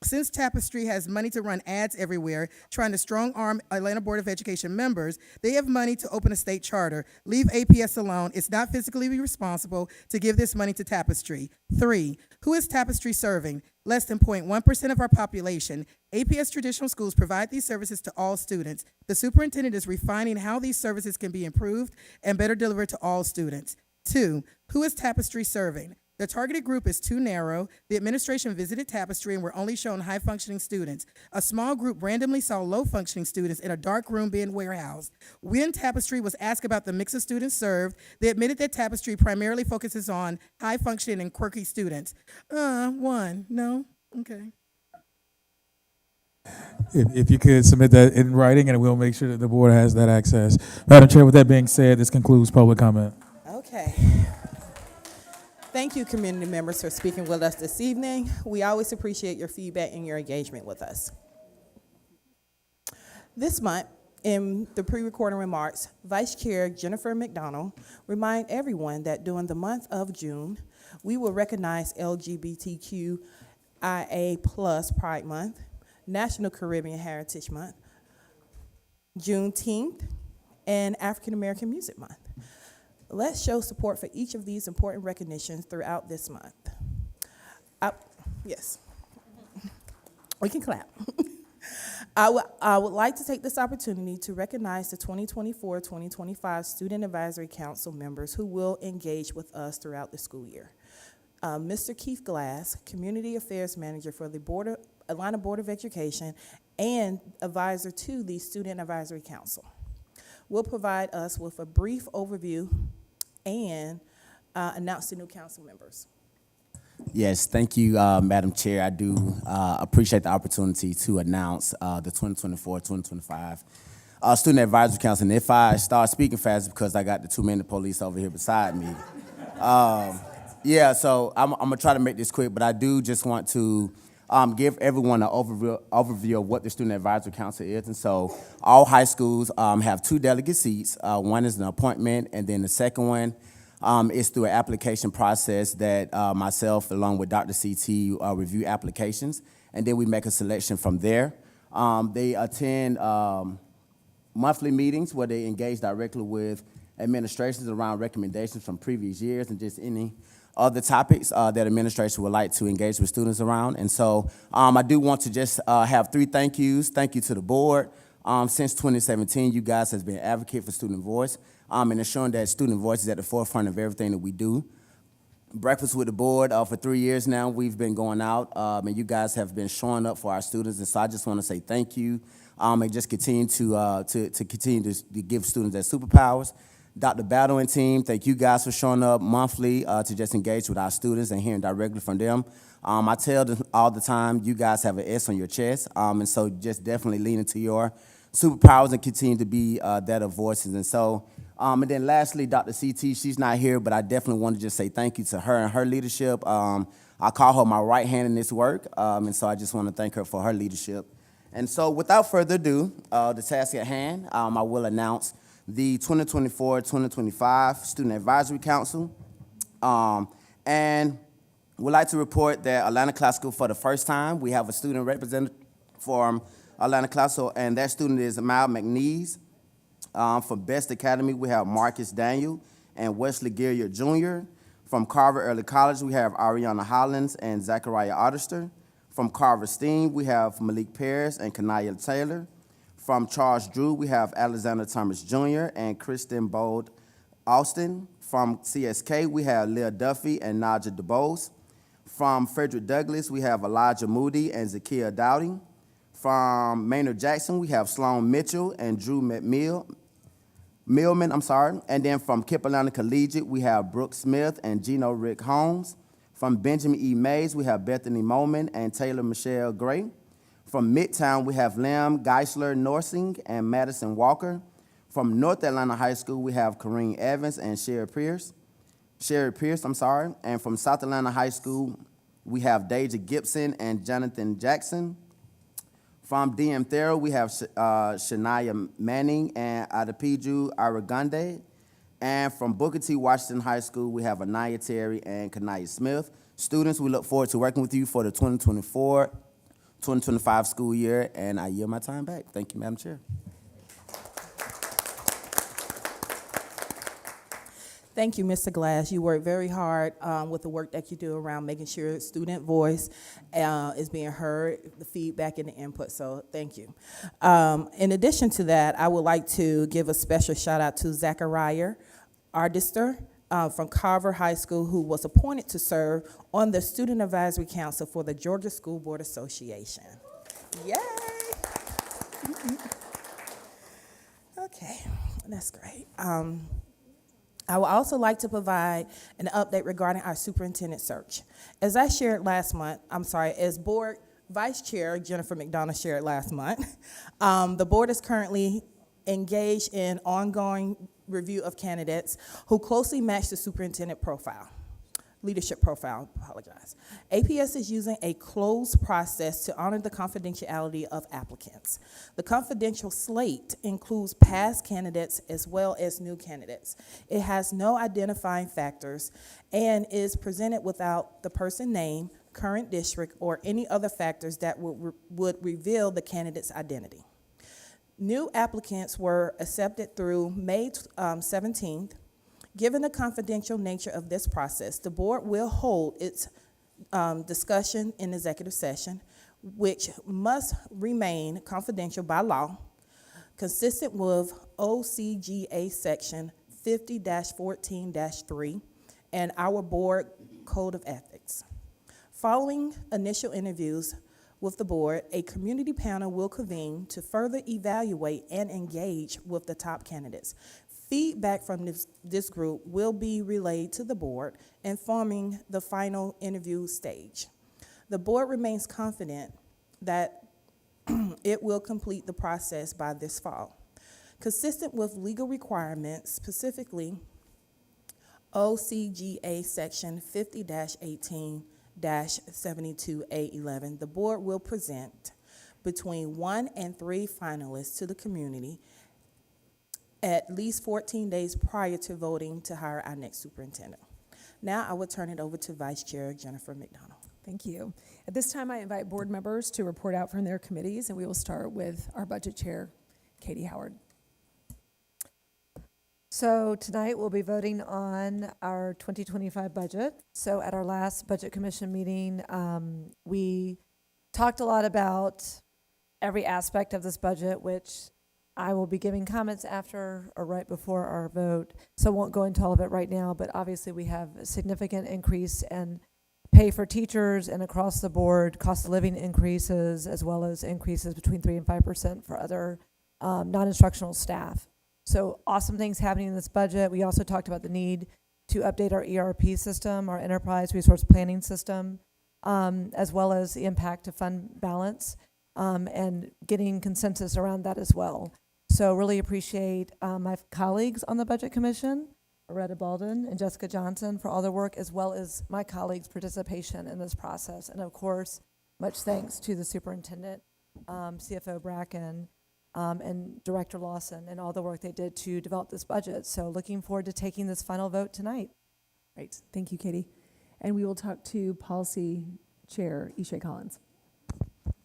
since Tapestry has money to run ads everywhere, trying to strong-arm Atlanta Board of Education members, they have money to open a state charter. Leave APS alone. It's not physically responsible to give this money to Tapestry. 3, who is Tapestry serving? Less than 0.1% of our population. APS traditional schools provide these services to all students. The superintendent is refining how these services can be improved and better delivered to all students. 2, who is Tapestry serving? The targeted group is too narrow. The administration visited Tapestry and were only shown high-functioning students. A small group randomly saw low-functioning students in a dark room being warehoused. When Tapestry was asked about the mix of students served, they admitted that Tapestry primarily focuses on high-functioning and quirky students. 1, no? Okay. If you could submit that in writing, and we'll make sure that the board has that access. Madam Chair, with that being said, this concludes public comment. Okay. Thank you, community members, for speaking with us this evening. We always appreciate your feedback and your engagement with us. This month, in the pre-recorded remarks, Vice Chair Jennifer McDonald reminded everyone that during the month of June, we will recognize LGBTQIA+ Pride Month, National Caribbean Heritage Month, Juneteenth, and African American Music Month. Let's show support for each of these important recognitions throughout this month. Yes, we can clap. I would like to take this opportunity to recognize the 2024-2025 Student Advisory Council members who will engage with us throughout the school year. Mr. Keith Glass, Community Affairs Manager for the Atlanta Board of Education and advisor to the Student Advisory Council, will provide us with a brief overview and announce the new council members. Yes, thank you, Madam Chair. I do appreciate the opportunity to announce the 2024-2025 Student Advisory Council. And if I start speaking fast, because I got the 2-minute police over here beside me. Yeah, so I'm gonna try to make this quick, but I do just want to give everyone an overview of what the Student Advisory Council is. And so all high schools have 2 delegate seats. One is an appointment, and then the second one is through an application process that myself, along with Dr. CT, review applications, and then we make a selection from there. They attend monthly meetings where they engage directly with administrations around recommendations from previous years and just any other topics that administration would like to engage with students around. And so I do want to just have 3 thank yous. Thank you to the board. Since 2017, you guys has been advocate for student voice and ensuring that student voice is at the forefront of everything that we do. Breakfast with the board, for 3 years now, we've been going out, and you guys have been showing up for our students. And so I just want to say thank you, and just continue to continue to give students their superpowers. Dr. Battle and team, thank you guys for showing up monthly to just engage with our students and hearing directly from them. I tell them all the time, you guys have an S on your chest, and so just definitely lean into your superpowers and continue to be that of voices. And so, and then lastly, Dr. CT, she's not here, but I definitely want to just say thank you to her and her leadership. I call her my right hand in this work, and so I just want to thank her for her leadership. And so without further ado, the task at hand, I will announce the 2024-2025 Student Advisory Council. And we'd like to report that Atlanta Classical, for the first time, we have a student representative from Atlanta Classical, and that student is Mal McNeese. From Best Academy, we have Marcus Daniel and Wesley Gilliard Jr. From Carver Early College, we have Ariana Hollins and Zachariah Otterster. From Carver STEAM, we have Malik Paris and Kanaya Taylor. From Charles Drew, we have Alexander Thomas Jr. and Kristen Bold Austin. From CSK, we have Leah Duffy and Naja DeBose. From Frederick Douglass, we have Elijah Moody and Zakiya Dowdy. From Maynard Jackson, we have Sloan Mitchell and Drew Millman. And then from Kip Atlanta Collegiate, we have Brooke Smith and Gino Rick Holmes. From Benjamin E. Mays, we have Bethany Moman and Taylor Michelle Gray. From Midtown, we have Lam Geisler Norsing and Madison Walker. From North Atlanta High School, we have Kareem Evans and Sherry Pierce. And from South Atlanta High School, we have Deja Gibson and Jonathan Jackson. From DM Thero, we have Shania Manning and Adepiju Aragande. And from Booker T. Washington High School, we have Anaya Terry and Kanaya Smith. Students, we look forward to working with you for the 2024-2025 school year, and I yield my time back. Thank you, Madam Chair. Thank you, Mr. Glass. You work very hard with the work that you do around making sure student voice is being heard, the feedback and the input, so thank you. In addition to that, I would like to give a special shout out to Zachariah Ardister from Carver High School, who was appointed to serve on the Student Advisory Council for the Georgia School Board Association. Yay! Okay, that's great. I would also like to provide an update regarding our superintendent search. As I shared last month, as board Vice Chair Jennifer McDonough shared last month, the board is currently engaged in ongoing review of candidates who closely match the superintendent profile. Leadership profile, apologize. APS is using a closed process to honor the confidentiality of applicants. The confidential slate includes past candidates as well as new candidates. It has no identifying factors and is presented without the person name, current district, or any other factors that would reveal the candidate's identity. New applicants were accepted through May 17th. Given the confidential nature of this process, the board will hold its discussion in executive session, which must remain confidential by law, consistent with OCGA section 50-14-3 and our board code of ethics. Following initial interviews with the board, a community panel will convene to further evaluate and engage with the top candidates. Feedback from this group will be relayed to the board, informing the final interview stage. The board remains confident that it will complete the process by this fall. Consistent with legal requirements, specifically OCGA section 50-18-72A11, the board will present between 1 and 3 finalists to the community at least 14 days prior to voting to hire our next superintendent. Now I will turn it over to Vice Chair Jennifer McDonough. Thank you. At this time, I invite board members to report out from their committees, and we will start with our budget chair, Katie Howard. So tonight we'll be voting on our 2025 budget. So at our last Budget Commission meeting, we talked a lot about every aspect of this budget, which I will be giving comments after or right before our vote, so I won't go into all of it right now, but obviously we have a significant increase in pay for teachers and across the board, cost of living increases, as well as increases between 3 and 5% for other non-instructional staff. So awesome things happening in this budget. We also talked about the need to update our ERP system, our enterprise resource planning system, as well as the impact to fund balance, and getting consensus around that as well. So really appreciate my colleagues on the Budget Commission, Loretta Balden and Jessica Johnson, for all their work, as well as my colleagues' participation in this process. And of course, much thanks to the superintendent, CFO Bracken, and Director Lawson, and all the work they did to develop this budget. So looking forward to taking this final vote tonight. Great. Thank you, Katie. And we will talk to Policy Chair Ishay Collins.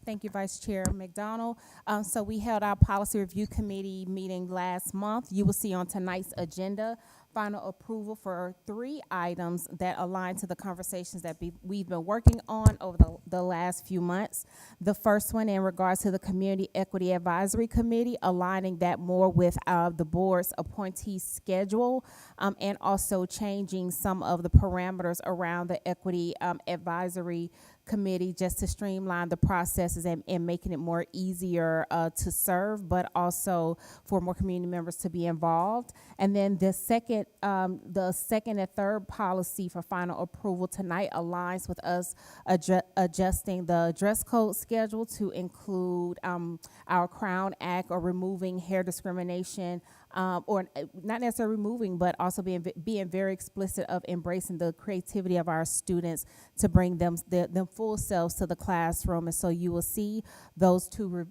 Thank you, Vice Chair McDonald. So we held our Policy Review Committee meeting last month. You will see on tonight's agenda final approval for 3 items that align to the conversations that we've been working on over the last few months. The first one in regards to the Community Equity Advisory Committee, aligning that more with the board's appointee schedule, and also changing some of the parameters around the Equity Advisory Committee just to streamline the processes and making it more easier to serve, but also for more community members to be involved. And then the second and third policy for final approval tonight aligns with us adjusting the dress code schedule to include our Crown Act, or removing hair discrimination, or not necessarily removing, but also being very explicit of embracing the creativity of our students to bring them full selves to the classroom. And so you will see those two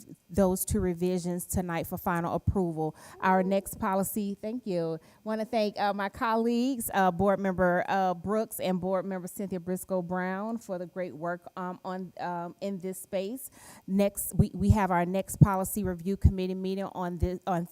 revisions tonight for final approval. Our next policy, thank you. Want to thank my colleagues, Board Member Brooks and Board Member Cynthia Briscoe Brown, for the great work in this space. Next, we have our next Policy Review Committee meeting on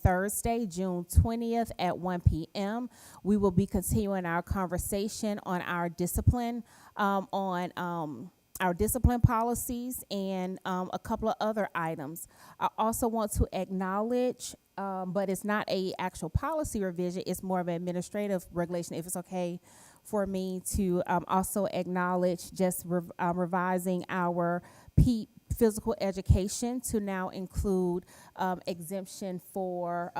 Thursday, June 20th at 1 p.m. We will be continuing our conversation on our discipline, our discipline policies, and a couple of other items. I also want to acknowledge, but it's not a actual policy revision, it's more of an administrative regulation, if it's okay for me to also acknowledge just revising our physical education to now include exemption for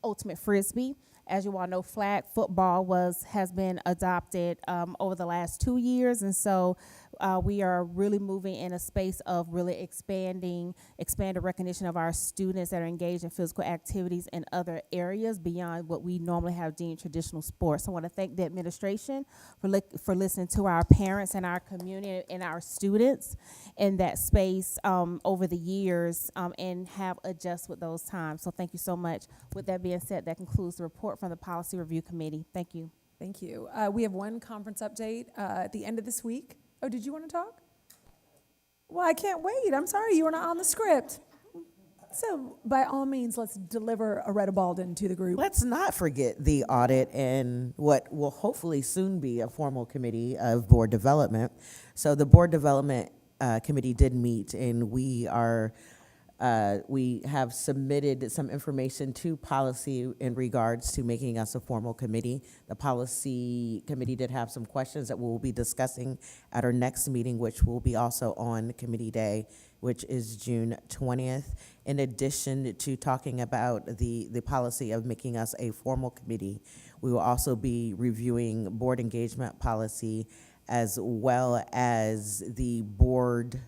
ultimate frisbee. As you all know, flag football has been adopted over the last 2 years, and so We are really moving in a space of really expanded recognition of our students that are engaged in physical activities in other areas beyond what we normally have deemed traditional sports. I want to thank the administration for listening to our parents and our community and our students in that space over the years and have adjusted with those times. So thank you so much. With that being said, that concludes the report from the Policy Review Committee. Thank you. Thank you. We have one conference update at the end of this week. Oh, did you want to talk? Well, I can't wait. I'm sorry, you were not on the script. So, by all means, let's deliver a Retta Baldwin to the group. Let's not forget the audit and what will hopefully soon be a formal committee of board development. So the board development committee did meet, and we have submitted some information to policy in regards to making us a formal committee. The policy committee did have some questions that we'll be discussing at our next meeting, which will be also on committee day, which is June 20th. In addition to talking about the policy of making us a formal committee, we will also be reviewing board engagement policy as well as the board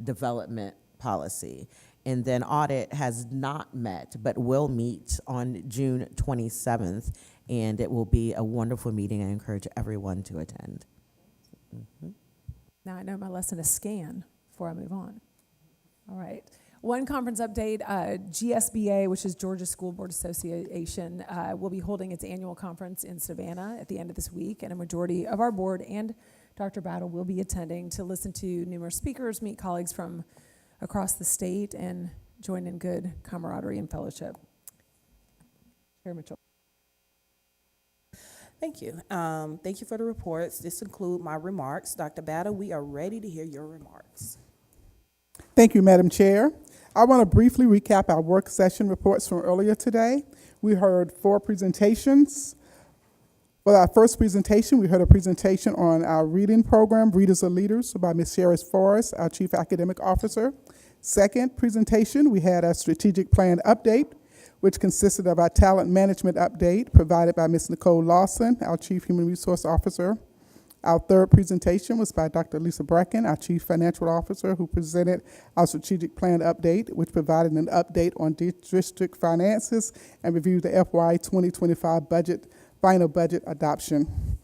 development policy. And then audit has not met, but will meet on June 27th, and it will be a wonderful meeting. I encourage everyone to attend. Now I know my lesson is scan before I move on. All right. One conference update, GSBA, which is Georgia School Board Association, will be holding its annual conference in Savannah at the end of this week, and a majority of our board and Dr. Battle will be attending to listen to numerous speakers, meet colleagues from across the state, and join in good camaraderie and fellowship. Chair Mitchell. Thank you. Thank you for the reports. This includes my remarks. Dr. Battle, we are ready to hear your remarks. Thank you, Madam Chair. I want to briefly recap our work session reports from earlier today. We heard 4 presentations. For our first presentation, we heard a presentation on our reading program, Readers Are Leaders, by Ms. Sherris Forrest, our Chief Academic Officer. Second presentation, we had a strategic plan update, which consisted of our talent management update provided by Ms. Nicole Lawson, our Chief Human Resource Officer. Our third presentation was by Dr. Lisa Brecken, our Chief Financial Officer, who presented our strategic plan update, which provided an update on district finances and reviewed the FY 2025 final budget adoption.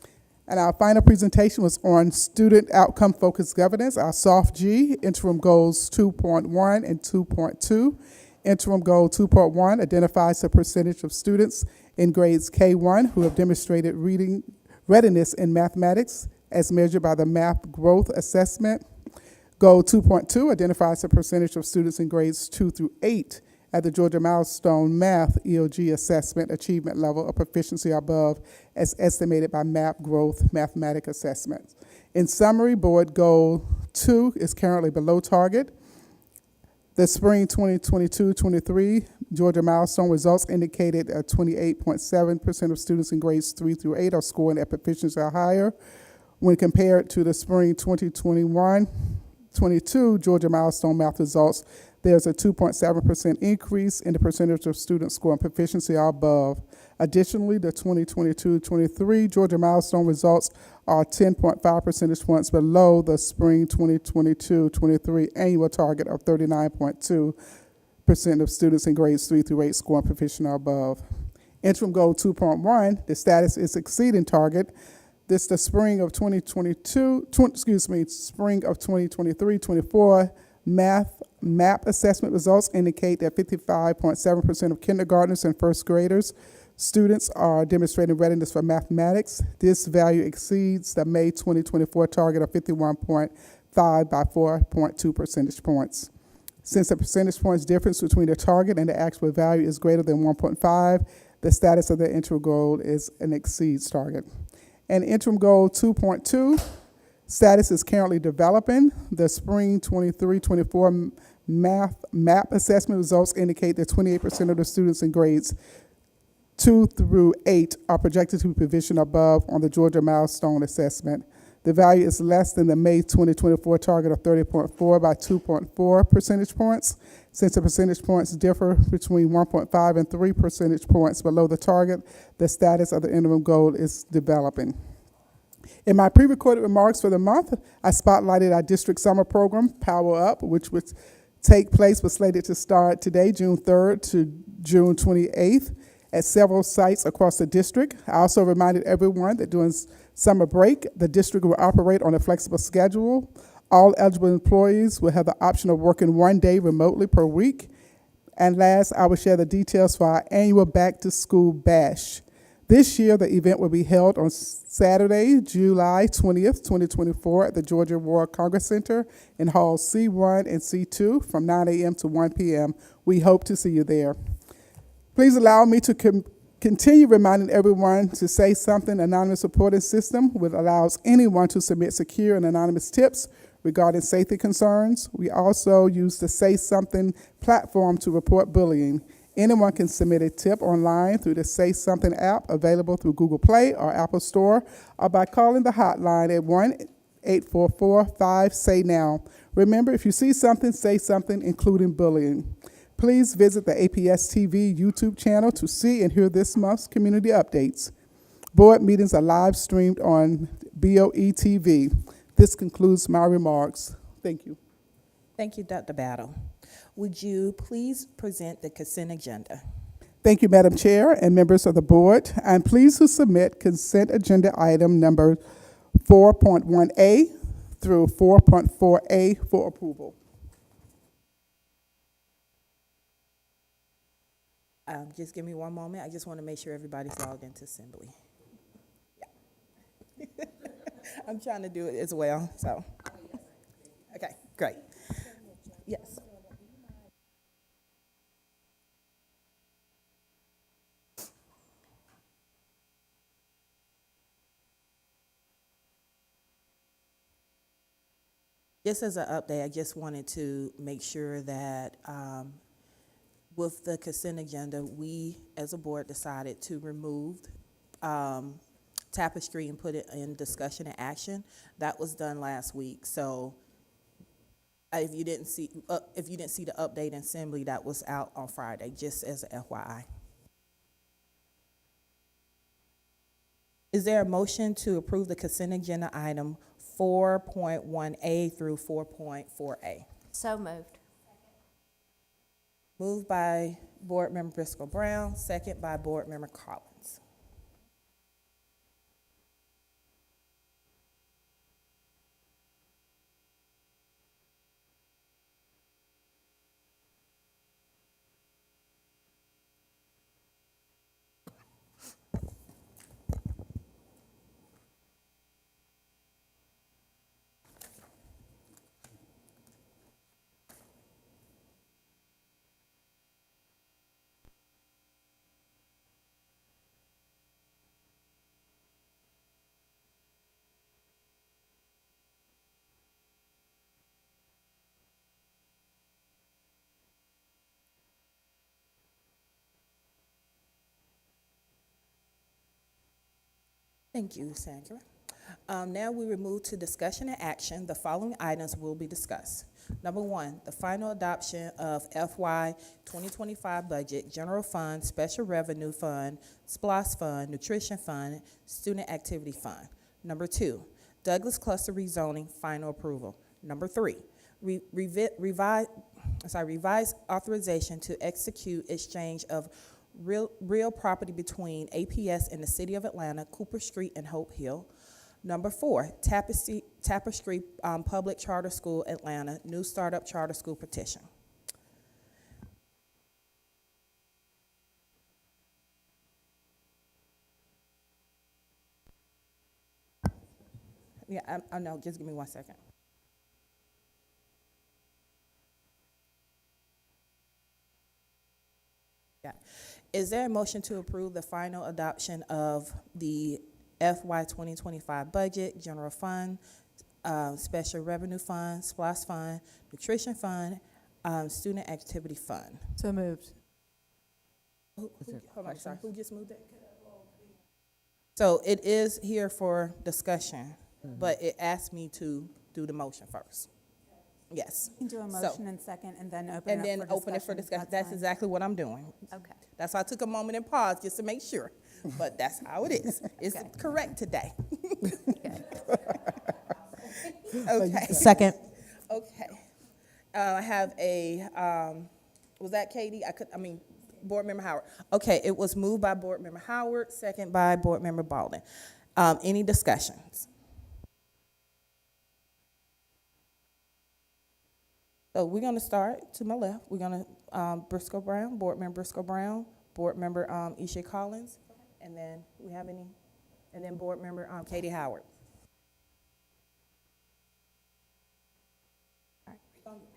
And our final presentation was on student outcome-focused governance, our SOFT-G, interim goals 2.1 and 2.2. Interim goal 2.1 identifies the percentage of students in grades K1 who have demonstrated reading readiness in mathematics as measured by the Math Growth Assessment. Goal 2.2 identifies the percentage of students in grades 2 through 8 at the Georgia Milestone Math EOG Assessment achievement level of proficiency above as estimated by Math Growth Mathematic Assessments. In summary, Board Goal 2 is currently below target. The spring 2022-23 Georgia Milestone results indicated 28.7% of students in grades 3 through 8 are scoring at proficiency or higher. When compared to the spring 2021-22 Georgia Milestone math results, there's a 2.7% increase in the percentage of students scoring proficiency or above. Additionally, the 2022-23 Georgia Milestone results are 10.5 percentage points below the spring 2022-23 annual target of 39.2% of students in grades 3 through 8 scoring proficient or above. Interim goal 2.1, the status is exceeding target. This the spring of 2023-24 MAP assessment results indicate that 55.7% of kindergartners and first graders students are demonstrating readiness for mathematics. This value exceeds the May 2024 target of 51.5 by 4.2 percentage points. Since the percentage points difference between the target and the actual value is greater than 1.5, the status of the interim goal is an exceeds target. And interim goal 2.2, status is currently developing. The spring 23-24 MAP assessment results indicate that 28% of the students in grades 2 through 8 are projected to be proficient above on the Georgia Milestone assessment. The value is less than the May 2024 target of 30.4 by 2.4 percentage points. Since the percentage points differ between 1.5 and 3 percentage points below the target, the status of the interim goal is developing. In my pre-recorded remarks for the month, I spotlighted our district summer program, Power Up, which was slated to start today, June 3rd to June 28th, at several sites across the district. I also reminded everyone that during summer break, the district will operate on a flexible schedule. All eligible employees will have the option of working 1 day remotely per week. And last, I will share the details for our annual Back to School Bash. This year, the event will be held on Saturday, July 20th, 2024 at the Georgia War Congress Center in Hall C1 and C2 from 9 a.m. to 1 p.m. We hope to see you there. Please allow me to continue reminding everyone to Say Something anonymous reporting system, which allows anyone to submit secure and anonymous tips regarding safety concerns. We also use the Say Something platform to report bullying. Anyone can submit a tip online through the Say Something app available through Google Play or Apple Store, or by calling the hotline at 1-844-5-SAY-NOW. Remember, if you see something, say something, including bullying. Please visit the APS TV YouTube channel to see and hear this month's community updates. Board meetings are live streamed on BOE TV. This concludes my remarks. Thank you. Thank you, Dr. Battle. Would you please present the consent agenda? Thank you, Madam Chair and members of the board. I'm pleased to submit consent agenda item number 4.1A through 4.4A for approval. Just give me one moment. I just want to make sure everybody's logged into Assembly. Yeah. I'm trying to do it as well, so. Okay, great. Yes. Just as an update, I just wanted to make sure that with the consent agenda, we as a board decided to remove tapestry and put it in discussion and action. That was done last week. So if you didn't see the update in Assembly, that was out on Friday, just as an FYI. Is there a motion to approve the consent agenda item 4.1A through 4.4A? So moved. Moved by Board Member Briscoe Brown, second by Board Member Collins. Thank you, Sandra. Now we will move to discussion and action. The following items will be discussed. Number 1, the final adoption of FY 2025 budget, General Fund, Special Revenue Fund, SPLOS Fund, Nutrition Fund, Student Activity Fund. Number 2, Douglas Cluster rezoning, final approval. Number 3, revised authorization to execute exchange of real property between APS and the City of Atlanta, Cooper Street and Hope Hill. Number 4, Tapestry Public Charter School, Atlanta, new startup charter school petition. Yeah, I know, just give me 1 second. Yeah. Is there a motion to approve the final adoption of the FY 2025 budget, General Fund, Special Revenue Fund, SPLOS Fund, Nutrition Fund, Student Activity Fund? So moved. Hold on, sorry, who just moved it? So it is here for discussion, but it asked me to do the motion first. Yes. You can do a So- motion and second and then open Open it for discussion. That's fine. exactly what I'm doing. Okay. That's why I took a moment and paused just to make sure. But that's how it is. It's Okay. correct today. Okay. Okay. Second. Okay. I have a, was that Katie? Board Member Howard. Okay, it was moved by Board Member Howard, second by Board Member Baldwin. Any discussions? So we're gonna start to my left. We're gonna, Briscoe Brown, Board Member Briscoe Brown, Board Member, Isha Collins, and then we have any, and then Board Member, Katie Howard.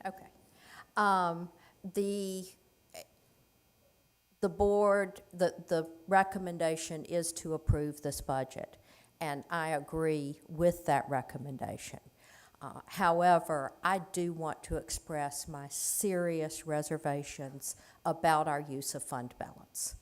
Okay. The board, the recommendation is to approve this budget, and I agree with that recommendation. However, I do want to express my serious reservations about our use of fund balance.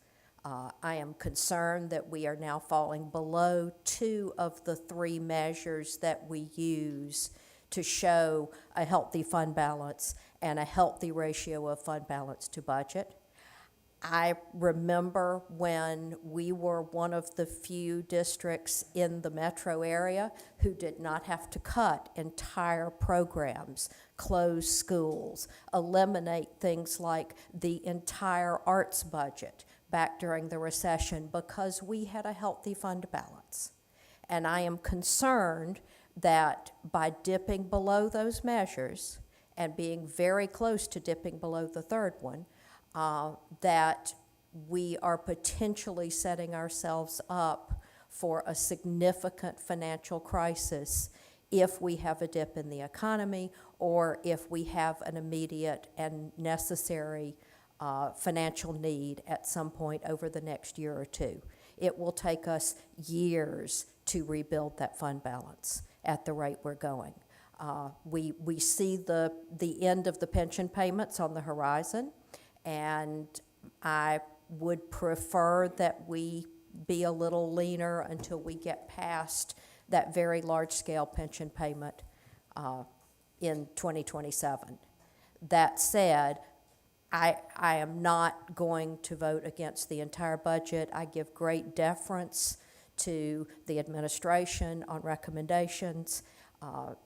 I am concerned that we are now falling below 2 of the 3 measures that we use to show a healthy fund balance and a healthy ratio of fund balance to budget. I remember when we were one of the few districts in the metro area who did not have to cut entire programs, close schools, eliminate things like the entire arts budget back during the recession because we had a healthy fund balance. And I am concerned that by dipping below those measures and being very close to dipping below the third one, that we are potentially setting ourselves up for a significant financial crisis if we have a dip in the economy or if we have an immediate and necessary financial need at some point over the next year or two. It will take us years to rebuild that fund balance at the rate we're going. We see the end of the pension payments on the horizon, and I would prefer that we be a little leaner until we get past that very large-scale pension payment in 2027. That said, I am not going to vote against the entire budget. I give great deference to the administration on recommendations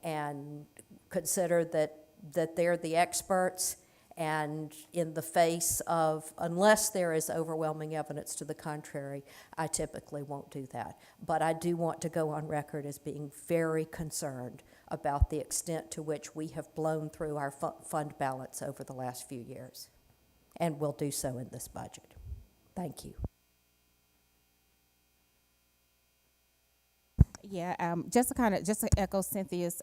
and consider that they're the experts. And in the face of, unless there is overwhelming evidence to the contrary, I typically won't do that. But I do want to go on record as being very concerned about the extent to which we have blown through our fund balance over the last few years. And will do so in this budget. Thank you. Yeah, just to echo Cynthia's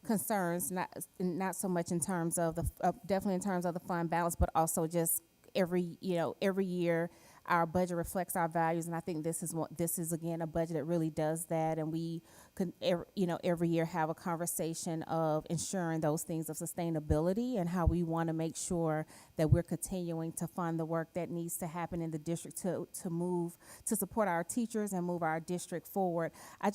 concerns, not so much in terms of definitely in terms of the fund balance, but also just every year our budget reflects our values, and I think this is again a budget that really does that, and we could every year have a conversation of ensuring those things of sustainability and how we want to make sure that we're continuing to fund the work that needs to happen in the district to support our teachers and move our district forward. I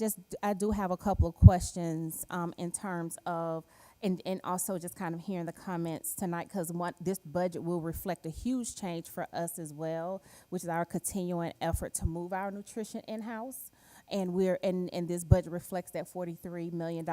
do have a couple of questions in terms of and also just kind of hearing the comments tonight, because this budget will reflect a huge change for us as well, which is our continuing effort to move our nutrition in-house. And this budget reflects that $43 million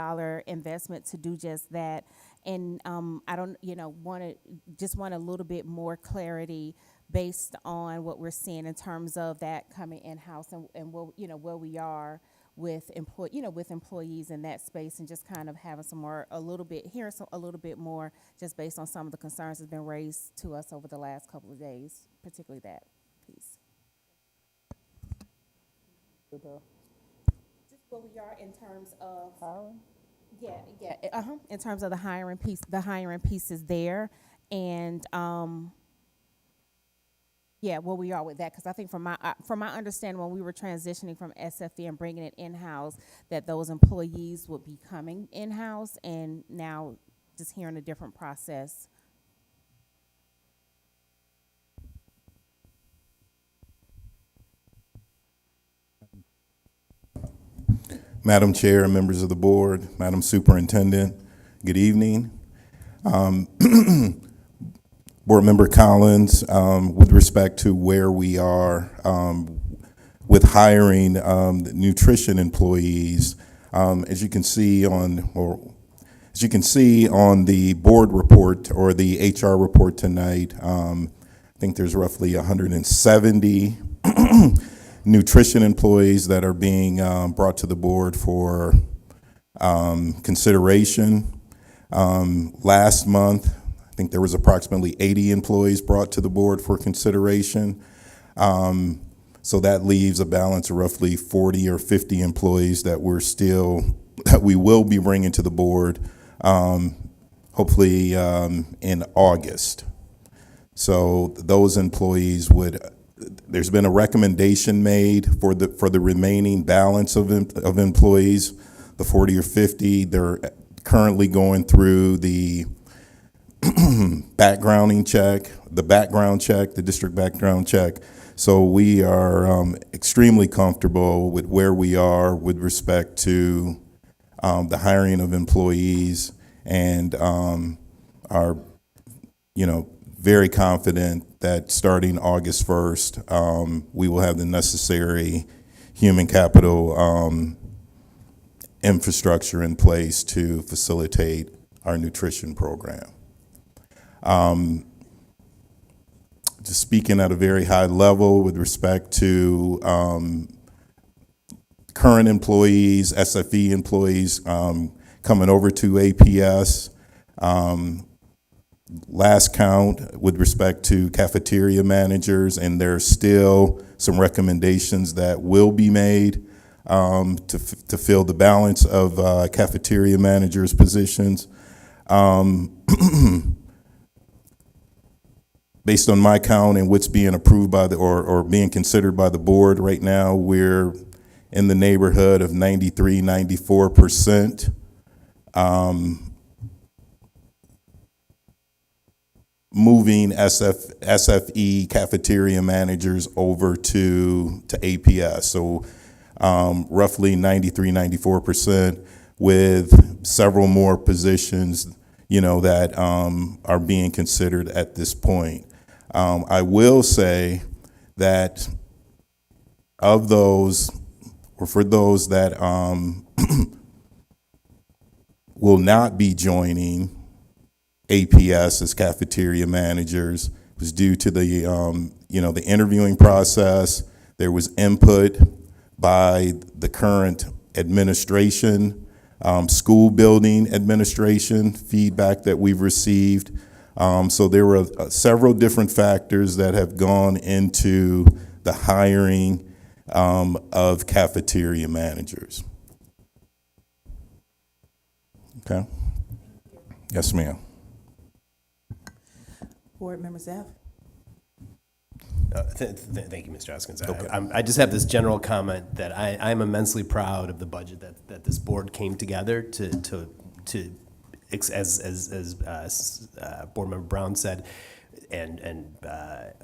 investment to do just that. And I don't, want a little bit more clarity based on what we're seeing in terms of that coming in-house and where we are with employees in that space, and just kind of having a little bit more just based on some of the concerns that's been raised to us over the last couple of days, particularly that piece. Just where we are in terms of hiring. In terms of the hiring piece is there, and where we are with that, because I think from my understanding, when we were transitioning from SFE and bringing it in-house, that those employees would be coming in-house, and now just hearing a different process. Madam Chair, members of the board, Madam Superintendent, good evening. Board Member Collins, with respect to where we are with hiring nutrition employees, As you can see on, the board report or the HR report tonight, I think there's roughly 170 nutrition employees that are being brought to the board for consideration. Last month, I think there was approximately 80 employees brought to the board for consideration. So that leaves a balance of roughly 40 or 50 employees that we will be bringing to the board, hopefully in August. So those employees there's been a recommendation made for the remaining balance of employees, the 40 or 50. They're currently going through the background check, the district background check. So we are extremely comfortable with where we are with respect to the hiring of employees, and are, very confident that starting August 1st, we will have the necessary human capital infrastructure in place to facilitate our nutrition program. Just speaking at a very high level with respect to current employees, SFE employees coming over to APS. Last count with respect to cafeteria managers, and there's still some recommendations that will be made to fill the balance of cafeteria managers' positions. Based on my count and what's being approved by or being considered by the board right now, we're in the neighborhood of 93, 94%. Moving SFE cafeteria managers over to APS. So roughly 93, 94%, with several more positions, that are being considered at this point. I will say that of those, or for those that will not be joining APS as cafeteria managers, was due to the the interviewing process. There was input by the current administration, school building administration, feedback that we've received. So there were several different factors that have gone into the hiring of cafeteria managers. Okay. Yes, ma'am. Board Member Zeff. Thank you, Mr. Hoskins. I just have this general comment that I'm immensely proud of the budget that this board came together to as Board Member Brown said, and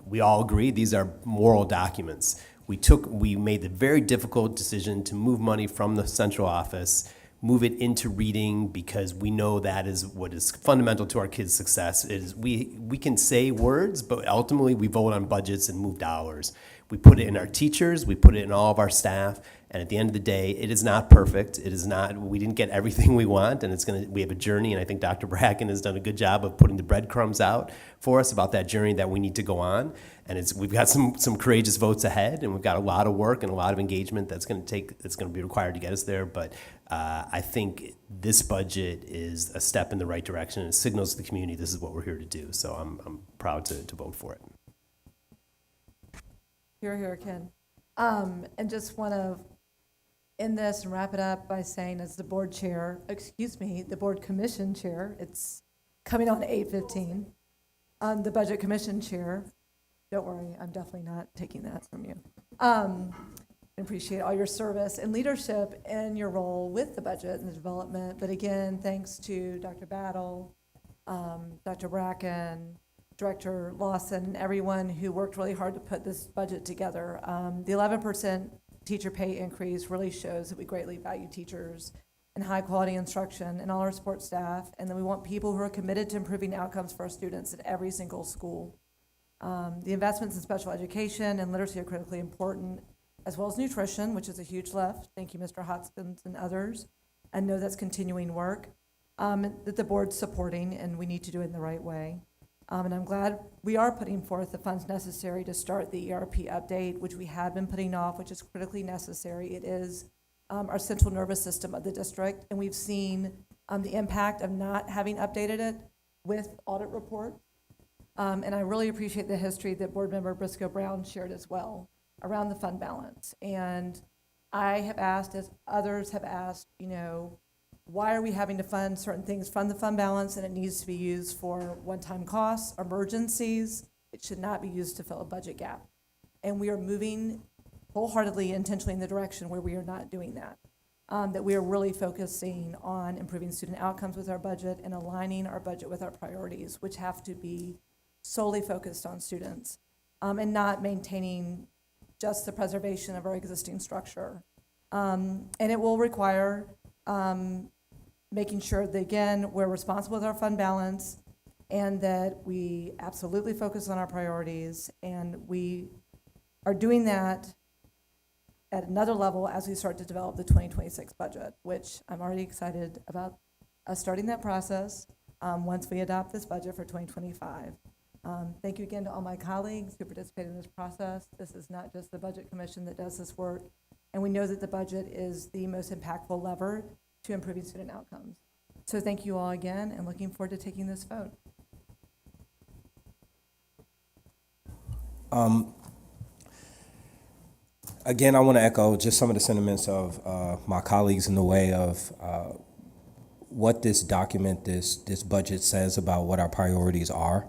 we all agree these are moral documents. We made the very difficult decision to move money from the central office, move it into reading, because we know that is what is fundamental to our kids' success. We can say words, but ultimately we vote on budgets and move dollars. We put it in our teachers, we put it in all of our staff, and at the end of the day, it is not perfect. It is not. We didn't get everything we want, and we have a journey, and I think Dr. Bracken has done a good job of putting the breadcrumbs out for us about that journey that we need to go on. And we've got some courageous votes ahead, and we've got a lot of work and a lot of engagement that's going to be required to get us there. But I think this budget is a step in the right direction, and it signals to the community this is what we're here to do. So I'm proud to vote for it. Here, Ken. And just want to end this and wrap it up by saying, as the board commission chair, it's coming on 8:15. The budget commission chair, don't worry, I'm definitely not taking that from you. Appreciate all your service and leadership in your role with the budget and the development. But again, thanks to Dr. Battle, Dr. Bracken, Director Lawson, and everyone who worked really hard to put this budget together. The 11% teacher pay increase really shows that we greatly value teachers and high quality instruction and all our support staff. And then we want people who are committed to improving outcomes for our students at every single school. The investments in special education and literacy are critically important. as well as nutrition, which is a huge lift. Thank you, Mr. Hoskins and others. I know that's continuing work that the board's supporting, and we need to do it in the right way. And I'm glad we are putting forth the funds necessary to start the ERP update, which we have been putting off, which is critically necessary. It is our central nervous system of the district, and we've seen the impact of not having updated it with audit reports. And I really appreciate the history that Board Member Briscoe Brown shared as well around the fund balance. And I have asked, as others have asked, why are we having to fund certain things from the fund balance, and it needs to be used for one-time costs, emergencies. It should not be used to fill a budget gap. And we are moving wholeheartedly, intentionally in the direction where we are not doing that. That we are really focusing on improving student outcomes with our budget and aligning our budget with our priorities, which have to be solely focused on students, and not maintaining just the preservation of our existing structure. And it will require making sure that, again, we're responsible with our fund balance, and that we absolutely focus on our priorities, and we are doing that at another level as we start to develop the 2026 budget, which I'm already excited about us starting that process once we adopt this budget for 2025. Thank you again to all my colleagues who participated in this process. This is not just the Budget Commission that does this work, and we know that the budget is the most impactful lever to improving student outcomes. So thank you all again, and looking forward to taking this vote. Again, I want to echo just some of the sentiments of my colleagues in the way of what this document, this budget says about what our priorities are.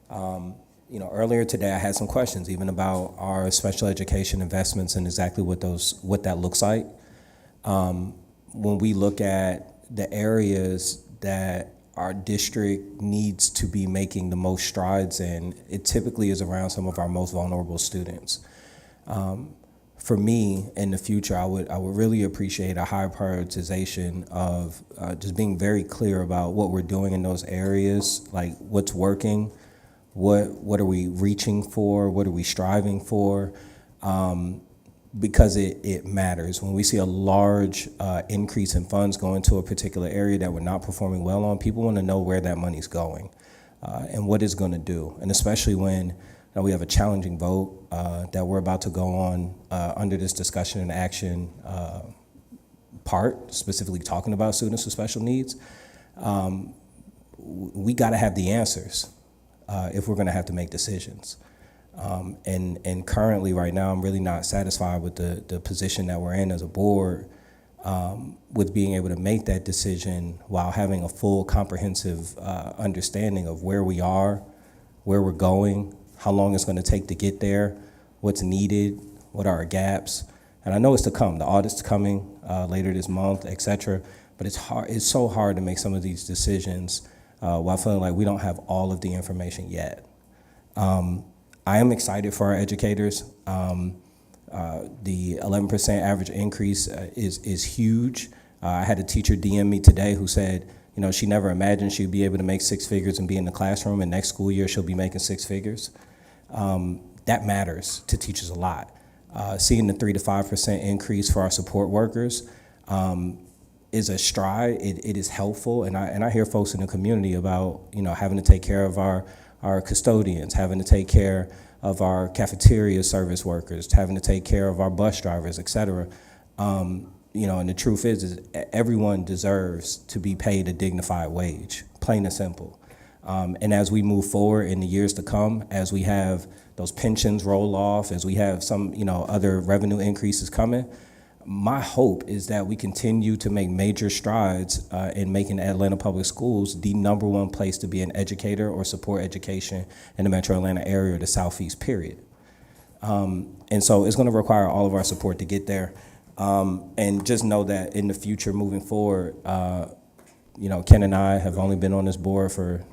Earlier today I had some questions even about our special education investments and exactly what that looks like. When we look at the areas that our district needs to be making the most strides in, it typically is around some of our most vulnerable students. For me, in the future, I would really appreciate a high prioritization of just being very clear about what we're doing in those areas, like what's working, what are we reaching for, what are we striving for, because it matters. When we see a large increase in funds going to a particular area that we're not performing well on, people want to know where that money's going and what it's going to do, and especially when we have a challenging vote that we're about to go on under this discussion and action part, specifically talking about students with special needs. We got to have the answers if we're going to have to make decisions. And currently, right now, I'm really not satisfied with the position that we're in as a board with being able to make that decision while having a full, comprehensive understanding of where we are, where we're going, how long it's going to take to get there, what's needed, what are our gaps. And I know it's to come. The audit's coming later this month, et cetera. But it's hard. It's so hard to make some of these decisions while feeling like we don't have all of the information yet. I am excited for our educators. The 11% average increase is huge. I had a teacher DM me today who said, she never imagined she'd be able to make six figures and be in the classroom, and next school year she'll be making six figures. That matters to teachers a lot. Seeing the 3 to 5% increase for our support workers is a stride. It is helpful, and I hear folks in the community about having to take care of our custodians, having to take care of our cafeteria service workers, having to take care of our bus drivers, et cetera. And the truth is everyone deserves to be paid a dignified wage, plain and simple. And as we move forward in the years to come, as we have those pensions roll off, as we have some, other revenue increases coming, my hope is that we continue to make major strides in making Atlanta Public Schools the #1 place to be an educator or support education in the Metro Atlanta area or the Southeast, period. And so it's going to require all of our support to get there. And just know that in the future, moving forward, Ken and I have only been on this board for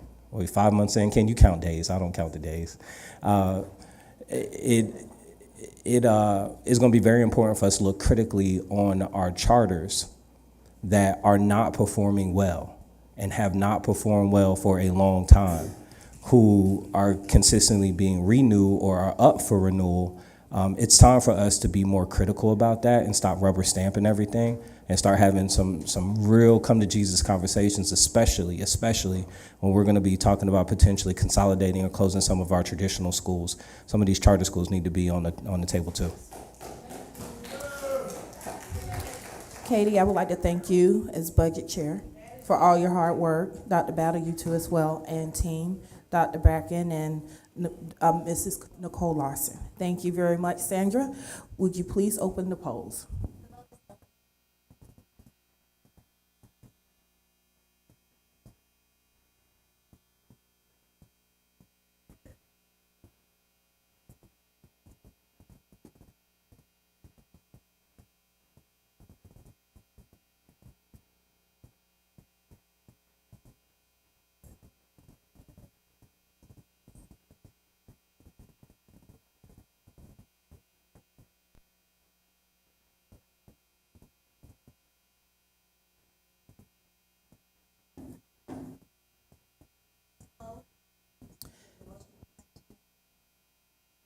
5 months in. Ken, you count days. I don't count the days. It is going to be very important for us to look critically on our charters that are not performing well and have not performed well for a long time, who are consistently being renewed or are up for renewal It's time for us to be more critical about that and stop rubber stamping everything and start having some real come to Jesus conversations, especially when we're going to be talking about potentially consolidating or closing some of our traditional schools. Some of these charter schools need to be on the table too. Katie, I would like to thank you as budget chair for all your hard work. Dr. Battle, you too as well, and team, Dr. Bracken and Mrs. Nicole Larson. Thank you very much. Sandra, would you please open the polls?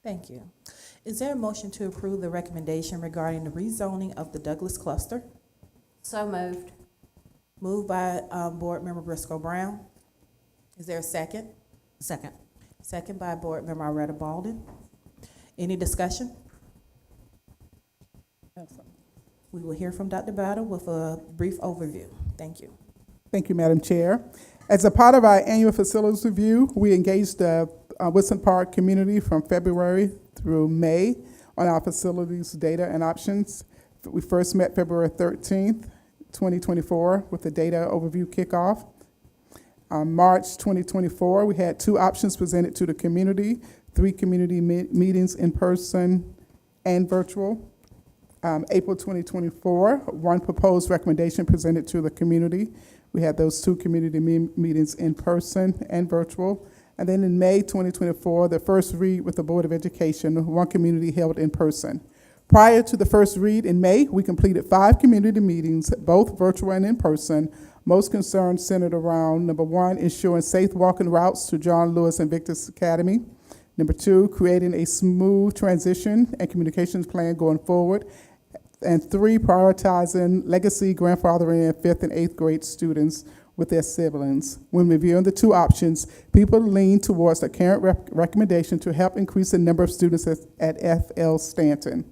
Thank you. Is there a motion to approve the recommendation regarding the rezoning of the Douglas cluster? So moved. Moved by Board Member Briscoe Brown. Is there a second? Second. Second by Board Member Iretta Baldwin. Any discussion? We will hear from Dr. Battle with a brief overview. Thank you. Thank you, Madam Chair. As a part of our annual facilities review, we engaged the Woodson Park community from February through May on our facilities data and options. We first met February 13th, 2024 with the data overview kickoff. March 2024, we had 2 options presented to the community, 3 community meetings in person and virtual. April 2024, 1 proposed recommendation presented to the community. We had those 2 community meetings in person and virtual. And then in May 2024, the first read with the Board of Education, 1 community held in person. Prior to the first read in May, we completed 5 community meetings, both virtual and in person. Most concerns centered around, number 1, ensuring safe walking routes to John Lewis and Victor's Academy. Number 2, creating a smooth transition and communications plan going forward. And 3, prioritizing legacy grandfathering in 5th and 8th grade students with their siblings. When reviewing the 2 options, people lean towards the current recommendation to help increase the number of students at FL Stanton.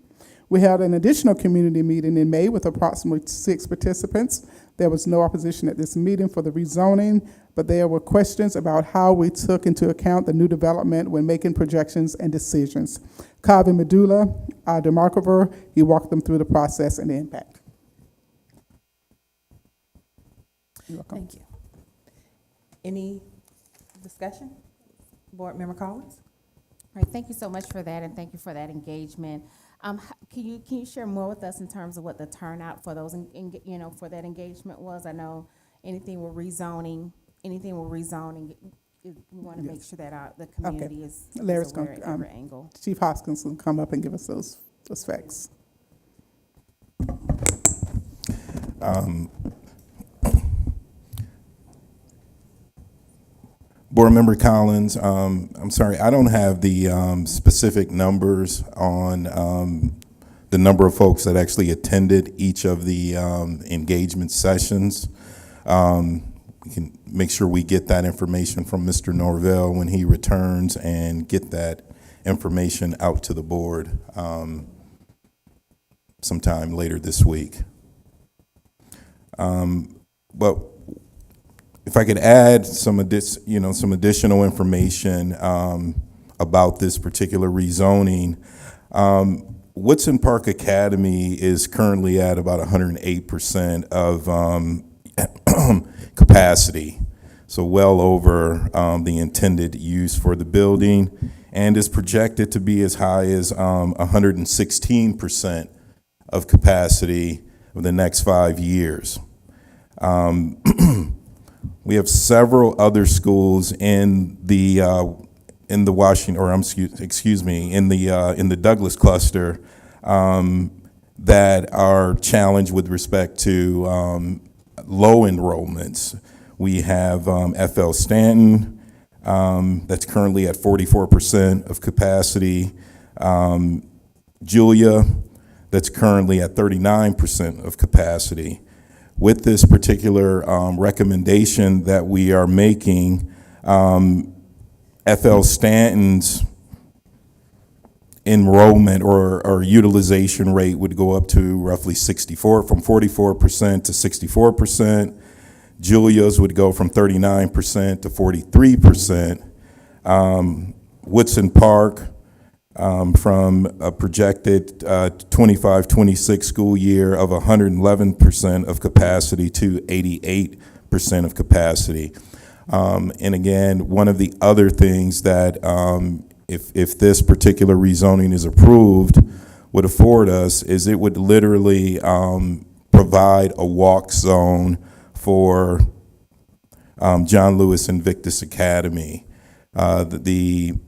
We held an additional community meeting in May with approximately 6 participants. There was no opposition at this meeting for the rezoning, but there were questions about how we took into account the new development when making projections and decisions. Kavi Medulla, DeMarcover, he walked them through the process and the impact. You're welcome. Thank you. Any discussion? Board Member Collins? All right, thank you so much for that, and thank you for that engagement. Can you share more with us in terms of what the turnout for those, for that engagement was? I know anything with rezoning, we want to make sure that the community is Larry's aware going at every angle. Chief Hoskins will come up and give us those facts. Board Member Collins, I'm sorry, I don't have the specific numbers on the number of folks that actually attended each of the engagement sessions. We can make sure we get that information from Mr. Norvell when he returns and get that information out to the board sometime later this week. But if I could add some additional information about this particular rezoning, Woodson Park Academy is currently at about 108% of capacity, so well over the intended use for the building, and is projected to be as high as 116% of capacity over the next 5 years. We have several other schools in the Washington, or in the Douglas cluster that are challenged with respect to low enrollments. We have FL Stanton, that's currently at 44% of capacity. Julia, that's currently at 39% of capacity. With this particular recommendation that we are making, FL Stanton's enrollment or utilization rate would go up to roughly 44% to 64%. Julia's would go from 39% to 43%. Woodson Park, from a projected 25-26 school year of 111% of capacity to 88% of capacity. And again, one of the other things that if this particular rezoning is approved would afford us is it would literally provide a walk zone for John Lewis Invictus Academy. The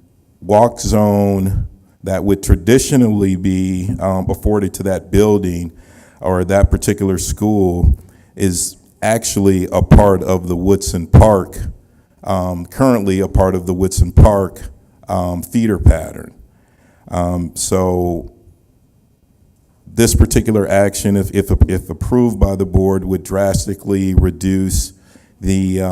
walk zone that would traditionally be afforded to that building or that particular school is actually a part of the Woodson Park, currently a part of the Woodson Park feeder pattern. So this particular action, if approved by the board, would drastically reduce the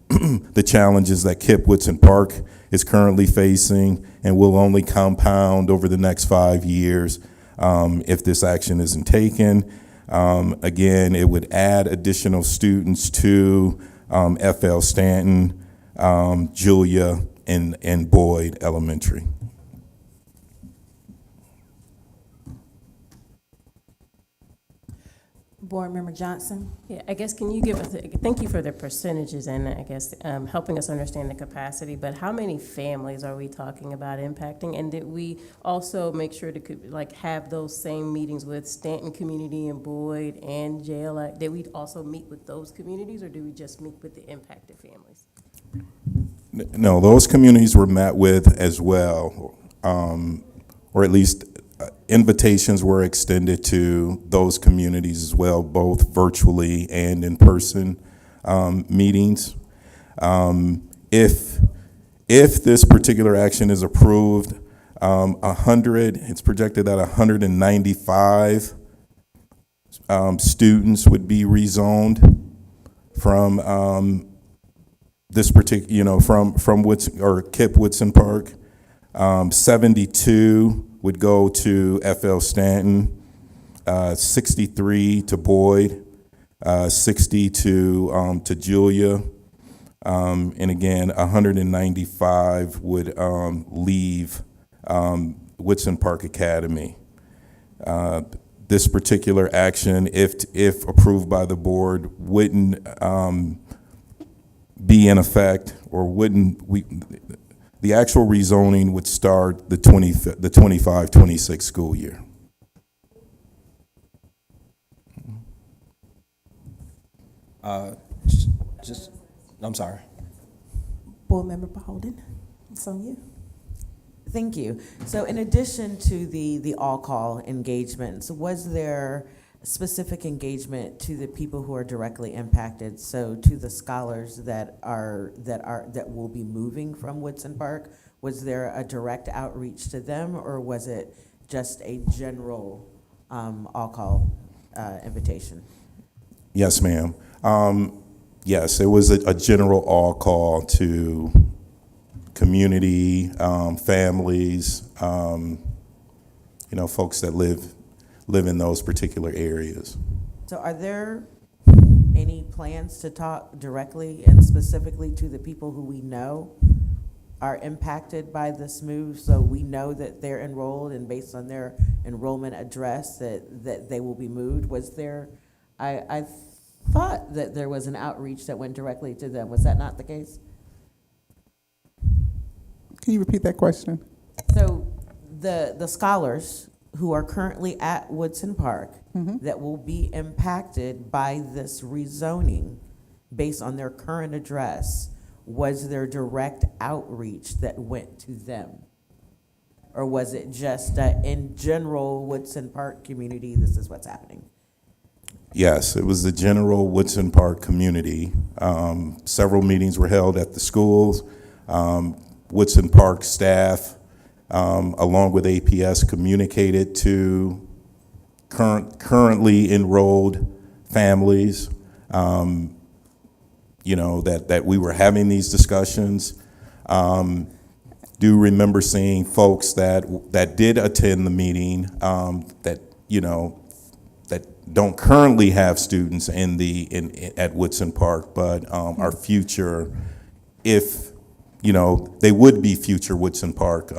the challenges that KIPP Woodson Park is currently facing and will only compound over the next 5 years if this action isn't taken. Again, it would add additional students to FL Stanton, Julia, and Boyd Elementary. Board Member Johnson? Yeah, I guess can you give us, thank you for the percentages and I guess helping us understand the capacity, but how many families are we talking about impacting? And did we also make sure to like have those same meetings with Stanton Community and Boyd and JLI? Did we also meet with those communities or do we just meet with the impacted families? No, those communities were met with as well, or at least invitations were extended to those communities as well, both virtually and in person meetings. If this particular action is approved, it's projected that 195 students would be rezoned from this particular, from Woodson or KIPP Woodson Park. 72 would go to FL Stanton, 63 to Boyd, 60 to Julia, and again 195 would leave Woodson Park Academy. This particular action, if approved by the board, wouldn't be in effect, or the actual rezoning would start the 25-26 school year. I'm sorry. Board Member Bolden, it's on you. Thank you. So in addition to the all-call engagements, was there specific engagement to the people who are directly impacted? So to the scholars that will be moving from Woodson Park, was there a direct outreach to them, or was it just a general all-call invitation? Yes, ma'am. Yes, it was a general all-call to community, families, folks that live in those particular areas. So are there any plans to talk directly and specifically to the people who we know are impacted by this move, so we know that they're enrolled and based on their enrollment address that they will be moved? Was there, I thought that there was an outreach that went directly to them. Was that not the case? Can you repeat that question? So the scholars who are currently at Woodson Park that will be impacted by this rezoning based on their current address, was there direct outreach that went to them? Or was it just in general Woodson Park community, this is what's happening? Yes, it was the general Woodson Park community. Several meetings were held at the schools. Woodson Park staff along with APS, communicated to currently enrolled families, that we were having these discussions. Do remember seeing folks that did attend the meeting, that don't currently have students at Woodson Park, but are future, if they would be future Woodson Park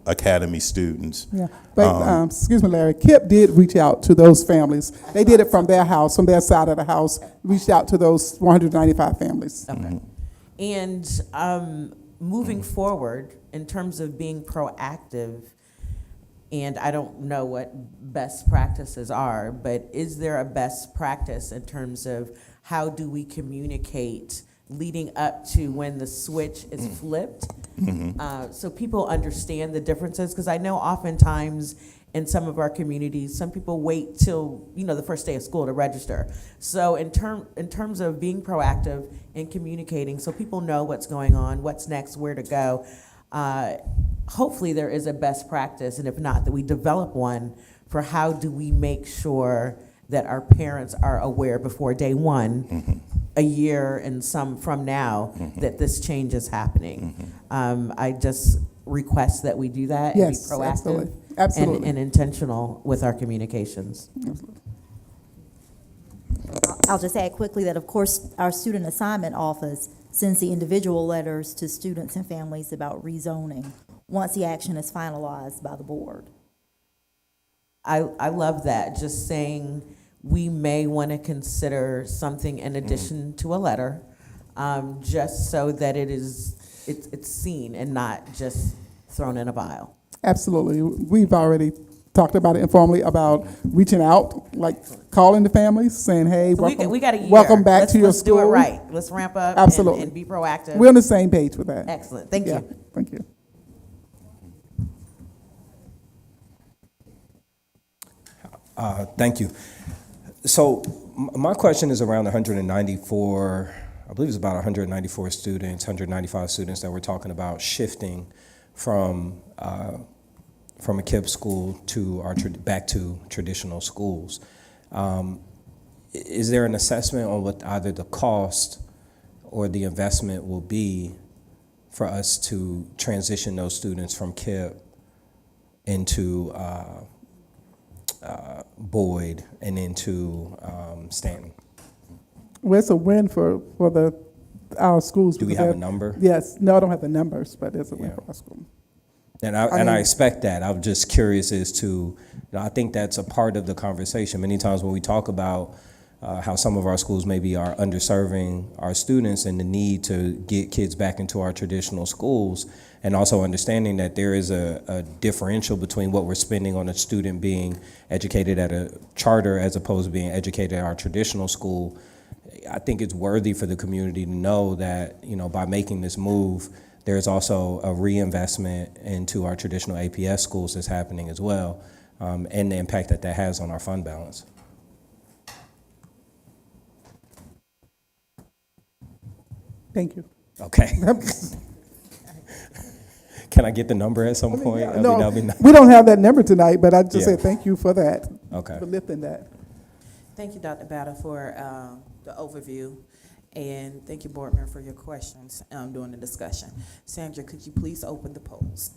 Academy students. Yeah, but excuse me, Larry, KIP did reach out to those families. They did it from their house, from their side of the house, reached out to those 195 families. Okay. And moving forward, in terms of being proactive, and I don't know what best practices are, but is there a best practice in terms of how do we communicate leading up to when the switch is flipped, so people understand the differences? Because I know oftentimes in some of our communities, some people wait till the first day of school to register. So in terms of being proactive and communicating, so people know what's going on, what's next, where to go. Hopefully there is a best practice, and if not, that we develop one for how do we make sure that our parents are aware before day one, a year and some from now, that this change is happening. I just request that we do that and be proactive absolutely. And intentional with our communications. I'll just add quickly that, of course, our Student Assignment Office sends the individual letters to students and families about rezoning once the action is finalized by the board. I love that, just saying we may want to consider something in addition to a letter, just so that it's seen and not just thrown in a vial. Absolutely. We've already talked about it informally, about reaching out, like calling the families, saying, hey, So welcome, we got a year. welcome back to your let's school. do it right. Let's ramp up Absolutely. and be proactive. We're on the same page with that. Excellent. Thank you. Thank you. Thank you. So my question is around 194, I believe it's about 194 students, 195 students that we're talking about shifting from a KIPP school to back to traditional schools. Is there an assessment on what either the cost or the investment will be for us to transition those students from KIPP into Boyd and into Stanton? Well, it's a win for our schools. Do we have a number? Yes. No, I don't have the numbers, but it's a win for our school. And I expect that. I'm just curious as to, I think that's a part of the conversation. Many times when we talk about how some of our schools maybe are underserving our students and the need to get kids back into our traditional schools, and also understanding that there is a differential between what we're spending on a student being educated at a charter as opposed to being educated at our traditional school. I think it's worthy for the community to know that, by making this move, there's also a reinvestment into our traditional APS schools that's happening as well, and the impact that that has on our fund balance. Thank you. Okay. Can I get the number at some point? No, we don't have that number tonight, but I just say thank you for that. Okay. For lifting that. Thank you, Dr. Batta, for the overview, and thank you, board member, for your questions during the discussion. Sandra, could you please open the polls?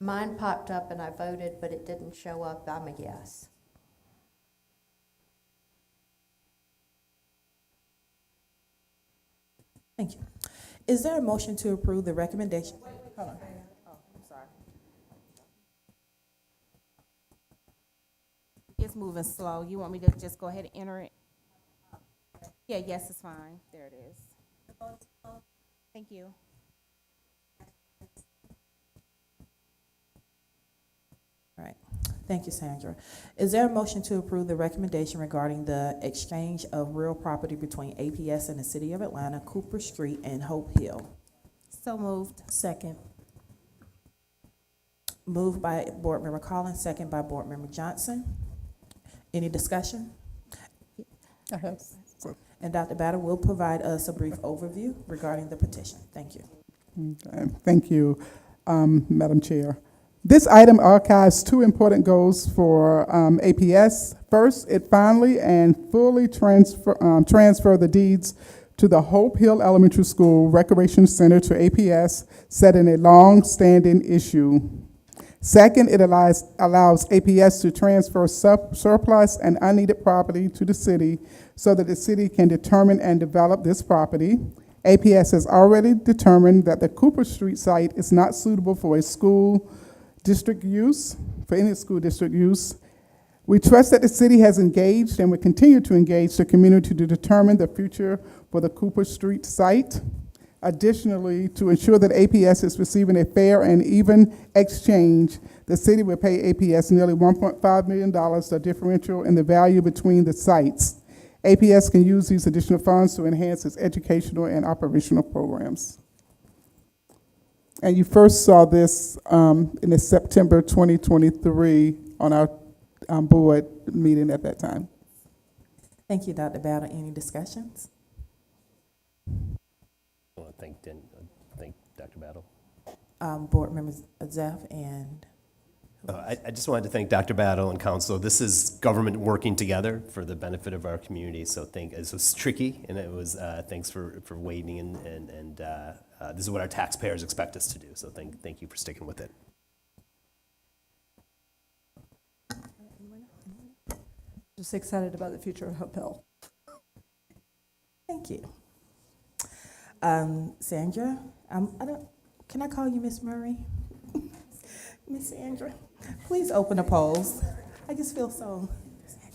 Mine popped up and I voted, but it didn't show up. I'm a yes. Thank you. Is there a motion to approve the recommendation? Hold on. Oh, I'm sorry. It's moving slow. You want me to just go ahead and enter it? Yeah, yes, it's fine. There it is. Thank you. All right. Thank you, Sandra. Is there a motion to approve the recommendation regarding the exchange of real property between APS and the City of Atlanta, Cooper Street and Hope Hill? So moved. Second. Moved by Board Member Collins, second by Board Member Johnson. Any discussion? I have. And Dr. Battle will provide us a brief overview regarding the petition. Thank you. Okay. Thank you, Madam Chair. This item archives two important goals for APS. First, it finally and fully transfer the deeds to the Hope Hill Elementary School Recreation Center to APS, setting a long-standing issue. Second, it allows APS to transfer surplus and unneeded property to the city so that the city can determine and develop this property. APS has already determined that the Cooper Street site is not suitable for a school district use, for any school district use. We trust that the city has engaged and will continue to engage the community to determine the future for the Cooper Street site. Additionally, to ensure that APS is receiving a fair and even exchange, the city will pay APS nearly $1.5 million, the differential in the value between the sites. APS can use these additional funds to enhance its educational and operational programs. And you first saw this in the September 2023 on our board meeting at that time. Thank you, Dr. Battle. Any discussions? I want to thank Dr. Battle. Board Members Zeff and I just wanted to thank Dr. Battle and Council. This is government working together for the benefit of our community. So it was tricky, and it was thanks for wading in, and this is what our taxpayers expect us to do. So thank you for sticking with it. Just excited about the future of Hope Hill. thank you. Sandra, can I call you Miss Murray? Miss Sandra, please open the polls. I just feel so. Sandra.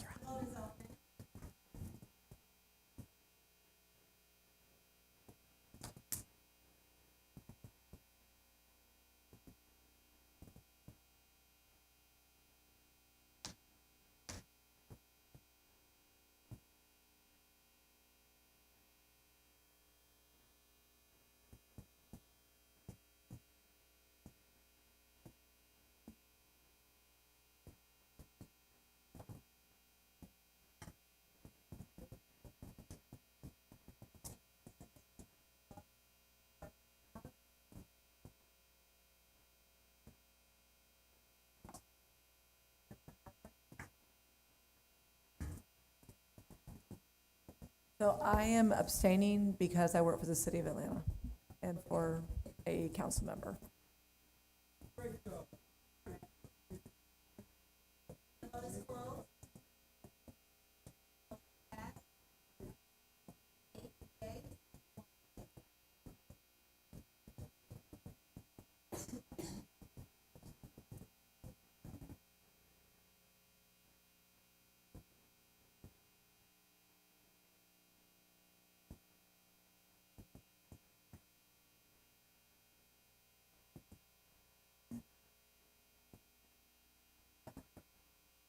So I am abstaining because I work for the City of Atlanta and for a council member.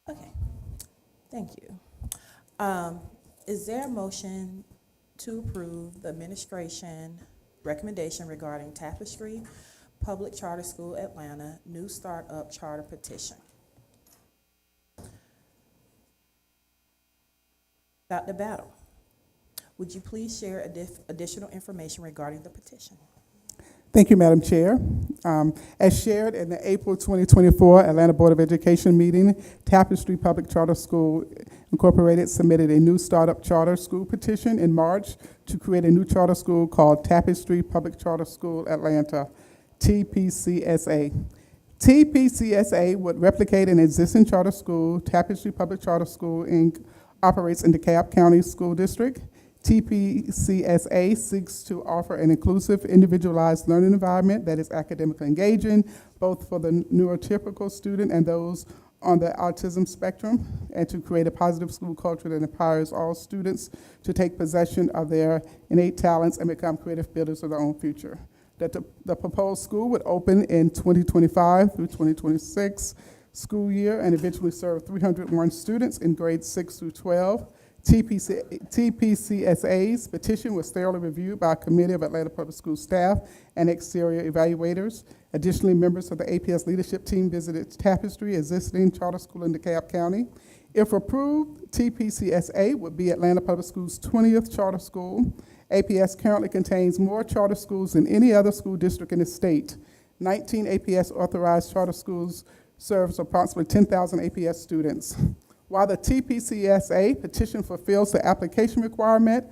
Okay, thank you. Is there a motion to approve the administration recommendation regarding Tapestry Public Charter School Atlanta new startup charter petition? Dr. Battle, would you please share additional information regarding the petition? Thank you, Madam Chair. As shared in the April 2024 Atlanta Board of Education meeting, Tapestry Public Charter School Incorporated submitted a new startup charter school petition in March to create a new charter school called Tapestry Public Charter School Atlanta, TPCSA. TPCSA would replicate an existing charter school. Tapestry Public Charter School, Inc. operates in DeKalb County School District. TPCSA seeks to offer an inclusive, individualized learning environment that is academically engaging, both for the neurotypical student and those on the autism spectrum and to create a positive school culture that empowers all students to take possession of their innate talents and become creative builders of their own future. That the proposed school would open in 2025 through 2026 school year and eventually serve 301 students in grades 6 through 12. TPCSA's petition was thoroughly reviewed by a committee of Atlanta Public School staff and exterior evaluators. Additionally, members of the APS leadership team visited Tapestry, existing charter school in DeKalb County. If approved, TPCSA would be Atlanta Public Schools' 20th charter school. APS currently contains more charter schools than any other school district in the state. 19 APS authorized charter schools serves approximately 10,000 APS students. While the TPCSA petition fulfills the application requirement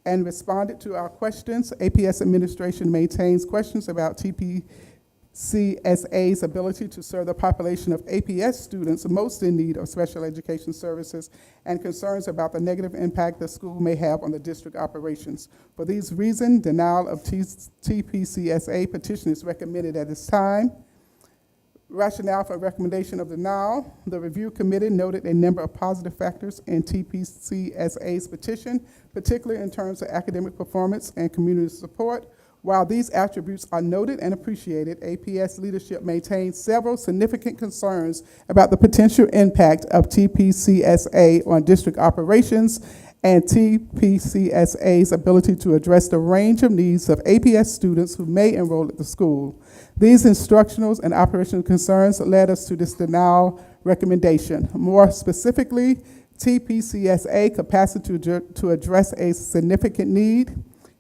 and responded to our questions, APS administration maintains questions about TPCSA's ability to serve the population of APS students most in need of special education services and concerns about the negative impact the school may have on the district operations. For these reasons, denial of TPCSA petition is recommended at this time. Rationale for recommendation of denial. The review committee noted a number of positive factors in TPCSA's petition, particularly in terms of academic performance and community support. While these attributes are noted and appreciated, APS leadership maintains several significant concerns about the potential impact of TPCSA on district operations and TPCSA's ability to address the range of needs of APS students who may enroll at the school. These instructional and operational concerns led us to this denial recommendation. More specifically, TPCSA capacity to address a significant need.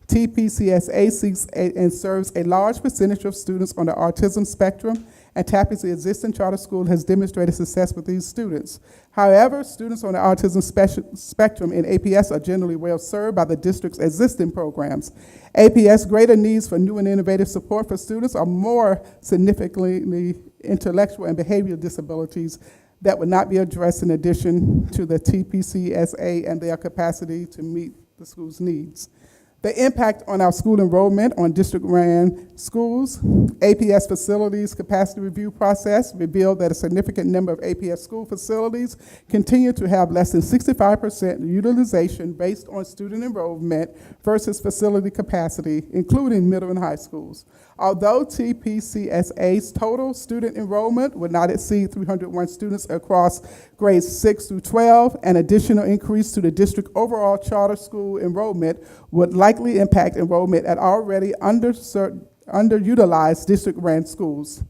TPCSA seeks and serves a large percentage of students on the autism spectrum, and Tapestry's existing charter school has demonstrated success with these students. However, students on the autism spectrum in APS are generally well served by the district's existing programs. APS greater needs for new and innovative support for students are more significantly intellectual and behavioral disabilities that would not be addressed in addition to the TPCSA and their capacity to meet the school's needs. The impact on our school enrollment on district-ran schools. APS facilities capacity review process revealed that a significant number of APS school facilities continue to have less than 65% utilization based on student enrollment versus facility capacity, including middle and high schools. Although TPCSA's total student enrollment would not exceed 301 students across grades 6 through 12, an additional increase to the district overall charter school enrollment would likely impact enrollment at already underutilized district-ran schools.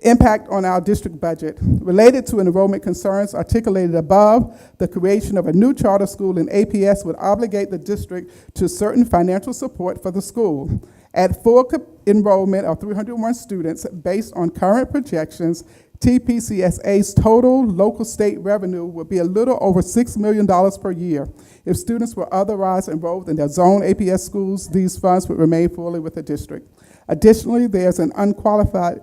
Impact on our district budget. Related to enrollment concerns articulated above, the creation of a new charter school in APS would obligate the district to certain financial support for the school. At full enrollment of 301 students, based on current projections, TPCSA's total local state revenue would be a little over $6 million per year. If students were otherwise enrolled in their zone APS schools, these funds would remain fully with the district. Additionally, there's an unqualified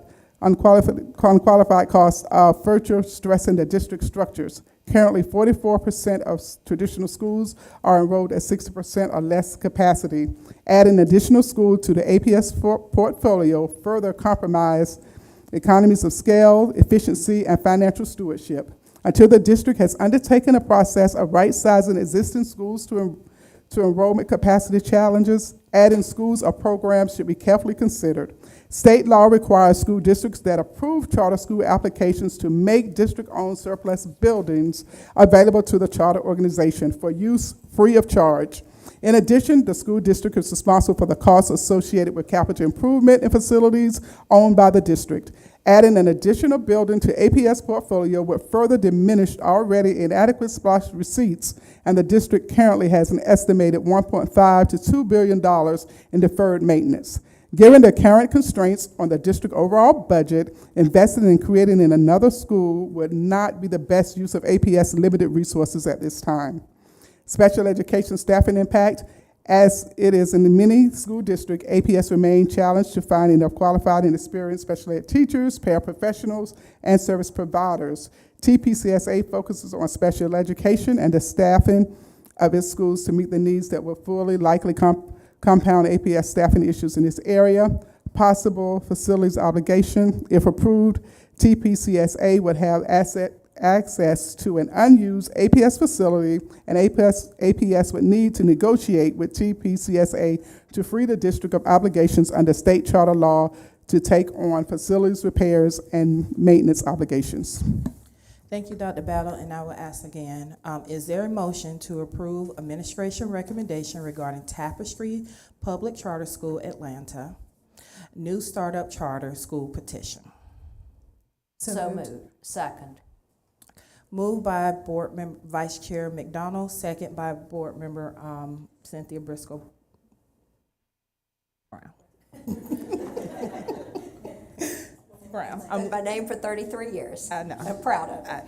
cost of further stressing the district structures. Currently, 44% of traditional schools are enrolled at 60% or less capacity. Adding additional school to the APS portfolio further compromise economies of scale, efficiency, and financial stewardship. Until the district has undertaken a process of right-sizing existing schools to enrollment capacity challenges, adding schools or programs should be carefully considered. State law requires school districts that approve charter school applications to make district-owned surplus buildings available to the charter organization for use free of charge. In addition, the school district is responsible for the costs associated with capital improvement in facilities owned by the district. Adding an additional building to APS portfolio would further diminish already inadequate SPLOST receipts, and the district currently has an estimated $1.5 to $2 billion in deferred maintenance. Given the current constraints on the district overall budget, investing in creating another school would not be the best use of APS limited resources at this time. Special education staffing impact. As it is in many school districts, APS remain challenged to find enough qualified and experienced special ed teachers, paraprofessionals, and service providers. TPCSA focuses on special education and the staffing of its schools to meet the needs that will fully likely compound APS staffing issues in this area. Possible facilities obligation. If approved, TPCSA would have access to an unused APS facility, and APS would need to negotiate with TPCSA to free the district of obligations under state charter law to take on facilities repairs and maintenance obligations. Thank you, Dr. Battle, and I will ask again, is there a motion to approve administration recommendation regarding Tapestry Public Charter School, Atlanta, new startup charter school petition? So moved. Second. Moved by Board Member Vice Chair McDonald, second by Board Member Cynthia Briscoe Brown. Brown. Been my name for 33 years. I know. I'm proud of it.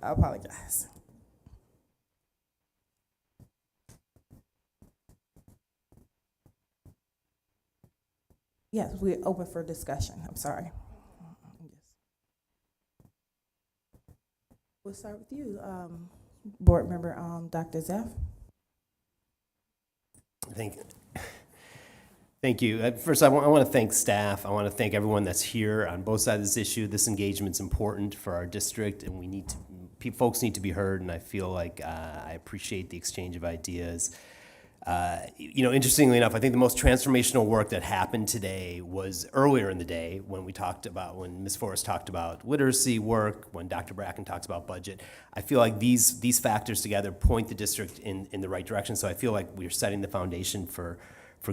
I apologize. Yes, we're open for discussion. I'm sorry. We'll start with you, Board Member Dr. Zeff. Thank you. First, I want to thank staff. I want to thank everyone that's here on both sides of this issue. This engagement's important for our district, and we need to, folks need to be heard, and I feel like I appreciate the exchange of ideas. Interestingly enough, I think the most transformational work that happened today was earlier in the day when Ms. Forrest talked about literacy work, when Dr. Bracken talks about budget. I feel like these factors together point the district in the right direction, so I feel like we're setting the foundation for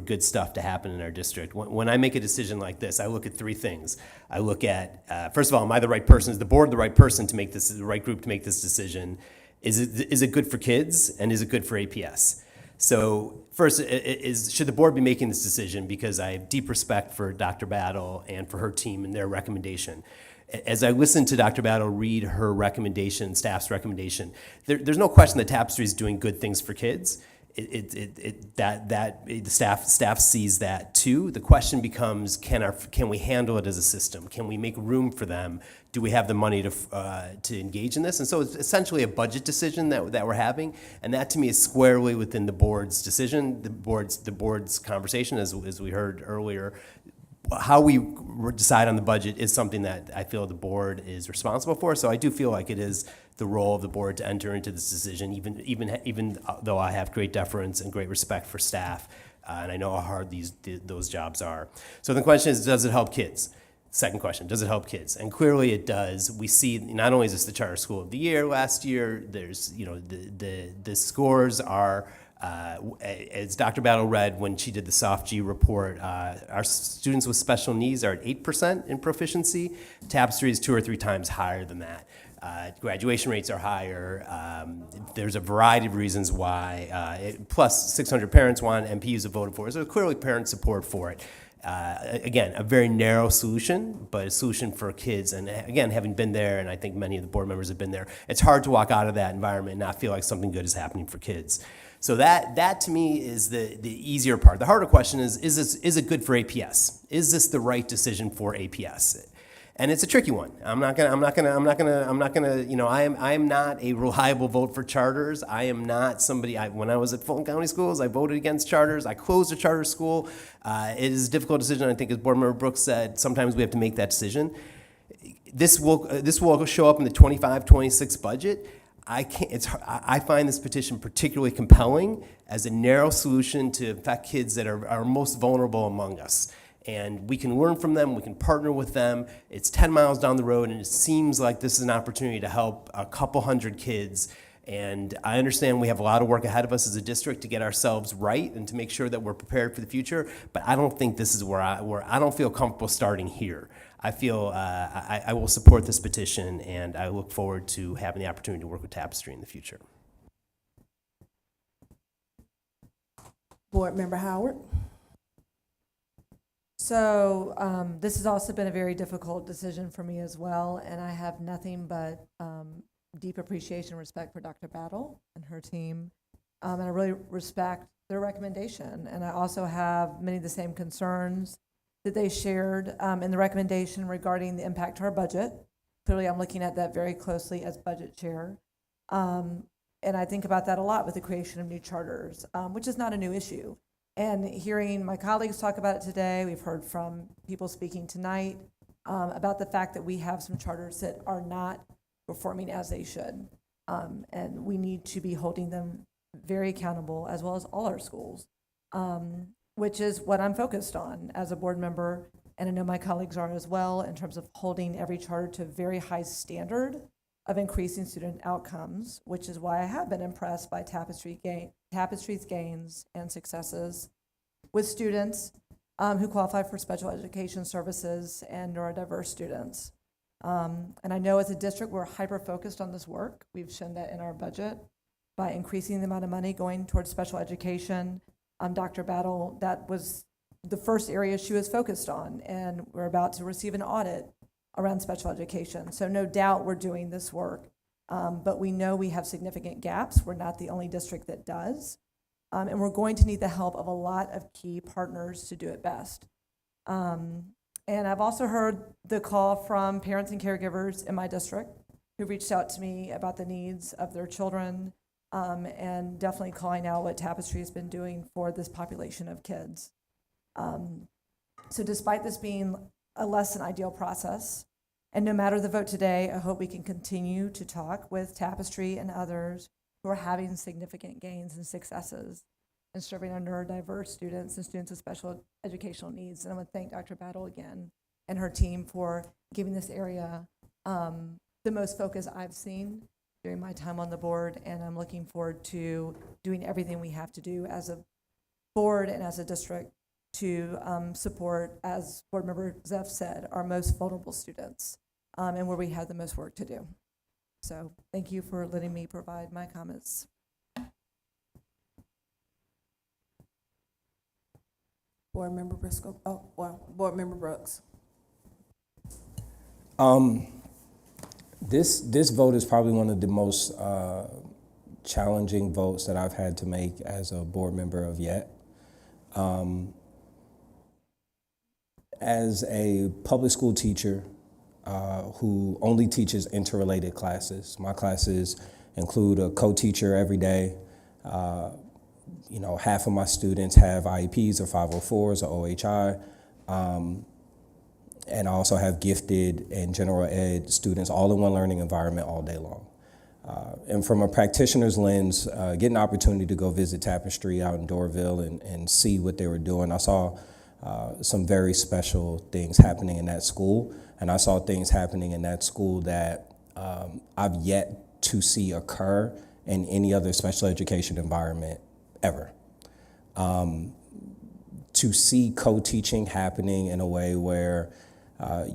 good stuff to happen in our district. When I make a decision like this, I look at three things. I look at, first of all, am I the right person? Is the board the right person to make this, the right group to make this decision? Is it good for kids, and is it good for APS? So first, should the board be making this decision? Because I have deep respect for Dr. Battle and for her team and their recommendation. As I listened to Dr. Battle read her recommendation, staff's recommendation, there's no question that Tapestry is doing good things for kids. The staff sees that too. The question becomes, can we handle it as a system? Can we make room for them? Do we have the money to engage in this? And so it's essentially a budget decision that we're having, and that to me is squarely within the board's decision, the board's conversation, as we heard earlier. How we decide on the budget is something that I feel the board is responsible for. So I do feel like it is the role of the board to enter into this decision, even though I have great deference and great respect for staff, and I know how hard those jobs are. So the question is, does it help kids? Second question, does it help kids? And clearly it does. We see not only is this the Charter School of the Year last year, there's the scores are. As Dr. Battle read when she did the SoftG report, our students with special needs are at 8% in proficiency. Tapestry is 2 or 3 times higher than that. Graduation rates are higher. There's a variety of reasons why. Plus, 600 parents want MPUs have voted for it, so clearly parent support for it. Again, a very narrow solution, but a solution for kids. And again, having been there, and I think many of the board members have been there, it's hard to walk out of that environment and not feel like something good is happening for kids. So that to me is the easier part. The harder question is it good for APS? Is this the right decision for APS? And it's a tricky one. I am not a reliable vote for charters. I am not somebody, when I was at Fulton County Schools, I voted against charters. I closed a charter school. It is a difficult decision. I think as Board Member Brooks said, sometimes we have to make that decision. This will show up in the 25-26 budget. I find this petition particularly compelling as a narrow solution to affect kids that are most vulnerable among us. And we can learn from them, we can partner with them. It's 10 miles down the road, and it seems like this is an opportunity to help a couple hundred kids. And I understand we have a lot of work ahead of us as a district to get ourselves right and to make sure that we're prepared for the future, but I don't think this is where I don't feel comfortable starting here. I feel I will support this petition, and I look forward to having the opportunity to work with Tapestry in the future. Board Member Howard. So this has also been a very difficult decision for me as well, and I have nothing but deep appreciation and respect for Dr. Battle and her team, and I really respect their recommendation. And I also have many of the same concerns that they shared in the recommendation regarding the impact to our budget. Clearly, I'm looking at that very closely as budget chair. And I think about that a lot with the creation of new charters, which is not a new issue. And hearing my colleagues talk about it today, we've heard from people speaking tonight about the fact that we have some charters that are not performing as they should. And we need to be holding them very accountable, as well as all our schools, which is what I'm focused on as a board member, and I know my colleagues are as well, in terms of holding every charter to a very high standard of increasing student outcomes, which is why I have been impressed by Tapestry's gains and successes with students who qualify for special education services and neurodiverse students. And I know as a district, we're hyper-focused on this work. We've shown that in our budget by increasing the amount of money going towards special education. Dr. Battle, that was the first area she was focused on, and we're about to receive an audit around special education. So no doubt we're doing this work, but we know we have significant gaps. We're not the only district that does, and we're going to need the help of a lot of key partners to do it best. And I've also heard the call from parents and caregivers in my district who reached out to me about the needs of their children, and definitely calling out what Tapestry has been doing for this population of kids. So despite this being a less than ideal process, and no matter the vote today, I hope we can continue to talk with Tapestry and others who are having significant gains and successes in serving our neurodiverse students and students with special educational needs. And I want to thank Dr. Battle again and her team for giving this area the most focus I've seen during my time on the board, and I'm looking forward to doing everything we have to do as a board and as a district to support, as Board Member Zeff said, our most vulnerable students and where we have the most work to do. So thank you for letting me provide my comments. Board Member Briscoe, Board Member Brooks. This vote is probably one of the most challenging votes that I've had to make as a board member of yet. As a public school teacher who only teaches interrelated classes, my classes include a co-teacher every day. Half of my students have IEPs or 504s or OHI. And I also have gifted and general ed students all in one learning environment all day long. And from a practitioner's lens, getting an opportunity to go visit Tapestry out in Doraville and see what they were doing, I saw some very special things happening in that school. And I saw things happening in that school that I've yet to see occur in any other special education environment ever. To see co-teaching happening in a way where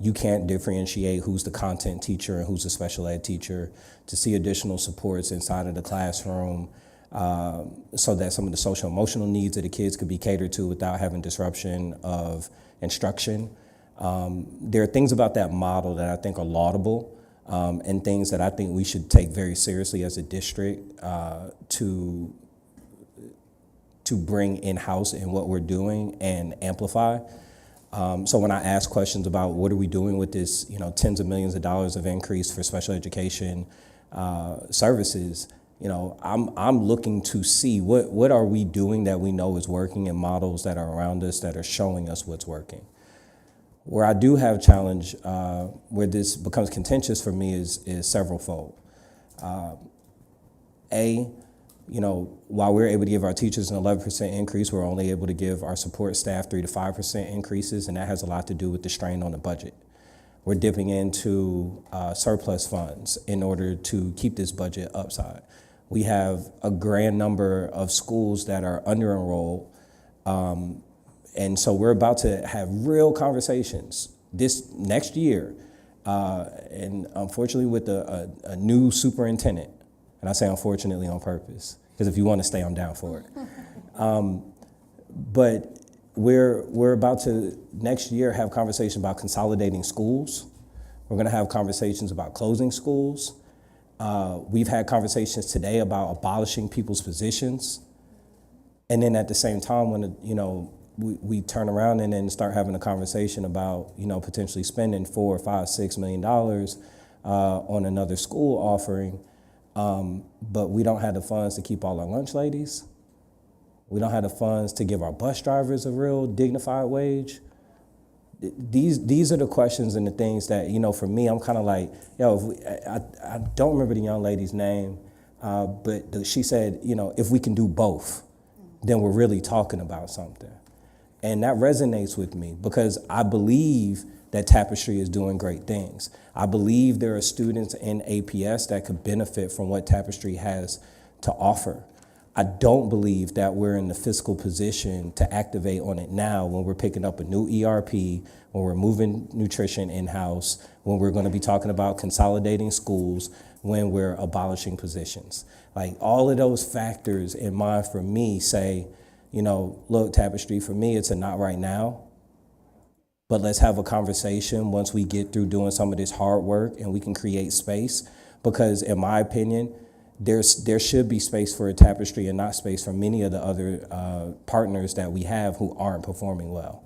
you can't differentiate who's the content teacher and who's the special ed teacher, to see additional supports inside of the classroom so that some of the social emotional needs of the kids could be catered to without having disruption of instruction. There are things about that model that I think are laudable and things that I think we should take very seriously as a district to bring in-house in what we're doing and amplify. So when I ask questions about what are we doing with this, tens of millions of dollars of increase for special education services, I'm looking to see what are we doing that we know is working in models that are around us that are showing us what's working. Where I do have a challenge, where this becomes contentious for me is severalfold. While we're able to give our teachers an 11% increase, we're only able to give our support staff 3 to 5% increases, and that has a lot to do with the strain on the budget. We're dipping into surplus funds in order to keep this budget upside. We have a grand number of schools that are under-enrolled, and so we're about to have real conversations this next year, and unfortunately with a new superintendent. And I say unfortunately on purpose, because if you want to stay, I'm down for it. But we're about to, next year, have conversations about consolidating schools. We're going to have conversations about closing schools. We've had conversations today about abolishing people's positions. And then at the same time, when we turn around and then start having a conversation about potentially spending $4 or $5, $6 million on another school offering. But we don't have the funds to keep all our lunch ladies. We don't have the funds to give our bus drivers a real dignified wage. these are the questions and the things that, you know, for me, I'm kind of like, yo, if we, I don't remember the young lady's name, but she said, you know, if we can do both, then we're really talking about something. And that resonates with me because I believe that Tapestry is doing great things. I believe there are students in APS that could benefit from what Tapestry has to offer. I don't believe that we're in the fiscal position to activate on it now when we're picking up a new ERP, when we're moving nutrition in-house, when we're going to be talking about consolidating schools, when we're abolishing positions. Like all of those factors in mind for me say, you know, look, Tapestry, for me, it's a not right now, but let's have a conversation once we get through doing some of this hard work and we can create space. Because in my opinion, there should be space for a Tapestry and not space for many of the other partners that we have who aren't performing well.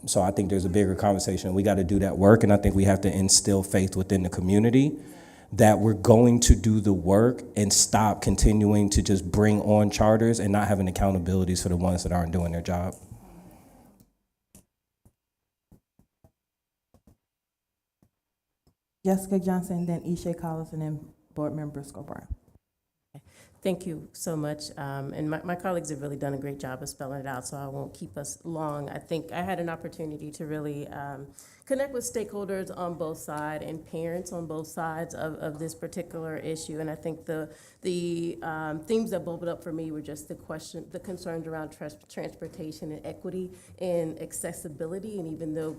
So I think there's a bigger conversation. We got to do that work, and I think we have to instill faith within the community that we're going to do the work and stop continuing to just bring on charters and not having accountabilities for the ones that aren't doing their job. Jessica Johnson, then Isha Collins, and then Board Member Briscoe Brown. Thank you so much. And my colleagues have really done a great job of spelling it out, so I won't keep us long. I think I had an opportunity to really connect with stakeholders on both sides and parents on both sides of this particular issue. And I think the themes that bubbled up for me were just the concerns around transportation and equity and accessibility. And even though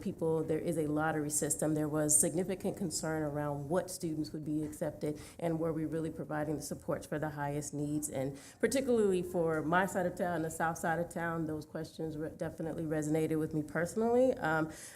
there is a lottery system, there was significant concern around what students would be accepted and were we really providing the supports for the highest needs. And particularly for my side of town, the south side of town, those questions definitely resonated with me personally.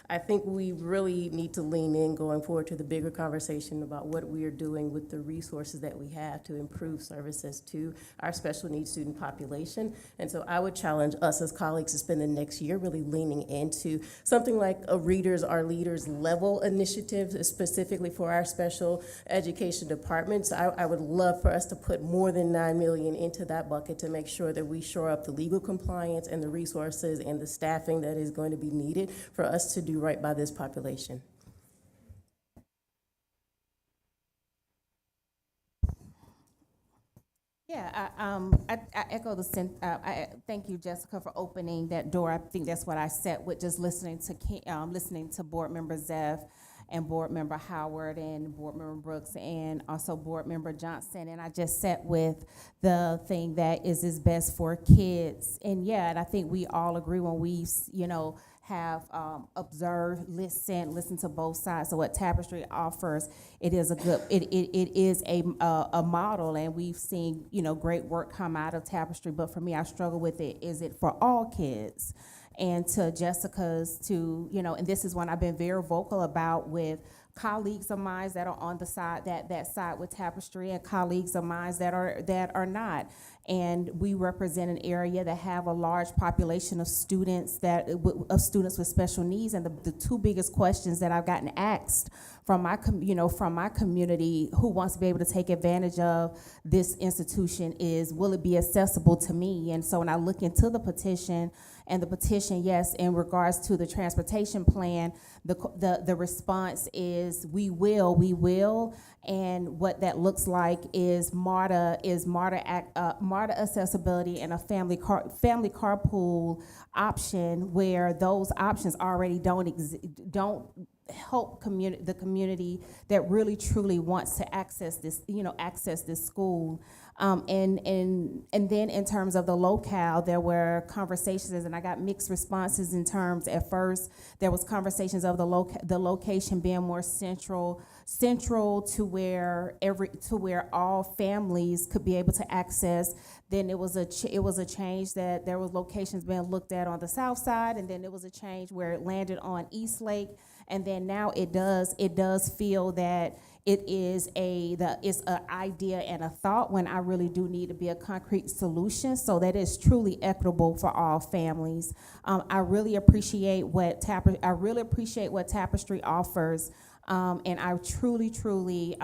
I think we really need to lean in going forward to the bigger conversation about what we are doing with the resources that we have to improve services to our special needs student population. And so I would challenge us as colleagues to spend the next year really leaning into something like a Readers Are Leaders level initiative specifically for our special education departments. I would love for us to put more than $9 million into that bucket to make sure that we shore up the legal compliance and the resources and the staffing that is going to be needed for us to do right by this population. Yeah, I echo the thank you, Jessica, for opening that door. I think that's what I said with just listening to Board Member Zeff and Board Member Howard and Board Member Brooks and also Board Member Johnson. And I just sat with the thing that is best for kids. And yeah, and I think we all agree when we, have observed, listen to both sides. So what Tapestry offers, it is a model, and we've seen, great work come out of Tapestry. But for me, I struggle with it. Is it for all kids? And to Jessica's, and this is one I've been very vocal about with colleagues of mine that are on the side, that side with Tapestry, and colleagues of mine that are not. And we represent an area that have a large population of students with special needs. And the two biggest questions that I've gotten asked from my community who wants to be able to take advantage of this institution is, will it be accessible to me? And so when I look into the petition, yes, in regards to the transportation plan, the response is we will, and what that looks like is MARTA accessibility and a family carpool option, where those options already don't help the community that really truly wants to access this school. And then in terms of the locale, there were conversations, and I got mixed responses in terms. At first, there was conversations of the location being more central to where all families could be able to access. Then it was a change that there was locations being looked at on the south side, and then there was a change where it landed on East Lake, and then now it does feel that it's an idea and a thought when I really do need to be a concrete solution so that it's truly equitable for all families. I really appreciate what Tapestry offers And I truly, truly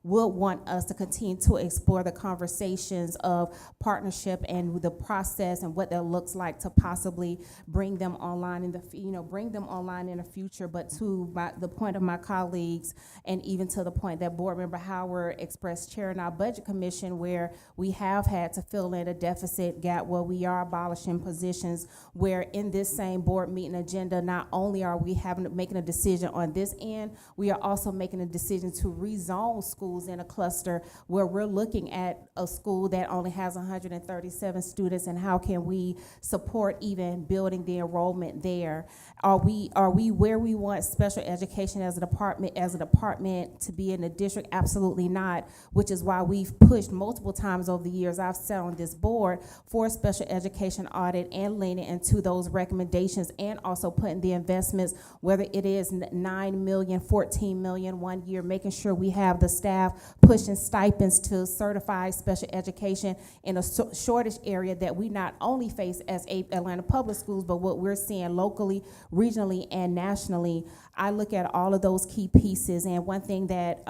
would want us to continue to explore the conversations of partnership and the process and what that looks like to possibly bring them online in the future. But to the point of my colleagues, and even to the point that Board Member Howard expressed, chairing our Budget Commission, where we have had to fill in a deficit gap, where we are abolishing positions, where in this same board meeting agenda, not only are we making a decision on this end, we are also making a decision to rezone schools in a cluster where we're looking at a school that only has 137 students, and how can we support even building the enrollment there? Are we where we want special education as a department to be in the district? Absolutely not, which is why we've pushed multiple times over the years. I've sat on this board for a special education audit and leaning into those recommendations, and also putting the investments, whether it is 9 million, 14 million 1 year, making sure we have the staff pushing stipends to certify special education in a shortage area that we not only face as Atlanta Public Schools, but what we're seeing locally, regionally, and nationally. I look at all of those key pieces, and one thing that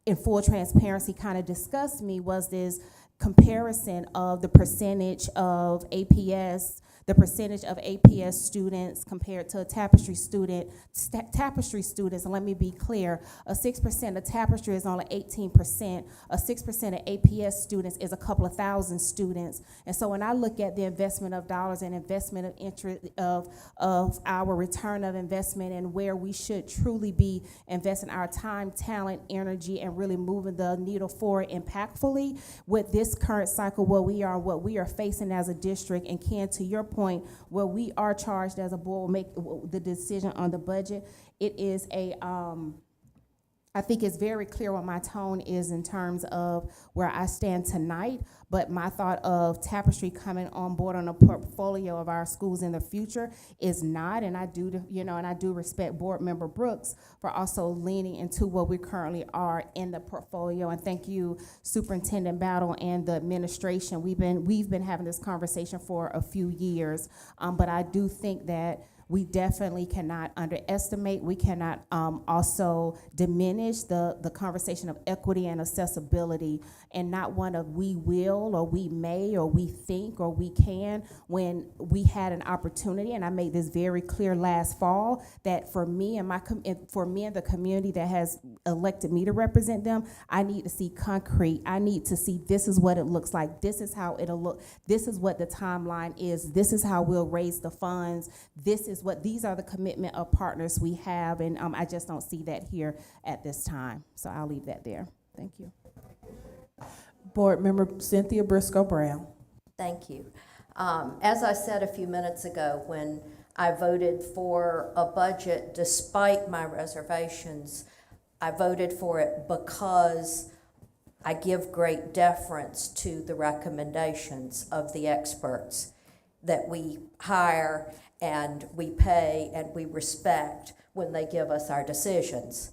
in full transparency kind of disgusted me was this comparison of the percentage of APS students compared to a Tapestry students. And let me be clear, a 6% of Tapestry is only 18%. A 6% of APS students is a couple of thousand students. And so when I look at the investment of dollars and investment of interest of our return of investment, and where we should truly be investing our time, talent, energy, and really moving the needle forward impactfully with this current cycle, what we are facing as a district, and Ken, to your point, where we are charged as a board will make the decision on the budget. It is I think it's very clear what my tone is in terms of where I stand tonight, but my thought of Tapestry coming on board on a portfolio of our schools in the future is not, and I do respect Board Member Brooks for also leaning into what we currently are in the portfolio. And thank you, Superintendent Battle and the administration. We've been having this conversation for a few years, but I do think that we definitely cannot underestimate, we cannot also diminish the conversation of equity and accessibility, and not one of we will or we may or we think or we can, when we had an opportunity. And I made this very clear last fall that for me and the community that has elected me to represent them, I need to see concrete. I need to see this is what it looks like. This is how it'll look. This is what the timeline is. This is how we'll raise the funds. These are the commitment of partners we have, and I just don't see that here at this time. So I'll leave that there. Thank you. Board Member Cynthia Briscoe Brown. Thank you. As I said a few minutes ago, when I voted for a budget despite my reservations, I voted for it because I give great deference to the recommendations of the experts that we hire and we pay and we respect when they give us our decisions.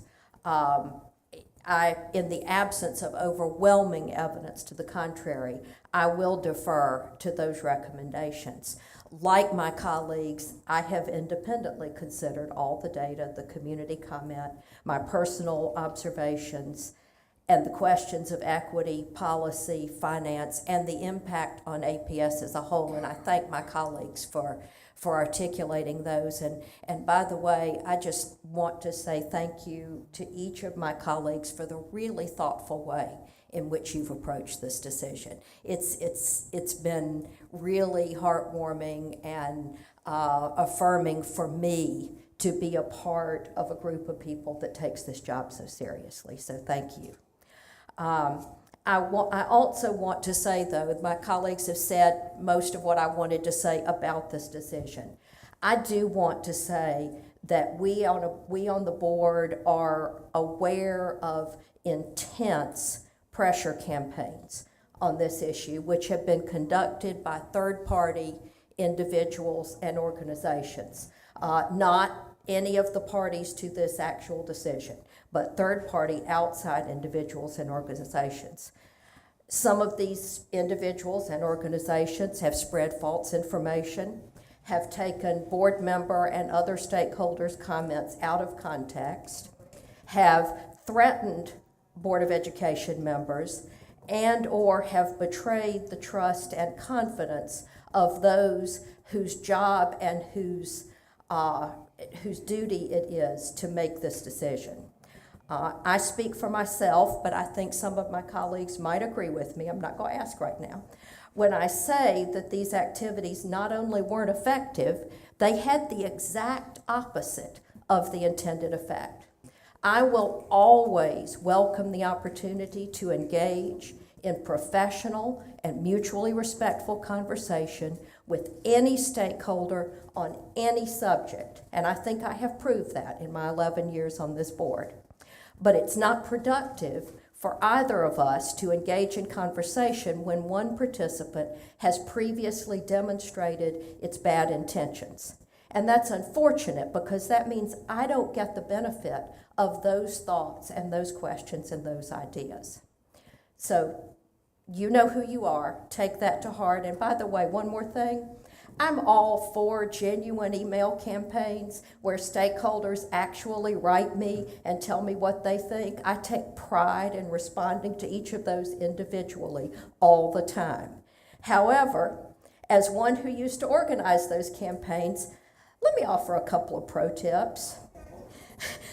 In the absence of overwhelming evidence to the contrary, I will defer to those recommendations. Like my colleagues, I have independently considered all the data, the community comment, my personal observations, and the questions of equity, policy, finance, and the impact on APS as a whole. And I thank my colleagues for articulating those. And by the way, I just want to say thank you to each of my colleagues for the really thoughtful way in which you've approached this decision. It's been really heartwarming and affirming for me to be a part of a group of people that takes this job so seriously. So thank you. I also want to say, though, my colleagues have said most of what I wanted to say about this decision. I do want to say that we on the board are aware of intense pressure campaigns on this issue, which have been conducted by third-party individuals and organizations, not any of the parties to this actual decision, but third-party outside individuals and organizations. Some of these individuals and organizations have spread false information, have taken board member and other stakeholders' comments out of context, have threatened Board of Education members and/or have betrayed the trust and confidence of those whose job and whose duty it is to make this decision. I speak for myself, but I think some of my colleagues might agree with me. I'm not going to ask right now. When I say that these activities not only weren't effective, they had the exact opposite of the intended effect. I will always welcome the opportunity to engage in professional and mutually respectful conversation with any stakeholder on any subject, and I think I have proved that in my 11 years on this board. But it's not productive for either of us to engage in conversation when one participant has previously demonstrated its bad intentions. And that's unfortunate because that means I don't get the benefit of those thoughts and those questions and those ideas. So you know who you are. Take that to heart. And by the way, one more thing. I'm all for genuine email campaigns where stakeholders actually write me and tell me what they think. I take pride in responding to each of those individually all the time. However, as one who used to organize those campaigns, let me offer a couple of pro tips.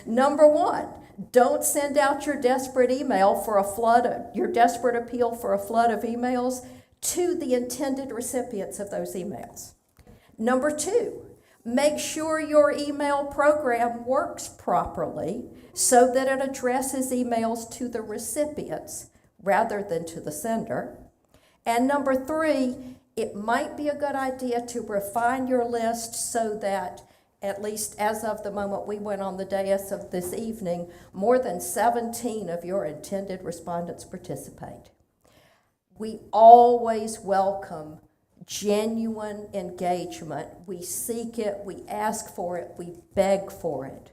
Number one, don't send out your desperate email for your desperate appeal for a flood of emails to the intended recipients of those emails. Number two, make sure your email program works properly so that it addresses emails to the recipients rather than to the sender. And number three, it might be a good idea to refine your list so that, at least as of the moment we went on the dais of this evening, more than 17 of your intended respondents participate. We always welcome genuine engagement. We seek it, we ask for it, we beg for it.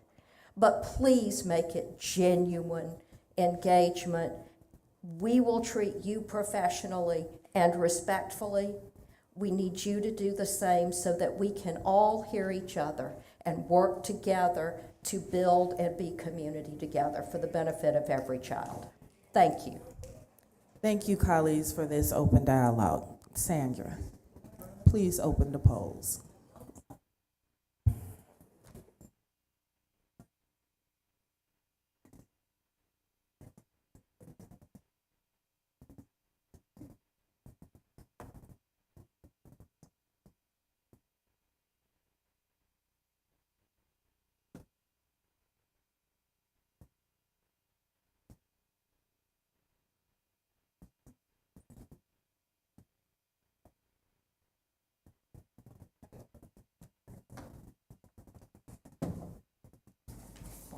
But please make it genuine engagement. We will treat you professionally and respectfully. We need you to do the same so that we can all hear each other and work together to build and be community together for the benefit of every child. Thank you. Thank you, colleagues, for this open dialogue. Sandra, please open the polls.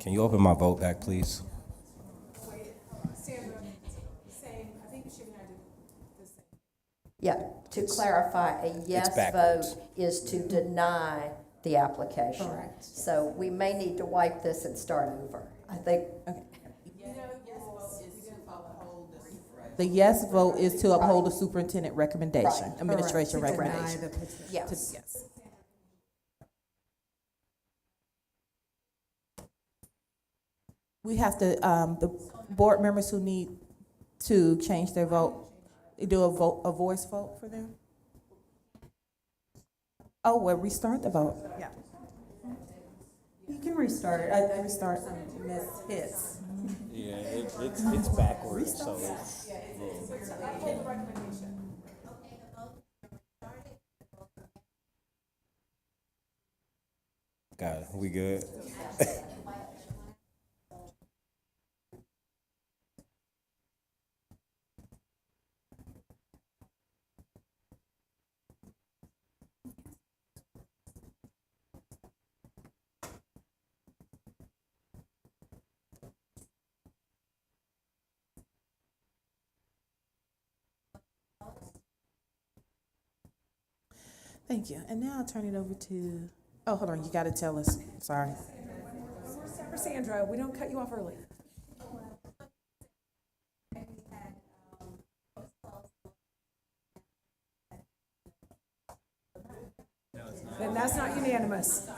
Can you open my vote back, please? Yeah, to clarify, a yes vote is to deny the application. Correct. So we may need to wipe this and start over. I think. Okay. The yes vote is to uphold the superintendent recommendation, Right. administration Correct. recommendation. Yes. Yes. We have to, the board members who need to change their vote, do a voice vote for them? Oh, well, restart the vote. Yeah. You can restart it. I Restart. missed hits. Yeah, it's backwards, so it's. Got it. We good? Thank you. And now I'll turn it over to, oh, hold on, you gotta tell us, sorry. For Sandra, we don't cut you off early. Then that's not unanimous.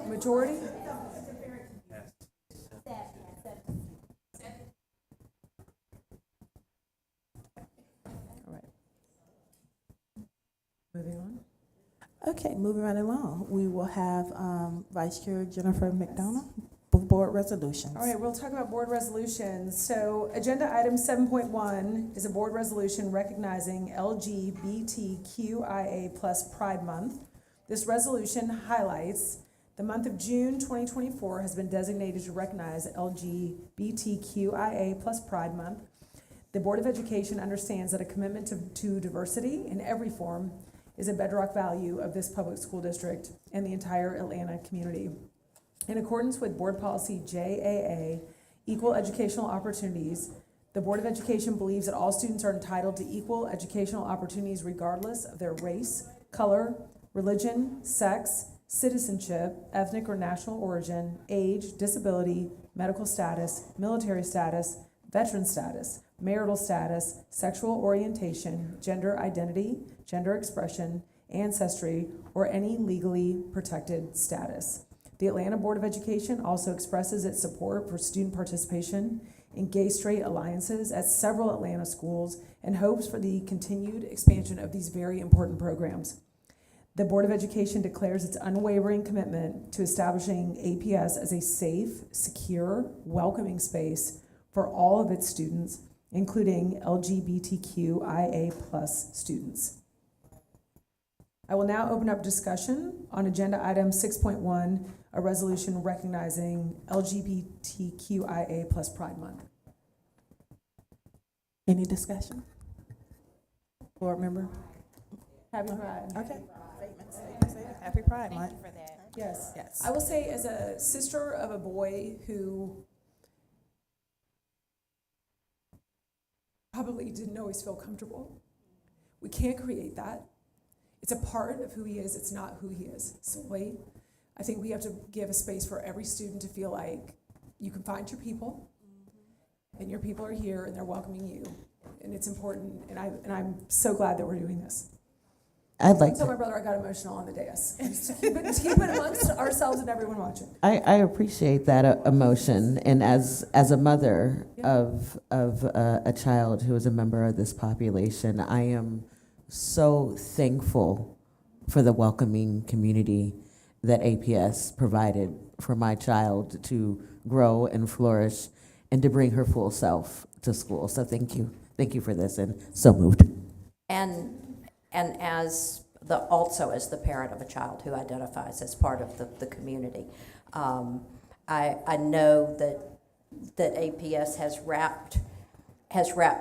Majority? Moving on. Okay, moving right along, we will have Vice Chair Jennifer McDonald, board resolutions. All right, we'll talk about board resolutions. So agenda item 7.1 is a board resolution recognizing LGBTQIA+ Pride Month. This resolution highlights the month of June 2024 has been designated to recognize LGBTQIA+ Pride Month. The Board of Education understands that a commitment to diversity in every form is a bedrock value of this public school district and the entire Atlanta community. In accordance with Board Policy JAA, Equal Educational Opportunities, the Board of Education believes that all students are entitled to equal educational opportunities regardless of their race, color, religion, sex, citizenship, ethnic or national origin, age, disability, medical status, military status, veteran status, marital status, sexual orientation, gender identity, gender expression, ancestry, or any legally protected status. The Atlanta Board of Education also expresses its support for student participation in gay-straight alliances at several Atlanta schools and hopes for the continued expansion of these very important programs. The Board of Education declares its unwavering commitment to establishing APS as a safe, secure, welcoming space for all of its students, including LGBTQIA+ students. I will now open up discussion on agenda item 6.1, a resolution recognizing LGBTQIA+ Pride Month. Any discussion? Board member? Happy Pride. Okay. Happy Pride Month. Thank you for that. Yes. Yes. I will say, as a sister of a boy who probably didn't always feel comfortable, we can't create that. It's a part of who he is. It's not who he is solely. I think we have to give a space for every student to feel like you can find your people, and your people are here, and they're welcoming you, and it's important. And I'm so glad that we're doing this. I'd like Tell to. my brother I got emotional on the dais. Just to keep it amongst ourselves and everyone watching. I appreciate that emotion, and as a mother of a child who is a member of this population, I am so thankful for the welcoming community that APS provided for my child to grow and flourish and to bring her full self to school. So thank you for this, and so moved. And as the parent of a child who identifies as part of the community, I know that APS has wrapped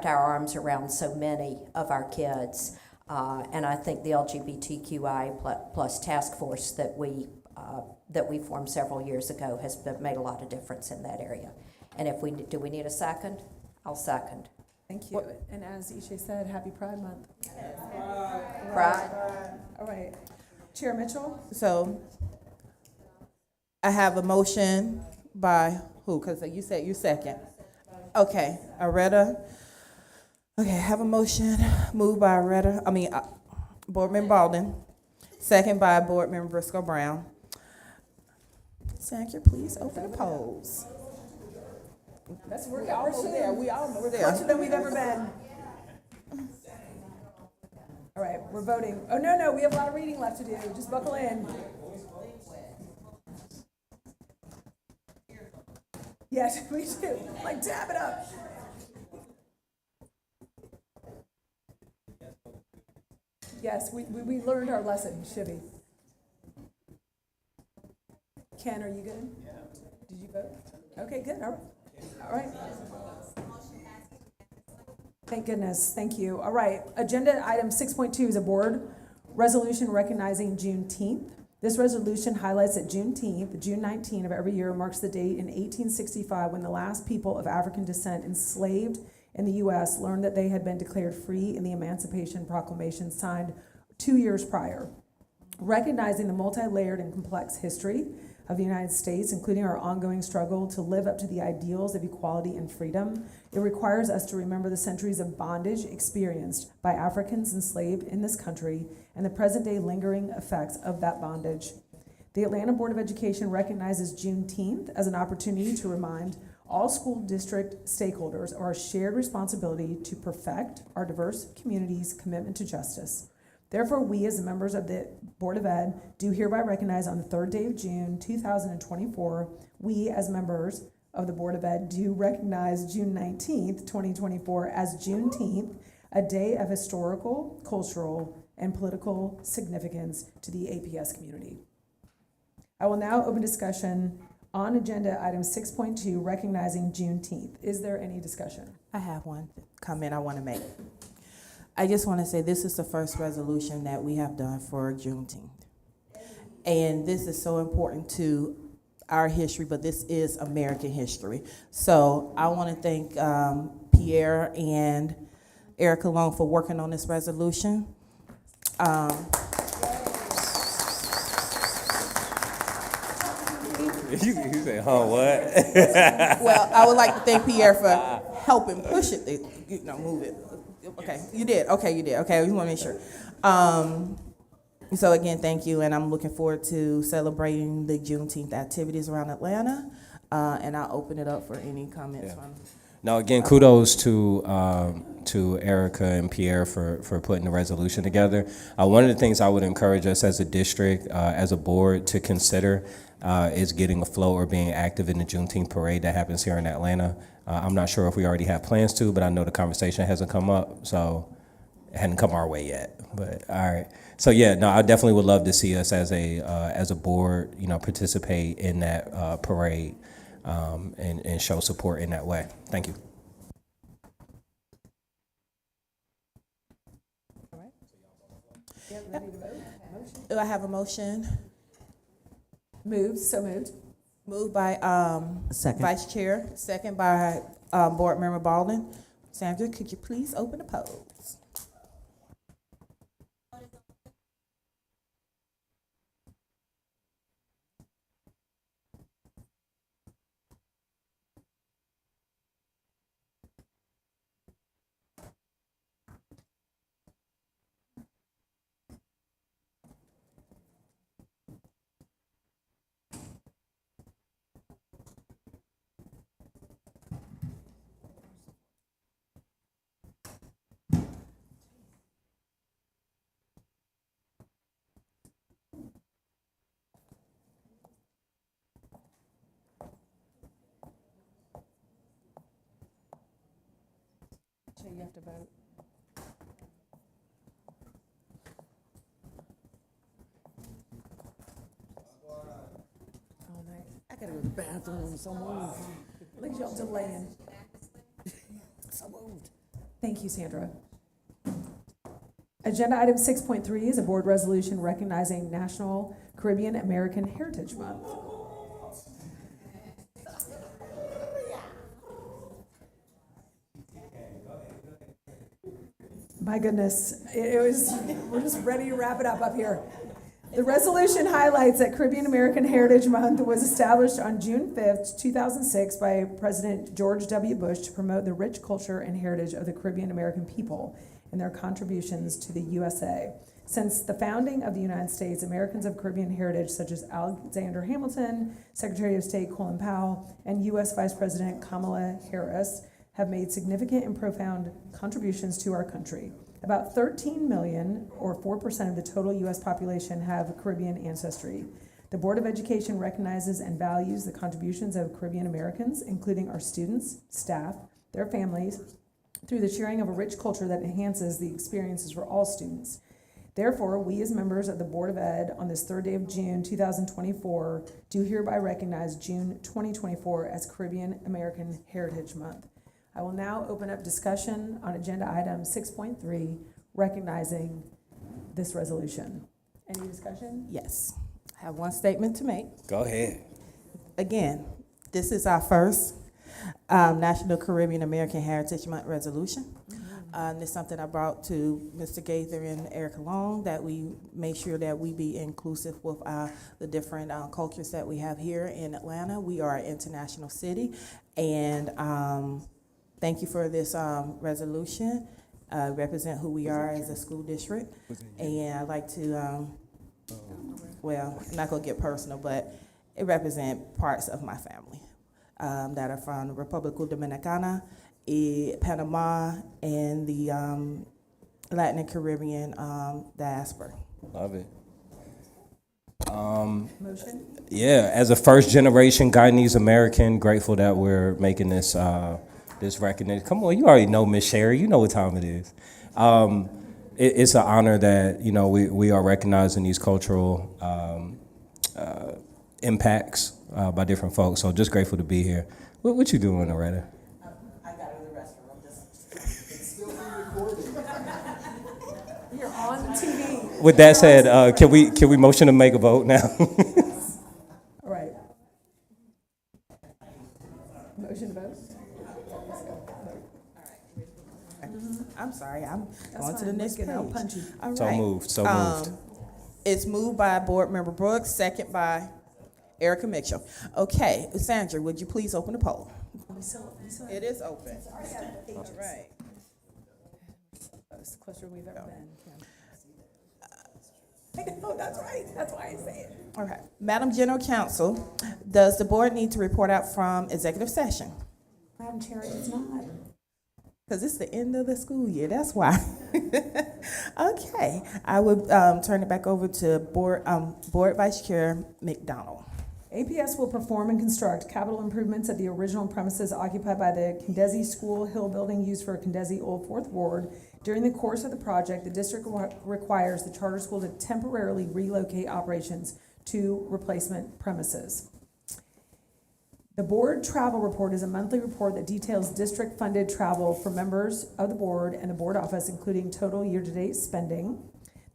our arms around so many of our kids, and I think the LGBTQI plus task force that we formed several years ago has made a lot of difference in that area. And do we need a second? I'll second. Thank you. And as Ishe said, Happy Pride Month. Pride. All right. Chair Mitchell? So I have a motion by who? Because you said you second. Okay, Aretta. Okay, I have a motion moved by Board Member Baldwin, second by Board Member Briscoe Brown. Secretary, please open the polls. That's We almost there. We almost there. Closer than we've ever been. All right, we're voting. Oh, no, we have a lot of reading left to do. Just buckle in. Yes, we do. Like, dab it up. Yes, we learned our lesson, Shivy. Ken, are you good? Yeah. Did you vote? Okay, good. All right. Thank goodness. Thank you. All right. Agenda item 6.2 is a board resolution recognizing Juneteenth. This resolution highlights that Juneteenth, June 19 of every year, marks the date in 1865 when the last people of African descent enslaved in the U.S. learned that they had been declared free in the Emancipation Proclamation signed 2 years prior. Recognizing the multi-layered and complex history of the United States, including our ongoing struggle to live up to the ideals of equality and freedom, it requires us to remember the centuries of bondage experienced by Africans enslaved in this country and the present-day lingering effects of that bondage. The Atlanta Board of Education recognizes Juneteenth as an opportunity to remind all school district stakeholders of our shared responsibility to perfect our diverse community's commitment to justice. Therefore, we as members of the Board of Ed do hereby recognize on the third day of June 2024, we as members of the Board of Ed do recognize June 19th, 2024 as Juneteenth, a day of historical, cultural, and political significance to the APS community. I will now open discussion on agenda item 6.2, recognizing Juneteenth. Is there any discussion? I have one comment I want to make. I just want to say this is the first resolution that we have done for Juneteenth. And this is so important to our history, but this is American history. So I want to thank Pierre and Erica Long for working on this resolution. You say, huh, what? Well, I would like to thank Pierre for helping push it, move it. Okay, you did. Okay, I just want to make sure. So again, thank you, and I'm looking forward to celebrating the Juneteenth activities around Atlanta, and I'll open it up for any comments from. Now, again, kudos to Erica and Pierre for putting the resolution together. One of the things I would encourage us as a district, as a board, to consider is getting a float or being active in the Juneteenth parade that happens here in Atlanta. I'm not sure if we already have plans to, but I know the conversation hasn't come up, so it hadn't come our way yet. But all right, so yeah, no, I definitely would love to see us as a board, participate in that parade and show support in that way. Thank you. All right. Yeah, ready to vote? Motion? Do I have a motion? Moved, so moved. Moved by Second. Vice Chair, second by Board Member Baldwin. Sandra, could you please open the polls? You have to vote. All night. I gotta go to the bathroom, so moved. Look at y'all delaying. So moved. Thank you, Sandra. Agenda item 6.3 is a board resolution recognizing National Caribbean American Heritage Month. My goodness, we're just ready to wrap it up here. The resolution highlights that Caribbean American Heritage Month was established on June 5th, 2006 by President George W. Bush to promote the rich culture and heritage of the Caribbean American people and their contributions to the USA. Since the founding of the United States, Americans of Caribbean heritage such as Alexander Hamilton, Secretary of State Colin Powell, and U.S. Vice President Kamala Harris have made significant and profound contributions to our country. About 13 million, or 4% of the total U.S. population, have Caribbean ancestry. The Board of Education recognizes and values the contributions of Caribbean Americans, including our students, staff, their families, through the sharing of a rich culture that enhances the experiences for all students. Therefore, we as members of the Board of Ed on this third day of June 2024 do hereby recognize June 2024 as Caribbean American Heritage Month. I will now open up discussion on agenda item 6.3, recognizing this resolution. Any discussion? Yes. I have one statement to make. Go ahead. Again, this is our first National Caribbean American Heritage Month resolution. It's something I brought to Mr. Gaither and Erica Long, that we make sure that we be inclusive with the different cultures that we have here in Atlanta. We are an international city, and thank you for this resolution. Represent who we are as a school district, and I'd like to, well, I'm not gonna get personal, but it represents parts of my family that are from Republica Dominicana, Panama, and the Latin and Caribbean diaspora. Love it. Motion? Yeah, as a first generation Guyanese American, grateful that we're making this this recognition. Come on, you already know Miss Sherry. You know what time it is. It's an honor that we are recognizing these cultural impacts by different folks. So just grateful to be here. What you doing, Loretta? I got to the restroom. It's still being recorded. You're on TV. With that said, can we motion to make a vote now? All right. Motion to vote? I'm sorry, I'm That's going to the fine. next Look page. at how punchy. All So right. moved, so moved. It's moved by Board Member Brooks, second by Erica Mitchell. Okay, Sandra, would you please open the poll? It is open. All right. It's closer we've ever been. I know, that's right. That's why I say it. All right. Madam General Counsel, does the board need to report out from executive session? Madam Chair, it's not. Because it's the end of the school year, that's why. Okay, I would turn it back over to Board Vice Chair McDonald. APS will perform and construct capital improvements at the original premises occupied by the Condesi School Hill building used for Condesi Old Fourth Ward. During the course of the project, the district requires the charter school to temporarily relocate operations to replacement premises. The board travel report is a monthly report that details district-funded travel for members of the board and the board office, including total year-to-date spending.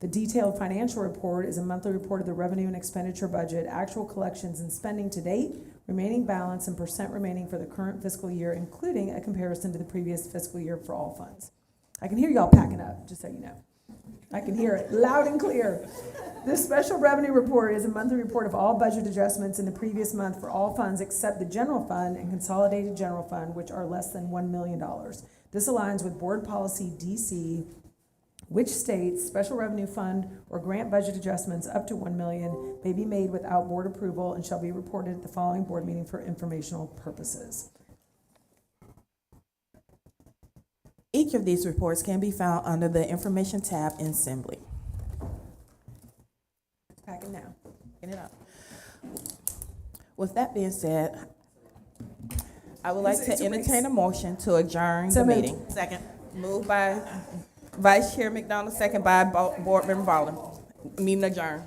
The detailed financial report is a monthly report of the revenue and expenditure budget, actual collections and spending to date, remaining balance, and percent remaining for the current fiscal year, including a comparison to the previous fiscal year for all funds. I can hear y'all packing up, just so you know. I can hear it loud and clear. This special revenue report is a monthly report of all budget adjustments in the previous month for all funds except the general fund and consolidated general fund, which are less than $1 million. This aligns with board policy DC, which states special revenue fund or grant budget adjustments up to $1 million may be made without board approval and shall be reported at the following board meeting for informational purposes. Each of these reports can be found under the Information tab in Assembly. Packing now. Get it up. With that being said, I would like to entertain a motion to adjourn the meeting. Second. Moved by Vice Chair McDonald, second by Board Member Baldwin. Meeting adjourned.